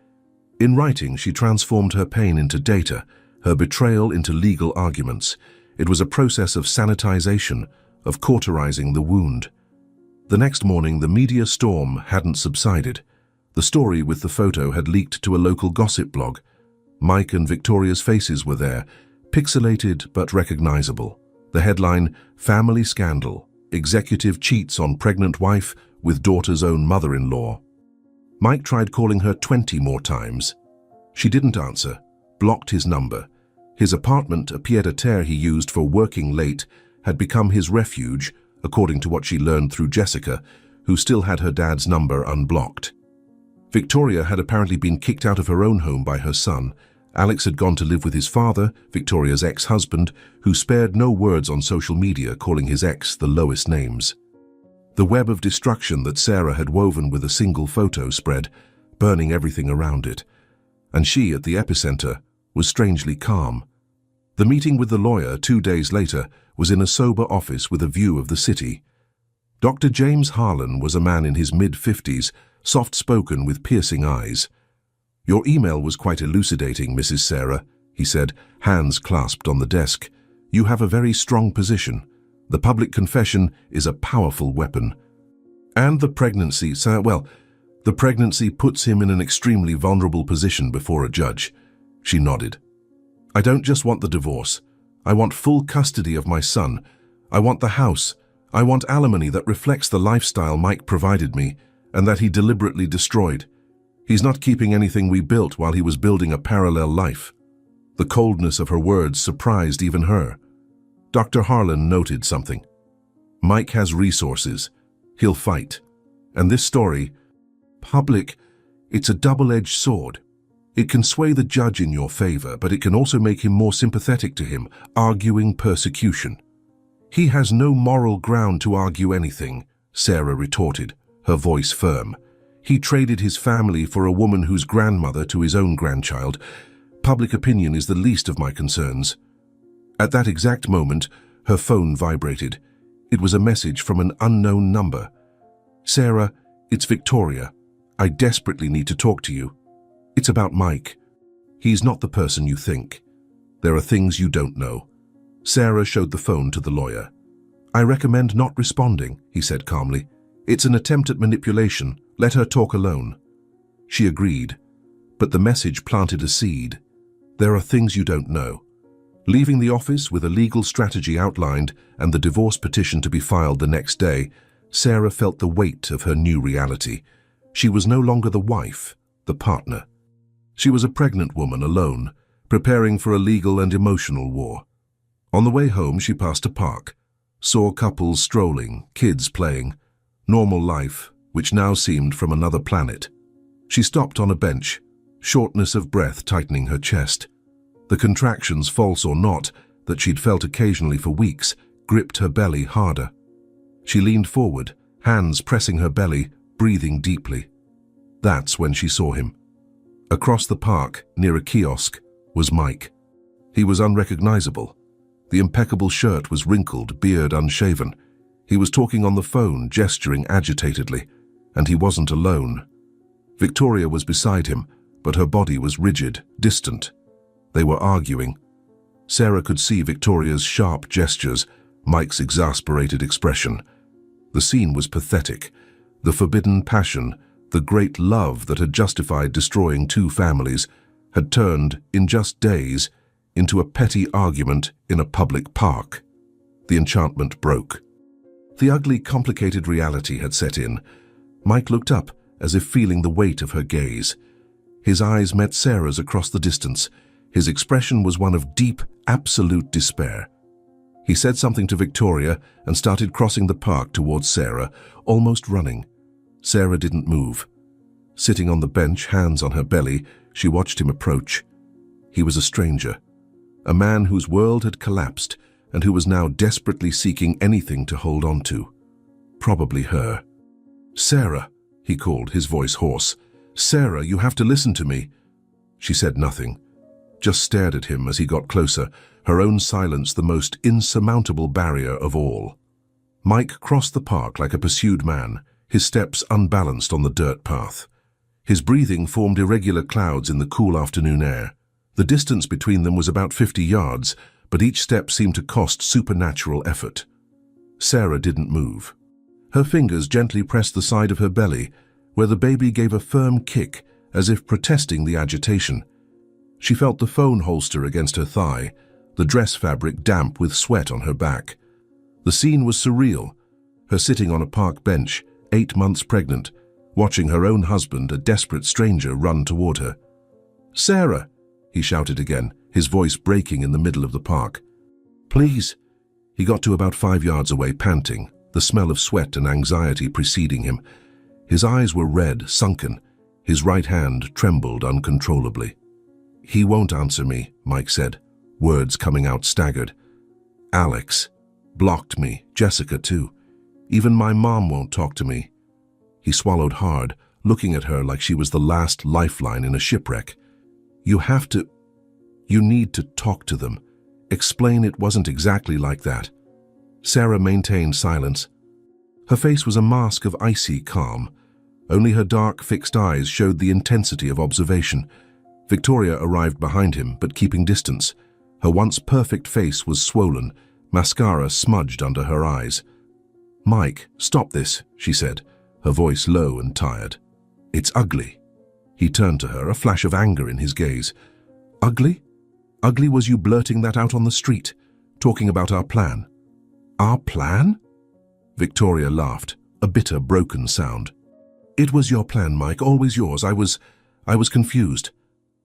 In writing, she transformed her pain into data, her betrayal into legal arguments. It was a process of sanitization, of cauterizing the wound. The next morning, the media storm hadn't subsided. The story with the photo had leaked to a local gossip blog. Mike and Victoria's faces were there, pixelated but recognizable. The headline, Family Scandal. Executive cheats on pregnant wife with daughter's own mother-in-law. Mike tried calling her 20 more times. She didn't answer, blocked his number. His apartment, a pied-à-terre he used for working late, had become his refuge, according to what she learned through Jessica, who still had her dad's number unblocked. Victoria had apparently been kicked out of her own home by her son. Alex had gone to live with his father, Victoria's ex-husband, who spared no words on social media, calling his ex the lowest names. The web of destruction that Sarah had woven with a single photo spread, burning everything around it. And she, at the epicenter, was strangely calm. The meeting with the lawyer 2 days later was in a sober office with a view of the city. Dr. James Harlan was a man in his mid-50s, soft-spoken with piercing eyes. Your email was quite elucidating, Mrs. Sarah, he said, hands clasped on the desk. You have a very strong position. The public confession is a powerful weapon. And the pregnancy, sir, well, the pregnancy puts him in an extremely vulnerable position before a judge. She nodded. I don't just want the divorce. I want full custody of my son. I want the house. I want alimony that reflects the lifestyle Mike provided me and that he deliberately destroyed. He's not keeping anything we built while he was building a parallel life. The coldness of her words surprised even her. Dr. Harlan noted something. Mike has resources. He'll fight. And this story, public, it's a double-edged sword. It can sway the judge in your favor, but it can also make him more sympathetic to him, arguing persecution. He has no moral ground to argue anything, Sarah retorted, her voice firm. He traded his family for a woman who's grandmother to his own grandchild. Public opinion is the least of my concerns. At that exact moment, her phone vibrated. It was a message from an unknown number. "Sarah, it's Victoria. I desperately need to talk to you. It's about Mike. He's not the person you think. There are things you don't know." Sarah showed the phone to the lawyer. "I recommend not responding," he said calmly. "It's an attempt at manipulation. Let her talk alone." She agreed, but the message planted a seed. There are things you don't know. Leaving the office with a legal strategy outlined and the divorce petition to be filed the next day, Sarah felt the weight of her new reality. She was no longer the wife, the partner. She was a pregnant woman alone, preparing for a legal and emotional war. On the way home, she passed a park, saw couples strolling, kids playing, normal life, which now seemed from another planet. She stopped on a bench, shortness of breath tightening her chest. The contractions, false or not, that she'd felt occasionally for weeks, gripped her belly harder. She leaned forward, hands pressing her belly, breathing deeply. That's when she saw him. Across the park, near a kiosk, was Mike. He was unrecognizable. The impeccable shirt was wrinkled, beard unshaven. He was talking on the phone, gesturing agitatedly, and he wasn't alone. Victoria was beside him, but her body was rigid, distant. They were arguing. Sarah could see Victoria's sharp gestures, Mike's exasperated expression. The scene was pathetic. The forbidden passion, the great love that had justified destroying two families, had turned, in just days, into a petty argument in a public park. The enchantment broke. The ugly, complicated reality had set in. Mike looked up, as if feeling the weight of her gaze. His eyes met Sarah's across the distance. His expression was one of deep, absolute despair. He said something to Victoria and started crossing the park towards Sarah, almost running. Sarah didn't move. Sitting on the bench, hands on her belly, she watched him approach. He was a stranger, a man whose world had collapsed and who was now desperately seeking anything to hold on to. Probably her. "Sarah," he called, his voice hoarse. "Sarah, you have to listen to me." She said nothing, just stared at him as he got closer, her own silence the most insurmountable barrier of all. Mike crossed the park like a pursued man, his steps unbalanced on the dirt path. His breathing formed irregular clouds in the cool afternoon air. The distance between them was about 50 yards, but each step seemed to cost supernatural effort. Sarah didn't move. Her fingers gently pressed the side of her belly, where the baby gave a firm kick, as if protesting the agitation. She felt the phone holster against her thigh, the dress fabric damp with sweat on her back. The scene was surreal. Her sitting on a park bench, 8 months pregnant, watching her own husband, a desperate stranger, run toward her. "Sarah!" he shouted again, his voice breaking in the middle of the park. "Please!" He got to about 5 yards away, panting, the smell of sweat and anxiety preceding him. His eyes were red, sunken. His right hand trembled uncontrollably. "He won't answer me," Mike said, words coming out staggered. "Alex blocked me, Jessica too. Even my mom won't talk to me." He swallowed hard, looking at her like she was the last lifeline in a shipwreck. You need to talk to them. Explain it wasn't exactly like that." Sarah maintained silence. Her face was a mask of icy calm. Only her dark, fixed eyes showed the intensity of observation. Victoria arrived behind him, but keeping distance. Her once perfect face was swollen, mascara smudged under her eyes. "Mike, stop this," she said, her voice low and tired. "It's ugly." He turned to her, a flash of anger in his gaze. "Ugly? Ugly was you blurting that out on the street, talking about our plan." "Our plan?" Victoria laughed, a bitter, broken sound. "It was your plan, Mike, always yours. I was confused."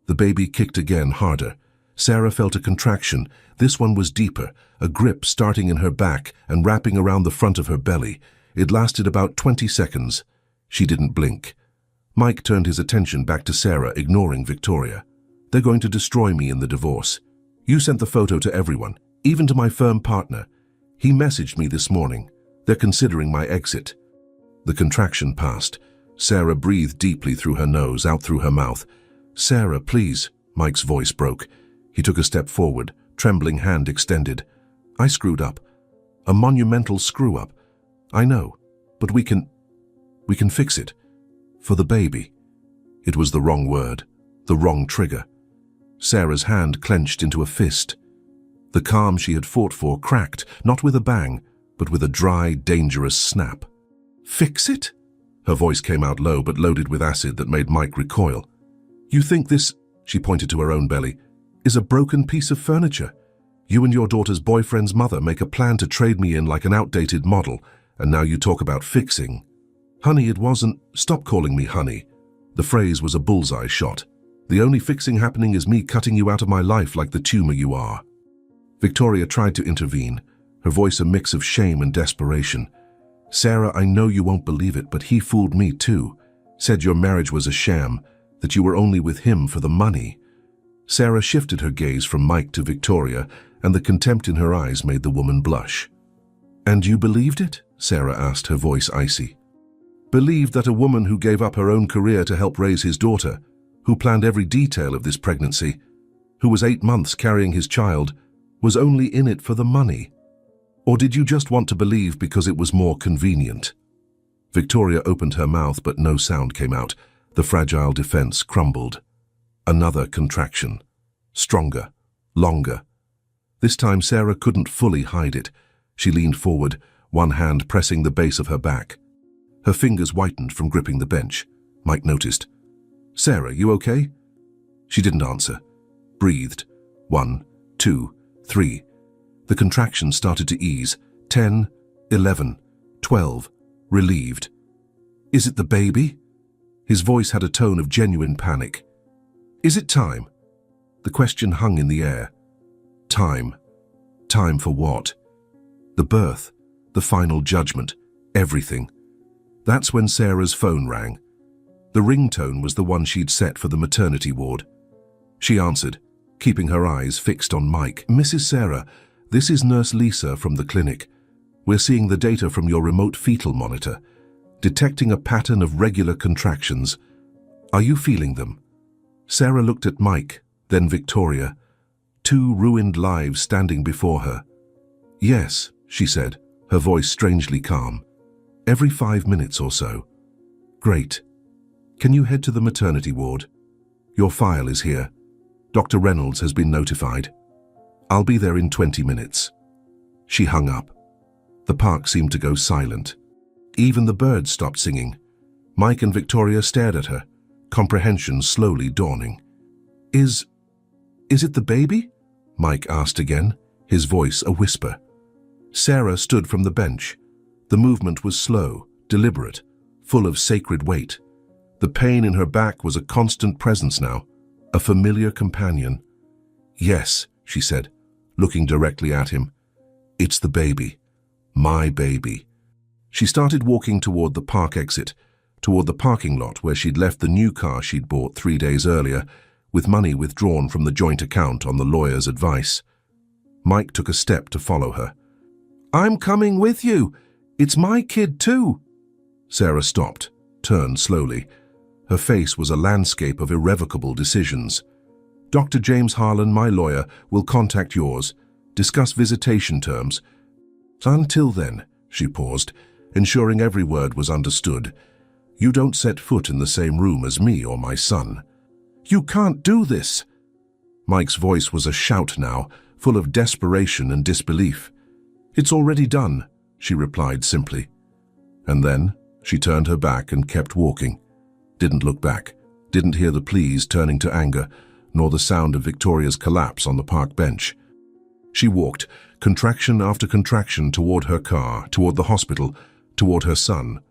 The baby kicked again, harder. Sarah felt a contraction. This one was deeper, a grip starting in her back and wrapping around the front of her belly. It lasted about 20 seconds. She didn't blink. Mike turned his attention back to Sarah, ignoring Victoria. "They're going to destroy me in the divorce. You sent the photo to everyone, even to my firm partner. He messaged me this morning. They're considering my exit." The contraction passed. Sarah breathed deeply through her nose, out through her mouth. "Sarah, please." Mike's voice broke. He took a step forward, trembling hand extended. "I screwed up. A monumental screw-up. I know, but we can fix it. For the baby." It was the wrong word, the wrong trigger. Sarah's hand clenched into a fist. The calm she had fought for cracked, not with a bang, but with a dry, dangerous snap. "Fix it?" Her voice came out low but loaded with acid that made Mike recoil. "You think this," she pointed to her own belly, "is a broken piece of furniture? You and your daughter's boyfriend's mother make a plan to trade me in like an outdated model, and now you talk about fixing. Honey, it wasn't—" "Stop calling me honey." The phrase was a bullseye shot. "The only fixing happening is me cutting you out of my life like the tumor you are." Victoria tried to intervene, her voice a mix of shame and desperation. "Sarah, I know you won't believe it, but he fooled me too. Said your marriage was a sham, that you were only with him for the money." Sarah shifted her gaze from Mike to Victoria, and the contempt in her eyes made the woman blush. "And you believed it?" Sarah asked, her voice icy. "Believed that a woman who gave up her own career to help raise his daughter, who planned every detail of this pregnancy, who was 8 months carrying his child, was only in it for the money? Or did you just want to believe because it was more convenient?" Victoria opened her mouth, but no sound came out. The fragile defense crumbled. Another contraction. Stronger. Longer. This time Sarah couldn't fully hide it. She leaned forward, one hand pressing the base of her back. Her fingers whitened from gripping the bench. Mike noticed. "Sarah, you okay?" She didn't answer. Breathed. 1, 2, 3. The contractions started to ease. 10, 11, 12. Relieved. "Is it the baby?" His voice had a tone of genuine panic. "Is it time?" The question hung in the air. Time. Time for what? The birth, the final judgment, everything. That's when Sarah's phone rang. The ringtone was the one she'd set for the maternity ward. She answered, keeping her eyes fixed on Mike. "Mrs. Sarah, this is Nurse Lisa from the clinic. We're seeing the data from your remote fetal monitor, detecting a pattern of regular contractions. Are you feeling them?" Sarah looked at Mike, then Victoria, 2 ruined lives standing before her. "Yes," she said, her voice strangely calm. "Every 5 minutes or so." "Great. Can you head to the maternity ward? Your file is here. Dr. Reynolds has been notified. I'll be there in 20 minutes. She hung up. The park seemed to go silent. Even the birds stopped singing. Mike and Victoria stared at her, comprehension slowly dawning. Is it the baby?" Mike asked again, his voice a whisper. Sarah stood from the bench. The movement was slow, deliberate, full of sacred weight. The pain in her back was a constant presence now, a familiar companion. "Yes," she said, looking directly at him. "It's the baby. My baby." She started walking toward the park exit, toward the parking lot where she'd left the new car she'd bought 3 days earlier, with money withdrawn from the joint account on the lawyer's advice. Mike took a step to follow her. "I'm coming with you. It's my kid too." Sarah stopped, turned slowly. Her face was a landscape of irrevocable decisions. "Dr. James Harlan, my lawyer, will contact yours, discuss visitation terms. Until then," she paused, ensuring every word was understood, "you don't set foot in the same room as me or my son." "You can't do this!" Mike's voice was a shout now, full of desperation and disbelief. "It's already done," she replied simply. And then she turned her back and kept walking. Didn't look back, didn't hear the pleas turning to anger, nor the sound of Victoria's collapse on the park bench. She walked, contraction after contraction, toward her car, toward the hospital, toward her son,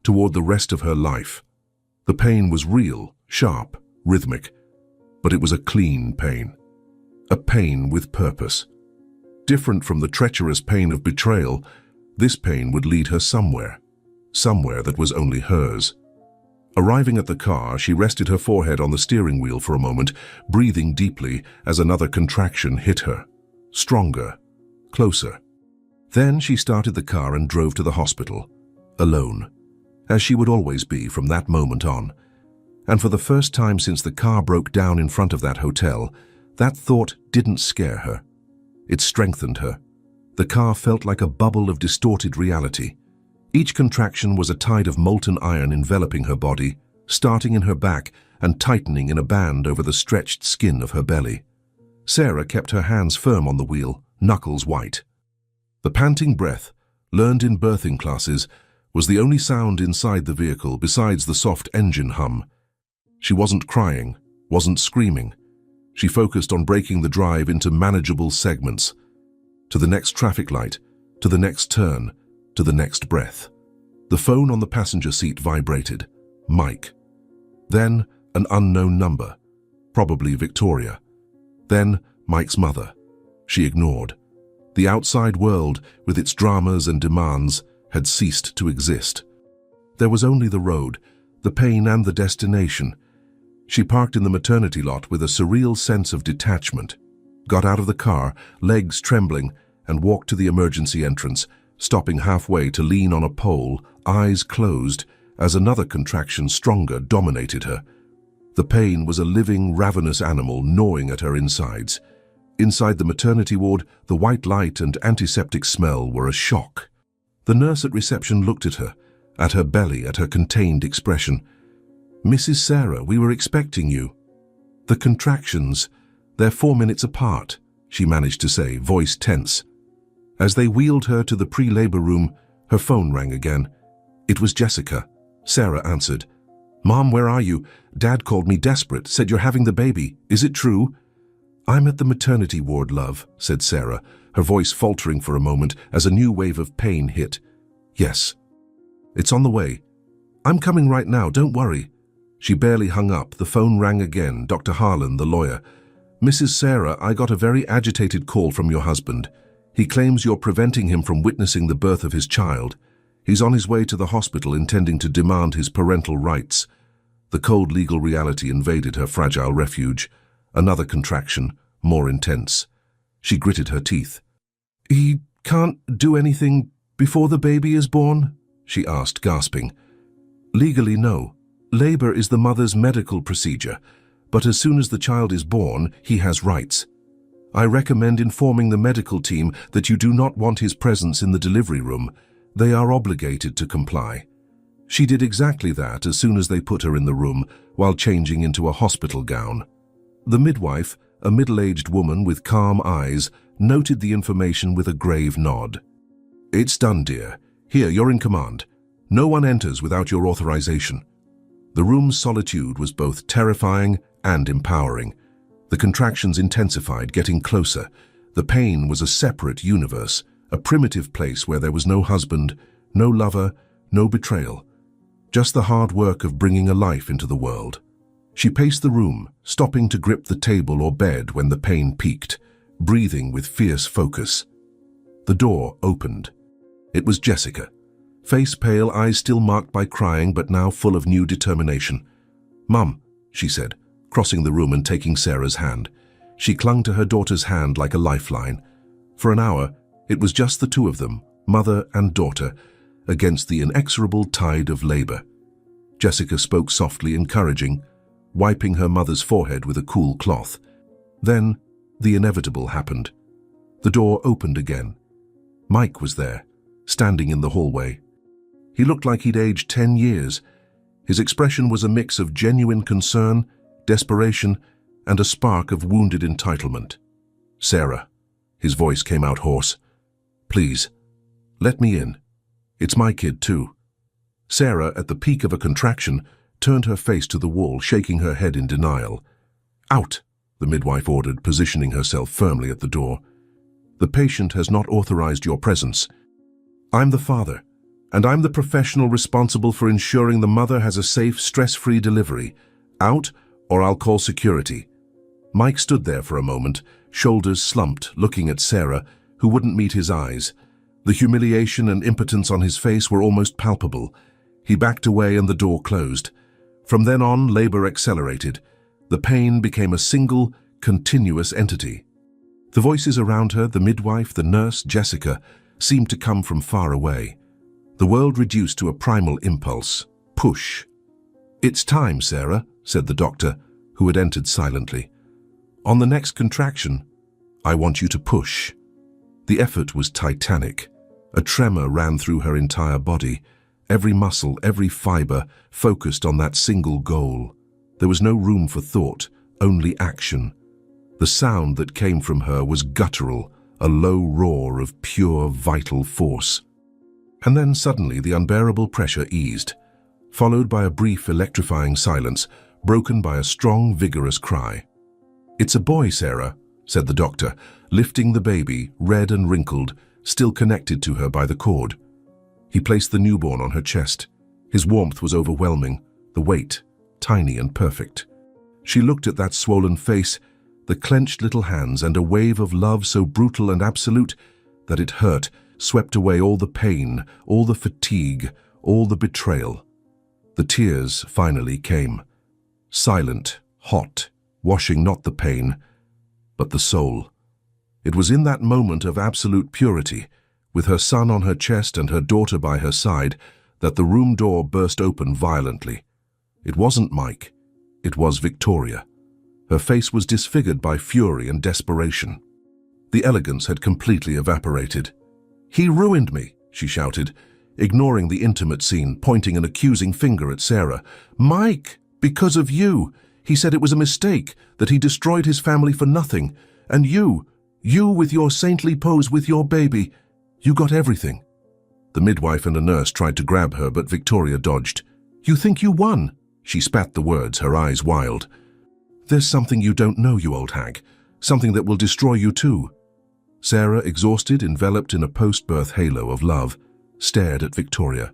toward the rest of her life. The pain was real, sharp, rhythmic, but it was a clean pain. A pain with purpose. Different from the treacherous pain of betrayal, this pain would lead her somewhere that was only hers. Arriving at the car, she rested her forehead on the steering wheel for a moment, breathing deeply as another contraction hit her. Stronger, closer. Then she started the car and drove to the hospital, alone. as she would always be from that moment on. And for the first time since the car broke down in front of that hotel, that thought didn't scare her. It strengthened her. The car felt like a bubble of distorted reality. Each contraction was a tide of molten iron enveloping her body, starting in her back and tightening in a band over the stretched skin of her belly. Sarah kept her hands firm on the wheel, knuckles white. The panting breath, learned in birthing classes, was the only sound inside the vehicle besides the soft engine hum. She wasn't crying, wasn't screaming. She focused on breaking the drive into manageable segments. To the next traffic light, to the next turn, to the next breath. The phone on the passenger seat vibrated. Mike. Then an unknown number, probably Victoria. Then Mike's mother. She ignored. The outside world, with its dramas and demands, had ceased to exist. There was only the road, the pain and the destination. She parked in the maternity lot with a surreal sense of detachment, got out of the car, legs trembling, and walked to the emergency entrance, stopping halfway to lean on a pole, eyes closed, as another contraction stronger dominated her. The pain was a living, ravenous animal gnawing at her insides. Inside the maternity ward, the white light and antiseptic smell were a shock. The nurse at reception looked at her belly, at her contained expression. "Mrs. Sarah, we were expecting you." "The contractions, they're 4 minutes apart," she managed to say, voice tense. As they wheeled her to the pre-labor room, her phone rang again. It was Jessica. Sarah answered. "Mom, where are you? Dad called me desperate, said you're having the baby. Is it true?" "I'm at the maternity ward, love," said Sarah, her voice faltering for a moment as a new wave of pain hit. "Yes. It's on the way. I'm coming right now, don't worry." She barely hung up. The phone rang again. Dr. Harlan, the lawyer. "Mrs. Sarah, I got a very agitated call from your husband. He claims you're preventing him from witnessing the birth of his child. He's on his way to the hospital intending to demand his parental rights." The cold legal reality invaded her fragile refuge. Another contraction, more intense. She gritted her teeth. "He can't do anything before the baby is born?" she asked, gasping. "Legally, no. Labor is the mother's medical procedure, but as soon as the child is born, he has rights. I recommend informing the medical team that you do not want his presence in the delivery room. They are obligated to comply." She did exactly that as soon as they put her in the room while changing into a hospital gown. The midwife, a middle-aged woman with calm eyes, noted the information with a grave nod. "It's done, dear. Here, you're in command. No one enters without your authorization." The room's solitude was both terrifying and empowering. The contractions intensified, getting closer. The pain was a separate universe, a primitive place where there was no husband, no lover, no betrayal. Just the hard work of bringing a life into the world. She paced the room, stopping to grip the table or bed when the pain peaked, breathing with fierce focus. The door opened. It was Jessica. Face pale, eyes still marked by crying, but now full of new determination. "Mum," she said, crossing the room and taking Sarah's hand. She clung to her daughter's hand like a lifeline. For an hour, it was just the two of them, mother and daughter, against the inexorable tide of labor. Jessica spoke softly, encouraging, wiping her mother's forehead with a cool cloth. Then, the inevitable happened. The door opened again. Mike was there, standing in the hallway. He looked like he'd aged 10 years. His expression was a mix of genuine concern, desperation, and a spark of wounded entitlement. "Sarah," his voice came out hoarse. "Please, let me in. It's my kid too." Sarah, at the peak of a contraction, turned her face to the wall, shaking her head in denial. "Out," the midwife ordered, positioning herself firmly at the door. "The patient has not authorized your presence. I'm the father, and I'm the professional responsible for ensuring the mother has a safe, stress-free delivery. Out, or I'll call security." Mike stood there for a moment, shoulders slumped, looking at Sarah, who wouldn't meet his eyes. The humiliation and impotence on his face were almost palpable. He backed away and the door closed. From then on, labor accelerated. The pain became a single, continuous entity. The voices around her, the midwife, the nurse, Jessica, seemed to come from far away. The world reduced to a primal impulse. Push. "It's time, Sarah," said the doctor, who had entered silently. "On the next contraction, I want you to push." The effort was titanic. A tremor ran through her entire body. Every muscle, every fiber focused on that single goal. There was no room for thought, only action. The sound that came from her was guttural, a low roar of pure, vital force. And then suddenly the unbearable pressure eased, followed by a brief, electrifying silence, broken by a strong, vigorous cry. "It's a boy, Sarah," said the doctor, lifting the baby, red and wrinkled, still connected to her by the cord. He placed the newborn on her chest. His warmth was overwhelming, the weight, tiny and perfect. She looked at that swollen face, the clenched little hands, and a wave of love so brutal and absolute that it hurt, swept away all the pain, all the fatigue, all the betrayal. The tears finally came. Silent, hot, washing not the pain, but the soul. It was in that moment of absolute purity, with her son on her chest and her daughter by her side, that the room door burst open violently. It wasn't Mike. It was Victoria. Her face was disfigured by fury and desperation. The elegance had completely evaporated. "He ruined me," she shouted, ignoring the intimate scene, pointing an accusing finger at Sarah. "Mike, because of you. He said it was a mistake, that he destroyed his family for nothing. And you with your saintly pose with your baby, you got everything." The midwife and a nurse tried to grab her, but Victoria dodged. "You think you won?" She spat the words, her eyes wild. "There's something you don't know, you old hag. Something that will destroy you too." Sarah, exhausted, enveloped in a post-birth halo of love, stared at Victoria.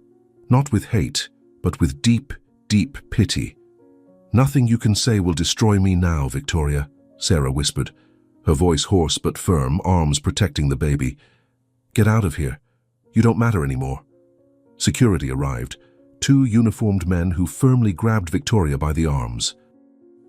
Not with hate, but with deep, deep pity. "Nothing you can say will destroy me now, Victoria," Sarah whispered, her voice hoarse but firm, arms protecting the baby. "Get out of here. You don't matter anymore." Security arrived, 2 uniformed men who firmly grabbed Victoria by the arms.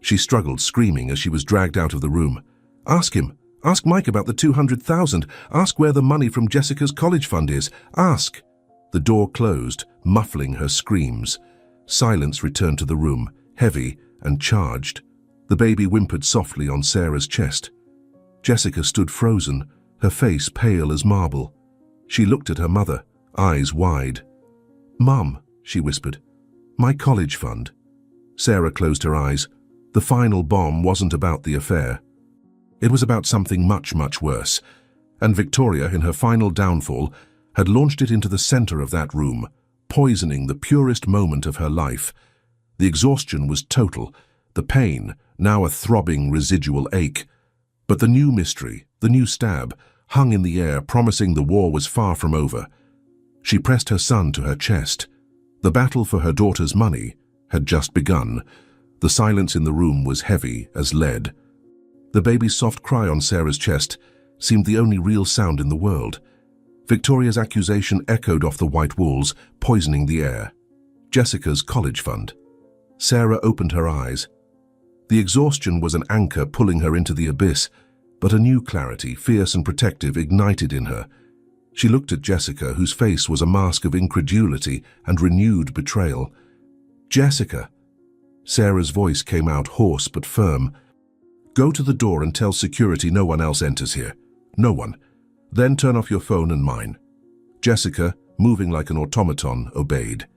She struggled, screaming as she was dragged out of the room. "Ask him. Ask Mike about the 200,000. Ask where the money from Jessica's college fund is. Ask." The door closed, muffling her screams. Silence returned to the room, heavy and charged. The baby whimpered softly on Sarah's chest. Jessica stood frozen, her face pale as marble. She looked at her mother, eyes wide. "Mum," she whispered, "my college fund." Sarah closed her eyes. The final bomb wasn't about the affair. It was about something much, much worse. And Victoria, in her final downfall, had launched it into the center of that room, poisoning the purest moment of her life. The exhaustion was total, the pain, now a throbbing residual ache. But the new mystery, the new stab, hung in the air, promising the war was far from over. She pressed her son to her chest. The battle for her daughter's money had just begun. The silence in the room was heavy as lead. The baby's soft cry on Sarah's chest seemed the only real sound in the world. Victoria's accusation echoed off the white walls, poisoning the air. Jessica's college fund. Sarah opened her eyes. The exhaustion was an anchor pulling her into the abyss, but a new clarity, fierce and protective, ignited in her. She looked at Jessica, whose face was a mask of incredulity and renewed betrayal. "Jessica." Sarah's voice came out hoarse but firm. "Go to the door and tell security no one else enters here. No one. Then turn off your phone and mine." Jessica, moving like an automaton, obeyed.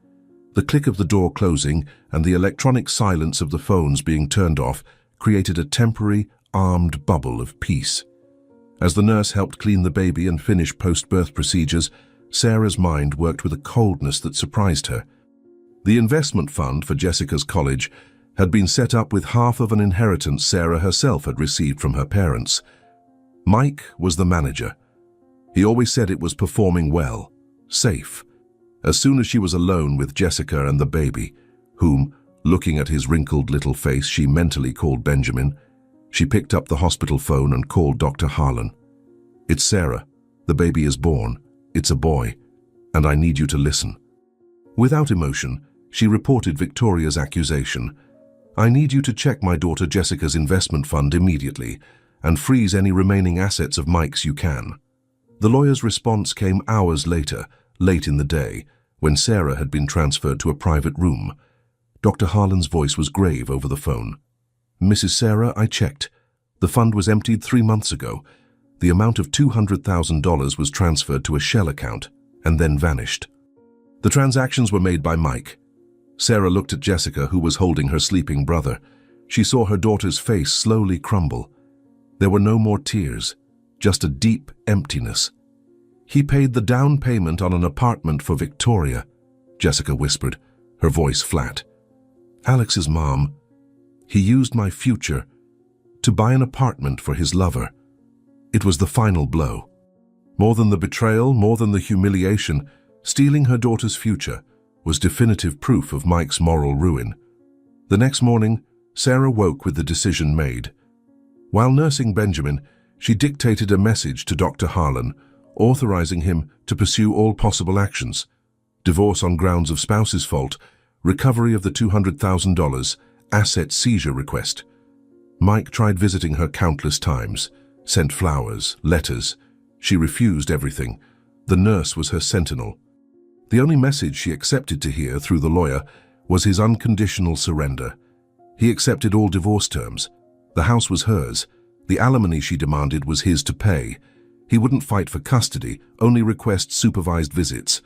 The click of the door closing and the electronic silence of the phones being turned off created a temporary, armed bubble of peace. As the nurse helped clean the baby and finish post-birth procedures, Sarah's mind worked with a coldness that surprised her. The investment fund for Jessica's college had been set up with half of an inheritance Sarah herself had received from her parents. Mike was the manager. He always said it was performing well, safe. As soon as she was alone with Jessica and the baby, whom, looking at his wrinkled little face, she mentally called Benjamin, she picked up the hospital phone and called Dr. Harlan. "It's Sarah. The baby is born. It's a boy. And I need you to listen." Without emotion, she reported Victoria's accusation. "I need you to check my daughter Jessica's investment fund immediately and freeze any remaining assets of Mike's you can." The lawyer's response came hours later, late in the day, when Sarah had been transferred to a private room. Dr. Harlan's voice was grave over the phone. "Mrs. Sarah, I checked. The fund was emptied 3 months ago. The amount of $200,000 was transferred to a shell account and then vanished. The transactions were made by Mike." Sarah looked at Jessica, who was holding her sleeping brother. She saw her daughter's face slowly crumble. There were no more tears, just a deep emptiness. "He paid the down payment on an apartment for Victoria," Jessica whispered, her voice flat. "Alex's mom. He used my future to buy an apartment for his lover." It was the final blow. More than the betrayal, more than the humiliation, stealing her daughter's future was definitive proof of Mike's moral ruin. The next morning, Sarah woke with the decision made. While nursing Benjamin, she dictated a message to Dr. Harlan, authorizing him to pursue all possible actions: divorce on grounds of spouse's fault, recovery of the $200,000, asset seizure request. Mike tried visiting her countless times, sent flowers, letters. She refused everything. The nurse was her sentinel. The only message she accepted to hear through the lawyer was his unconditional surrender. He accepted all divorce terms. The house was hers. The alimony she demanded was his to pay. He wouldn't fight for custody, only request supervised visits.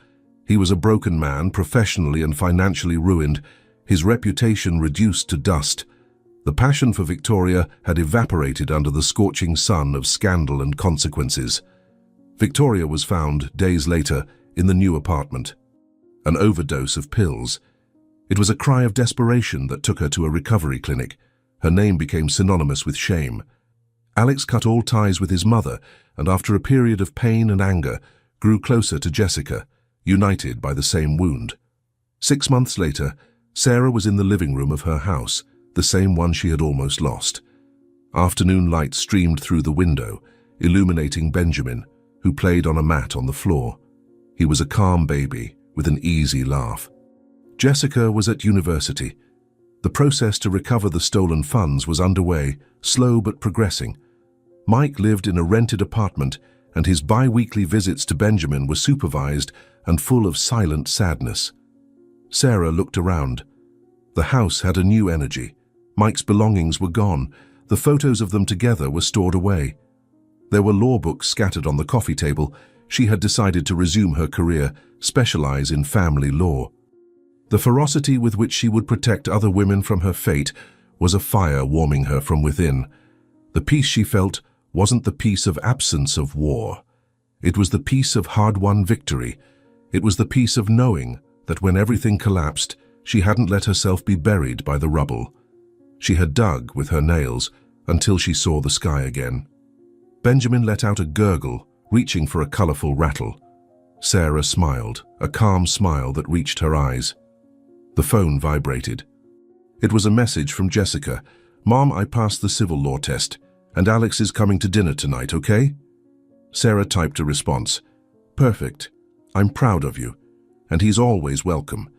He was a broken man, professionally and financially ruined, his reputation reduced to dust. The passion for Victoria had evaporated under the scorching sun of scandal and consequences. Victoria was found, days later, in the new apartment. An overdose of pills. It was a cry of desperation that took her to a recovery clinic. Her name became synonymous with shame. Alex cut all ties with his mother, and after a period of pain and anger, grew closer to Jessica, united by the same wound. 6 months later, Sarah was in the living room of her house, the same one she had almost lost. Afternoon light streamed through the window, illuminating Benjamin, who played on a mat on the floor. He was a calm baby, with an easy laugh. Jessica was at university. The process to recover the stolen funds was underway, slow but progressing. Mike lived in a rented apartment, and his bi-weekly visits to Benjamin were supervised and full of silent sadness. Sarah looked around. The house had a new energy. Mike's belongings were gone. The photos of them together were stored away. There were law books scattered on the coffee table. She had decided to resume her career, specialize in family law. The ferocity with which she would protect other women from her fate was a fire warming her from within. The peace she felt wasn't the peace of absence of war. It was the peace of hard-won victory. It was the peace of knowing that when everything collapsed, she hadn't let herself be buried by the rubble. She had dug with her nails until she saw the sky again. Benjamin let out a gurgle, reaching for a colorful rattle. Sarah smiled, a calm smile that reached her eyes. The phone vibrated. It was a message from Jessica. "Mom, I passed the civil law test, and Alex is coming to dinner tonight, okay?" Sarah typed a response. "Perfect. I'm proud of you, and he's always welcome."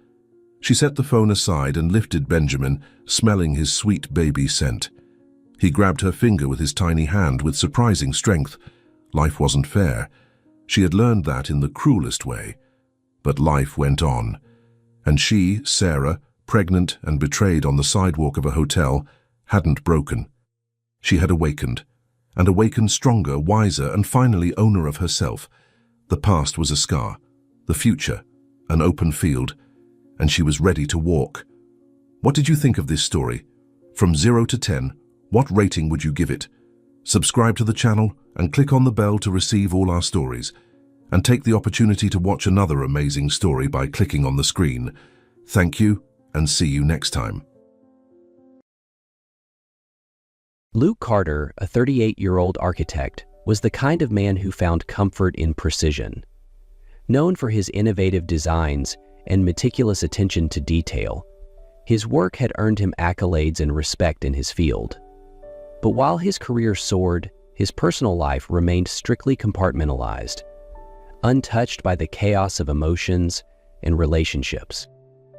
She set the phone aside and lifted Benjamin, smelling his sweet baby scent. He grabbed her finger with his tiny hand with surprising strength. Life wasn't fair. She had learned that in the cruelest way. But life went on. And she, Sarah, pregnant and betrayed on the sidewalk of a hotel, hadn't broken. She had awakened, and awakened stronger, wiser, and finally owner of herself. The past was a scar, the future, an open field, and she was ready to walk. What did you think of this story? From 0 to 10, what rating would you give it? Subscribe to the channel and click on the bell to receive all our stories. And take the opportunity to watch another amazing story by clicking on the screen. Thank you, and see you next time. Luke Carter, a 38-year-old architect, was the kind of man who found comfort in precision. Known for his innovative designs and meticulous attention to detail, his work had earned him accolades and respect in his field. But while his career soared, his personal life remained strictly compartmentalized, untouched by the chaos of emotions and relationships.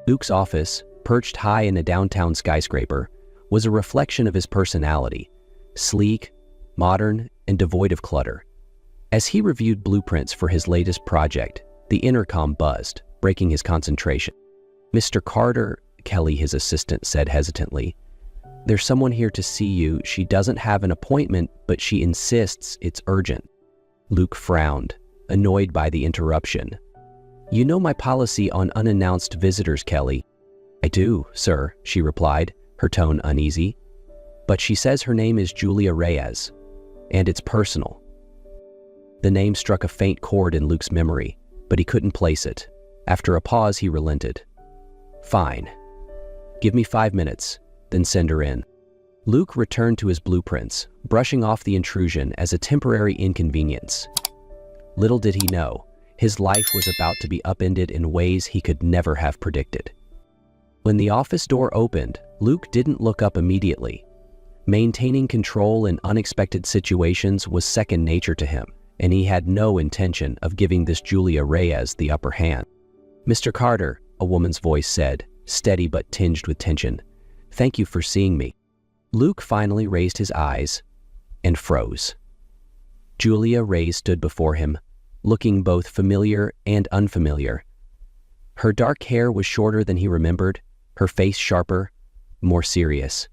Luke's office, perched high in a downtown skyscraper, was a reflection of his personality, sleek, modern, and devoid of clutter. As he reviewed blueprints for his latest project, the intercom buzzed, breaking his concentration. "Mr. Carter," Kelly, his assistant, said hesitantly. "There's someone here to see you. She doesn't have an appointment, but she insists it's urgent." Luke frowned, annoyed by the interruption. "You know my policy on unannounced visitors, Kelly." "I do, sir," she replied, her tone uneasy. "But she says her name is Julia Reyes, and it's personal." The name struck a faint chord in Luke's memory, but he couldn't place it. After a pause, he relented. "Fine. Give me 5 minutes, then send her in." Luke returned to his blueprints, brushing off the intrusion as a temporary inconvenience. Little did he know, his life was about to be upended in ways he could never have predicted. When the office door opened, Luke didn't look up immediately. Maintaining control in unexpected situations was second nature to him, and he had no intention of giving this Julia Reyes the upper hand. "Mr. Carter," a woman's voice said, steady but tinged with tension, "thank you for seeing me." Luke finally raised his eyes and froze. Julia Reyes stood before him, looking both familiar and unfamiliar. Her dark hair was shorter than he remembered, her face sharper, more serious.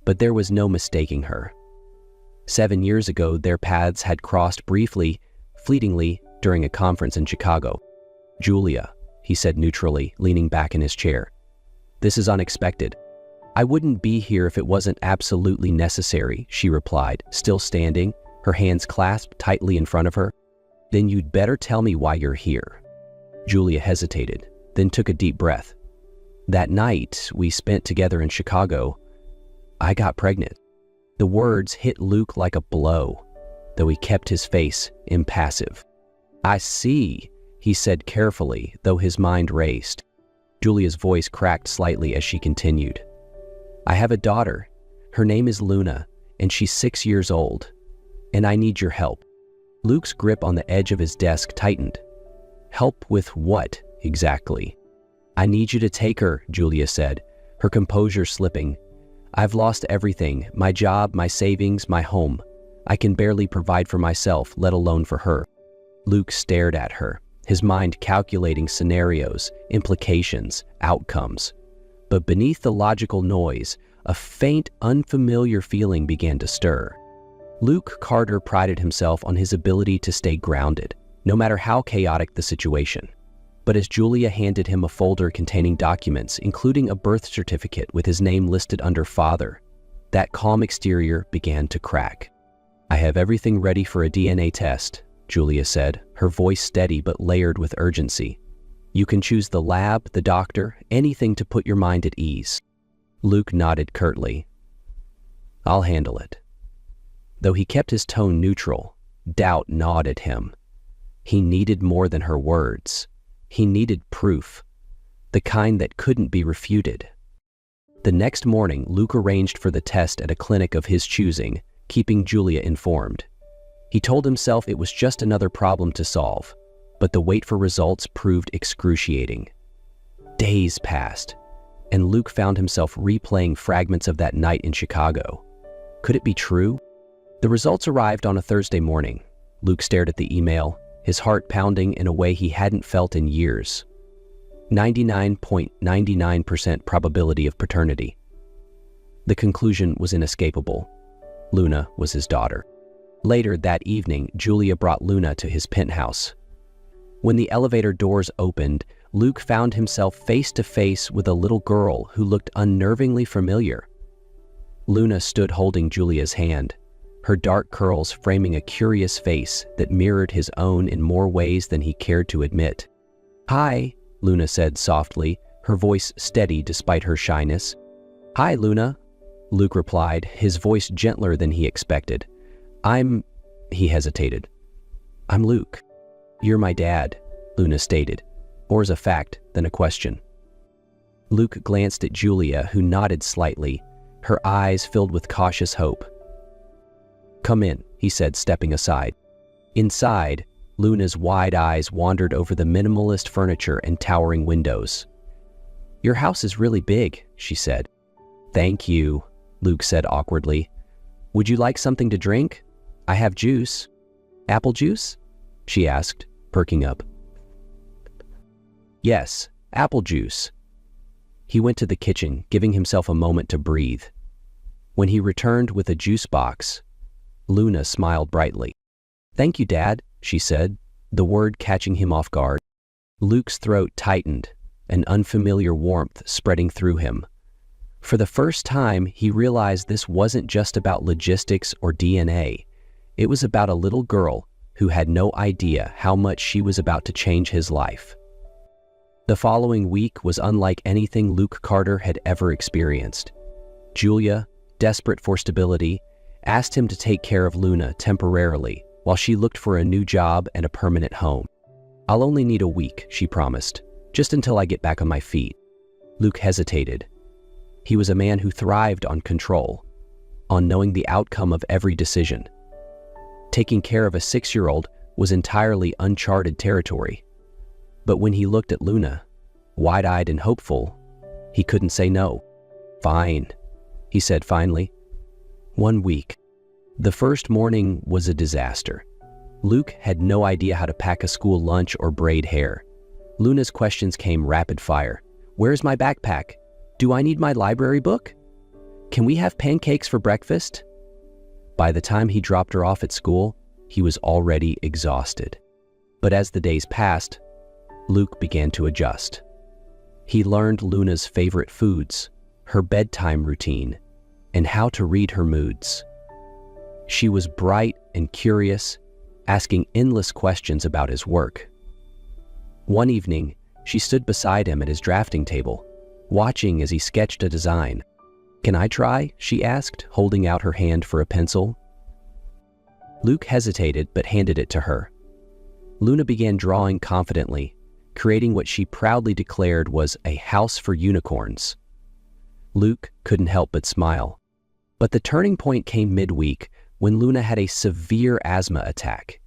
But there was no mistaking her. 7 years ago, their paths had crossed briefly, fleetingly, during a conference in Chicago. "Julia," he said neutrally, leaning back in his chair. "This is unexpected." "I wouldn't be here if it wasn't absolutely necessary," she replied, still standing, her hands clasped tightly in front of her. "Then you'd better tell me why you're here." Julia hesitated, then took a deep breath. "That night we spent together in Chicago, I got pregnant." The words hit Luke like a blow, though he kept his face impassive. "I see," he said carefully, though his mind raced. Julia's voice cracked slightly as she continued. "I have a daughter. Her name is Luna, and she's 6 years old. And I need your help." Luke's grip on the edge of his desk tightened. "Help with what, exactly?" "I need you to take her," Julia said, her composure slipping. "I've lost everything, my job, my savings, my home. I can barely provide for myself, let alone for her." Luke stared at her, his mind calculating scenarios, implications, outcomes. But beneath the logical noise, a faint, unfamiliar feeling began to stir. Luke Carter prided himself on his ability to stay grounded, no matter how chaotic the situation. But as Julia handed him a folder containing documents, including a birth certificate with his name listed under father, that calm exterior began to crack. "I have everything ready for a DNA test," Julia said, her voice steady but layered with urgency. "You can choose the lab, the doctor, anything to put your mind at ease." Luke nodded curtly. "I'll handle it." Though he kept his tone neutral, doubt gnawed at him. He needed more than her words. He needed proof, the kind that couldn't be refuted. The next morning, Luke arranged for the test at a clinic of his choosing, keeping Julia informed. He told himself it was just another problem to solve, but the wait for results proved excruciating. Days passed, and Luke found himself replaying fragments of that night in Chicago. Could it be true? The results arrived on a Thursday morning. Luke stared at the email, his heart pounding in a way he hadn't felt in years. 99.99% probability of paternity. The conclusion was inescapable. Luna was his daughter. Later that evening, Julia brought Luna to his penthouse. When the elevator doors opened, Luke found himself face to face with a little girl who looked unnervingly familiar. Luna stood holding Julia's hand, her dark curls framing a curious face that mirrored his own in more ways than he cared to admit. "Hi," Luna said softly, her voice steady despite her shyness. "Hi, Luna," Luke replied, his voice gentler than he expected. He hesitated. "I'm Luke." "You're my dad," Luna stated, more as a fact than a question. Luke glanced at Julia, who nodded slightly, her eyes filled with cautious hope. "Come in," he said, stepping aside. Inside, Luna's wide eyes wandered over the minimalist furniture and towering windows. "Your house is really big," she said. "Thank you," Luke said awkwardly. "Would you like something to drink? I have juice." "Apple juice?" she asked, perking up. Yes, apple juice. He went to the kitchen, giving himself a moment to breathe. When he returned with a juice box, Luna smiled brightly. "Thank you, Dad," she said, the word catching him off guard. Luke's throat tightened, an unfamiliar warmth spreading through him. For the first time, he realized this wasn't just about logistics or DNA. It was about a little girl who had no idea how much she was about to change his life. The following week was unlike anything Luke Carter had ever experienced. Julia, desperate for stability, asked him to take care of Luna temporarily while she looked for a new job and a permanent home. "I'll only need a week," she promised, "just until I get back on my feet." Luke hesitated. He was a man who thrived on control, on knowing the outcome of every decision. Taking care of a 6-year-old was entirely uncharted territory. But when he looked at Luna, wide-eyed and hopeful, he couldn't say no. "Fine," he said finally. 1 week. The first morning was a disaster. Luke had no idea how to pack a school lunch or braid hair. Luna's questions came rapid fire. "Where's my backpack? Do I need my library book? Can we have pancakes for breakfast?" By the time he dropped her off at school, he was already exhausted. But as the days passed, Luke began to adjust. He learned Luna's favorite foods, her bedtime routine, and how to read her moods. She was bright and curious, asking endless questions about his work. One evening, she stood beside him at his drafting table, watching as he sketched a design. "Can I try?" she asked, holding out her hand for a pencil. Luke hesitated but handed it to her. Luna began drawing confidently, creating what she proudly declared was a house for unicorns. Luke couldn't help but smile. But the turning point came midweek when Luna had a severe asthma attack.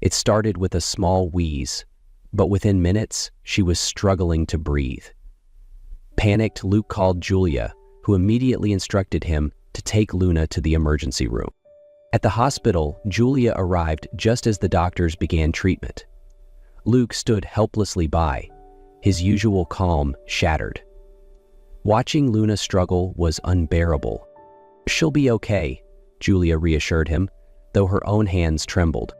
It started with a small wheeze, but within minutes, she was struggling to breathe. Panicked, Luke called Julia, who immediately instructed him to take Luna to the emergency room. At the hospital, Julia arrived just as the doctors began treatment. Luke stood helplessly by, his usual calm shattered. Watching Luna struggle was unbearable. "She'll be okay," Julia reassured him, though her own hands trembled.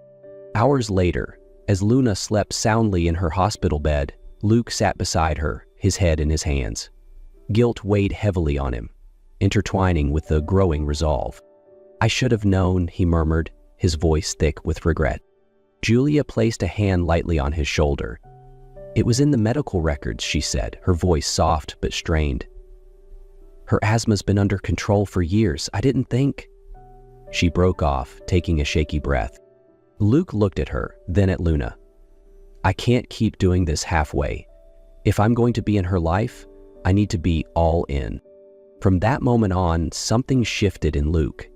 Hours later, as Luna slept soundly in her hospital bed, Luke sat beside her, his head in his hands. Guilt weighed heavily on him, intertwining with the growing resolve. "I should have known," he murmured, his voice thick with regret. Julia placed a hand lightly on his shoulder. "It was in the medical records," she said, her voice soft but strained. "Her asthma's been under control for years. I didn't think—" She broke off, taking a shaky breath. Luke looked at her, then at Luna. "I can't keep doing this halfway. If I'm going to be in her life, I need to be all in." From that moment on, something shifted in Luke.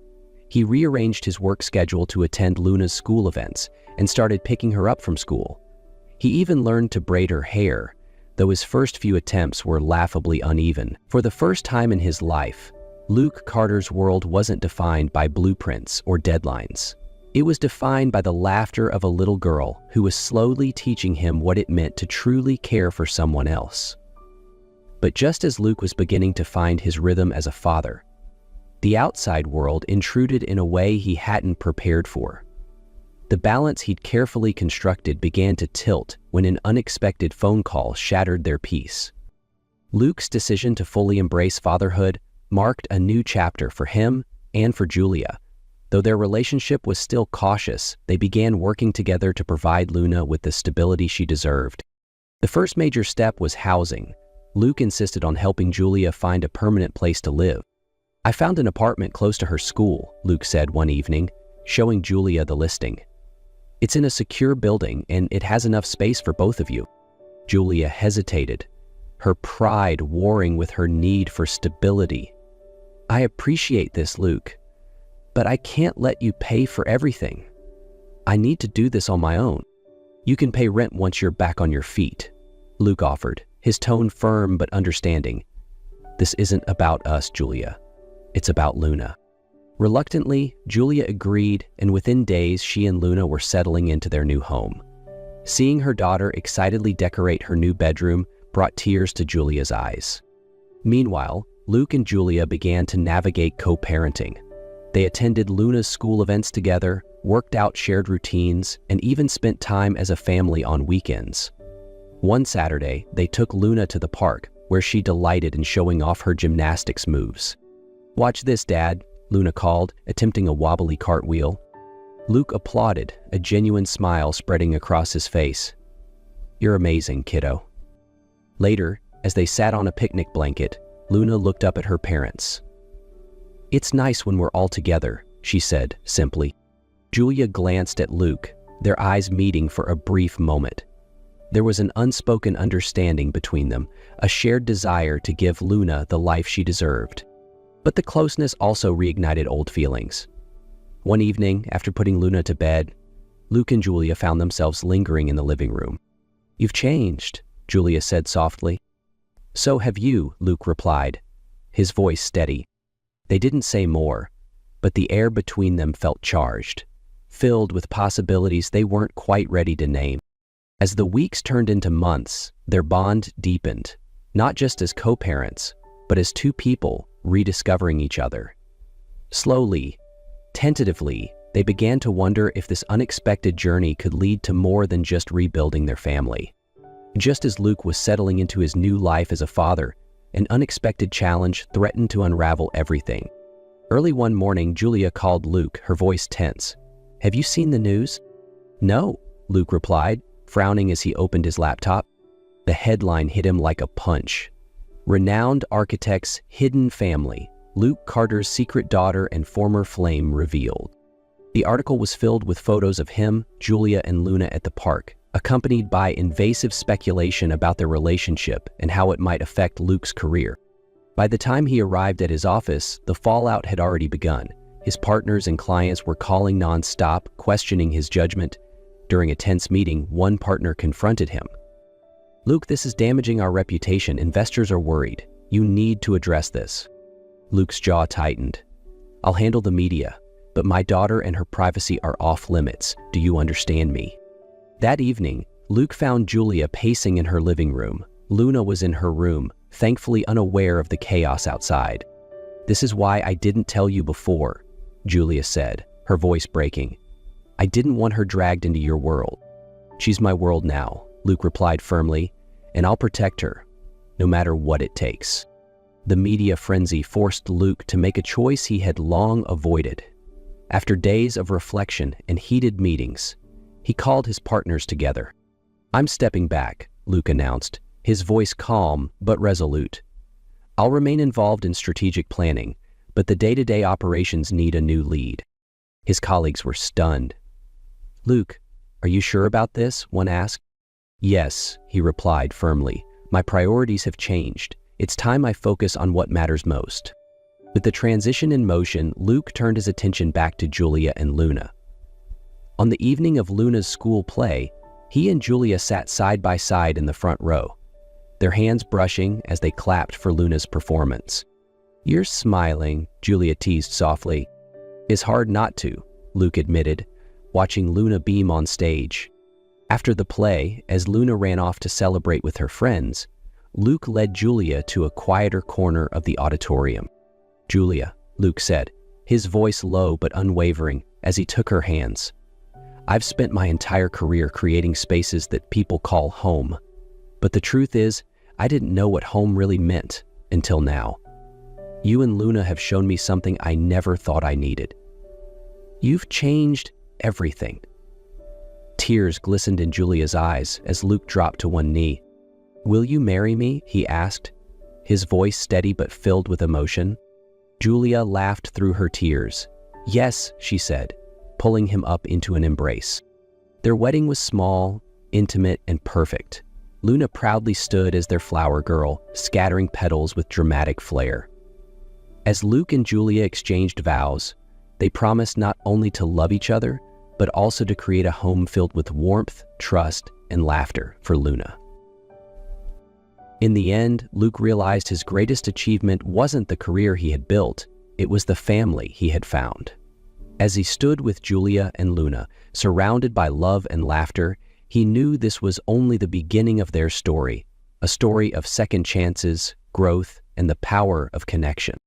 He rearranged his work schedule to attend Luna's school events and started picking her up from school. He even learned to braid her hair, though his first few attempts were laughably uneven. For the first time in his life, Luke Carter's world wasn't defined by blueprints or deadlines. It was defined by the laughter of a little girl who was slowly teaching him what it meant to truly care for someone else. But just as Luke was beginning to find his rhythm as a father, the outside world intruded in a way he hadn't prepared for. The balance he'd carefully constructed began to tilt when an unexpected phone call shattered their peace. Luke's decision to fully embrace fatherhood marked a new chapter for him and for Julia. Though their relationship was still cautious, they began working together to provide Luna with the stability she deserved. The first major step was housing. Luke insisted on helping Julia find a permanent place to live. "I found an apartment close to her school," Luke said one evening, showing Julia the listing. "It's in a secure building and it has enough space for both of you." Julia hesitated, her pride warring with her need for stability. "I appreciate this, Luke, but I can't let you pay for everything. I need to do this on my own." "You can pay rent once you're back on your feet," Luke offered, his tone firm but understanding. "This isn't about us, Julia. It's about Luna." Reluctantly, Julia agreed, and within days she and Luna were settling into their new home. Seeing her daughter excitedly decorate her new bedroom brought tears to Julia's eyes. Meanwhile, Luke and Julia began to navigate co-parenting. They attended Luna's school events together, worked out shared routines, and even spent time as a family on weekends. One Saturday, they took Luna to the park, where she delighted in showing off her gymnastics moves. "Watch this, Dad," Luna called, attempting a wobbly cartwheel. Luke applauded, a genuine smile spreading across his face. "You're amazing, kiddo." Later, as they sat on a picnic blanket, Luna looked up at her parents. "It's nice when we're all together," she said simply. Julia glanced at Luke, their eyes meeting for a brief moment. There was an unspoken understanding between them, a shared desire to give Luna the life she deserved. But the closeness also reignited old feelings. One evening, after putting Luna to bed, Luke and Julia found themselves lingering in the living room. "You've changed," Julia said softly. "So have you," Luke replied, his voice steady. They didn't say more, but the air between them felt charged, filled with possibilities they weren't quite ready to name. As the weeks turned into months, their bond deepened, not just as co-parents, but as two people rediscovering each other. Slowly, tentatively, they began to wonder if this unexpected journey could lead to more than just rebuilding their family. Just as Luke was settling into his new life as a father, an unexpected challenge threatened to unravel everything. Early one morning, Julia called Luke, her voice tense. "Have you seen the news?" "No," Luke replied, frowning as he opened his laptop. The headline hit him like a punch. "Renowned architect's hidden family, Luke Carter's secret daughter and former flame revealed." The article was filled with photos of him, Julia, and Luna at the park, accompanied by invasive speculation about their relationship and how it might affect Luke's career. By the time he arrived at his office, the fallout had already begun. His partners and clients were calling non-stop, questioning his judgment. During a tense meeting, one partner confronted him. "Luke, this is damaging our reputation. Investors are worried. You need to address this." Luke's jaw tightened. "I'll handle the media, but my daughter and her privacy are off limits. Do you understand me?" That evening, Luke found Julia pacing in her living room. Luna was in her room, thankfully unaware of the chaos outside. "This is why I didn't tell you before," Julia said, her voice breaking. "I didn't want her dragged into your world." "She's my world now," Luke replied firmly, "and I'll protect her, no matter what it takes." The media frenzy forced Luke to make a choice he had long avoided. After days of reflection and heated meetings, he called his partners together. "I'm stepping back," Luke announced, his voice calm but resolute. "I'll remain involved in strategic planning, but the day-to-day operations need a new lead." His colleagues were stunned. "Luke, are you sure about this?" one asked. "Yes," he replied firmly. "My priorities have changed. It's time I focus on what matters most." With the transition in motion, Luke turned his attention back to Julia and Luna. On the evening of Luna's school play, he and Julia sat side by side in the front row, their hands brushing as they clapped for Luna's performance. "You're smiling," Julia teased softly. "It's hard not to," Luke admitted, watching Luna beam on stage. After the play, as Luna ran off to celebrate with her friends, Luke led Julia to a quieter corner of the auditorium. "Julia," Luke said, his voice low but unwavering as he took her hands. "I've spent my entire career creating spaces that people call home. But the truth is, I didn't know what home really meant until now. You and Luna have shown me something I never thought I needed. You've changed everything." Tears glistened in Julia's eyes as Luke dropped to one knee. "Will you marry me?" he asked, his voice steady but filled with emotion. Julia laughed through her tears. "Yes," she said, pulling him up into an embrace. Their wedding was small, intimate, and perfect. Luna proudly stood as their flower girl, scattering petals with dramatic flair. As Luke and Julia exchanged vows, they promised not only to love each other, but also to create a home filled with warmth, trust, and laughter for Luna. In the end, Luke realized his greatest achievement wasn't the career he had built, it was the family he had found. As he stood with Julia and Luna, surrounded by love and laughter, He knew this was only the beginning of their story, a story of second chances, growth, and the power of connection.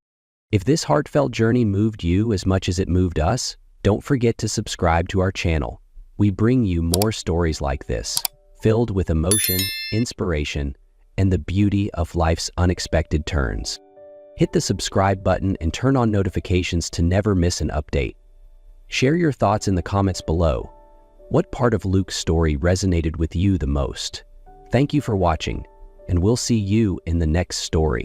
If this heartfelt journey moved you as much as it moved us, don't forget to subscribe to our channel. We bring you more stories like this, filled with emotion, inspiration, and the beauty of life's unexpected turns. Hit the subscribe button and turn on notifications to never miss an update. Share your thoughts in the comments below. What part of Luke's story resonated with you the most? Thank you for watching, and we'll see you in the next story.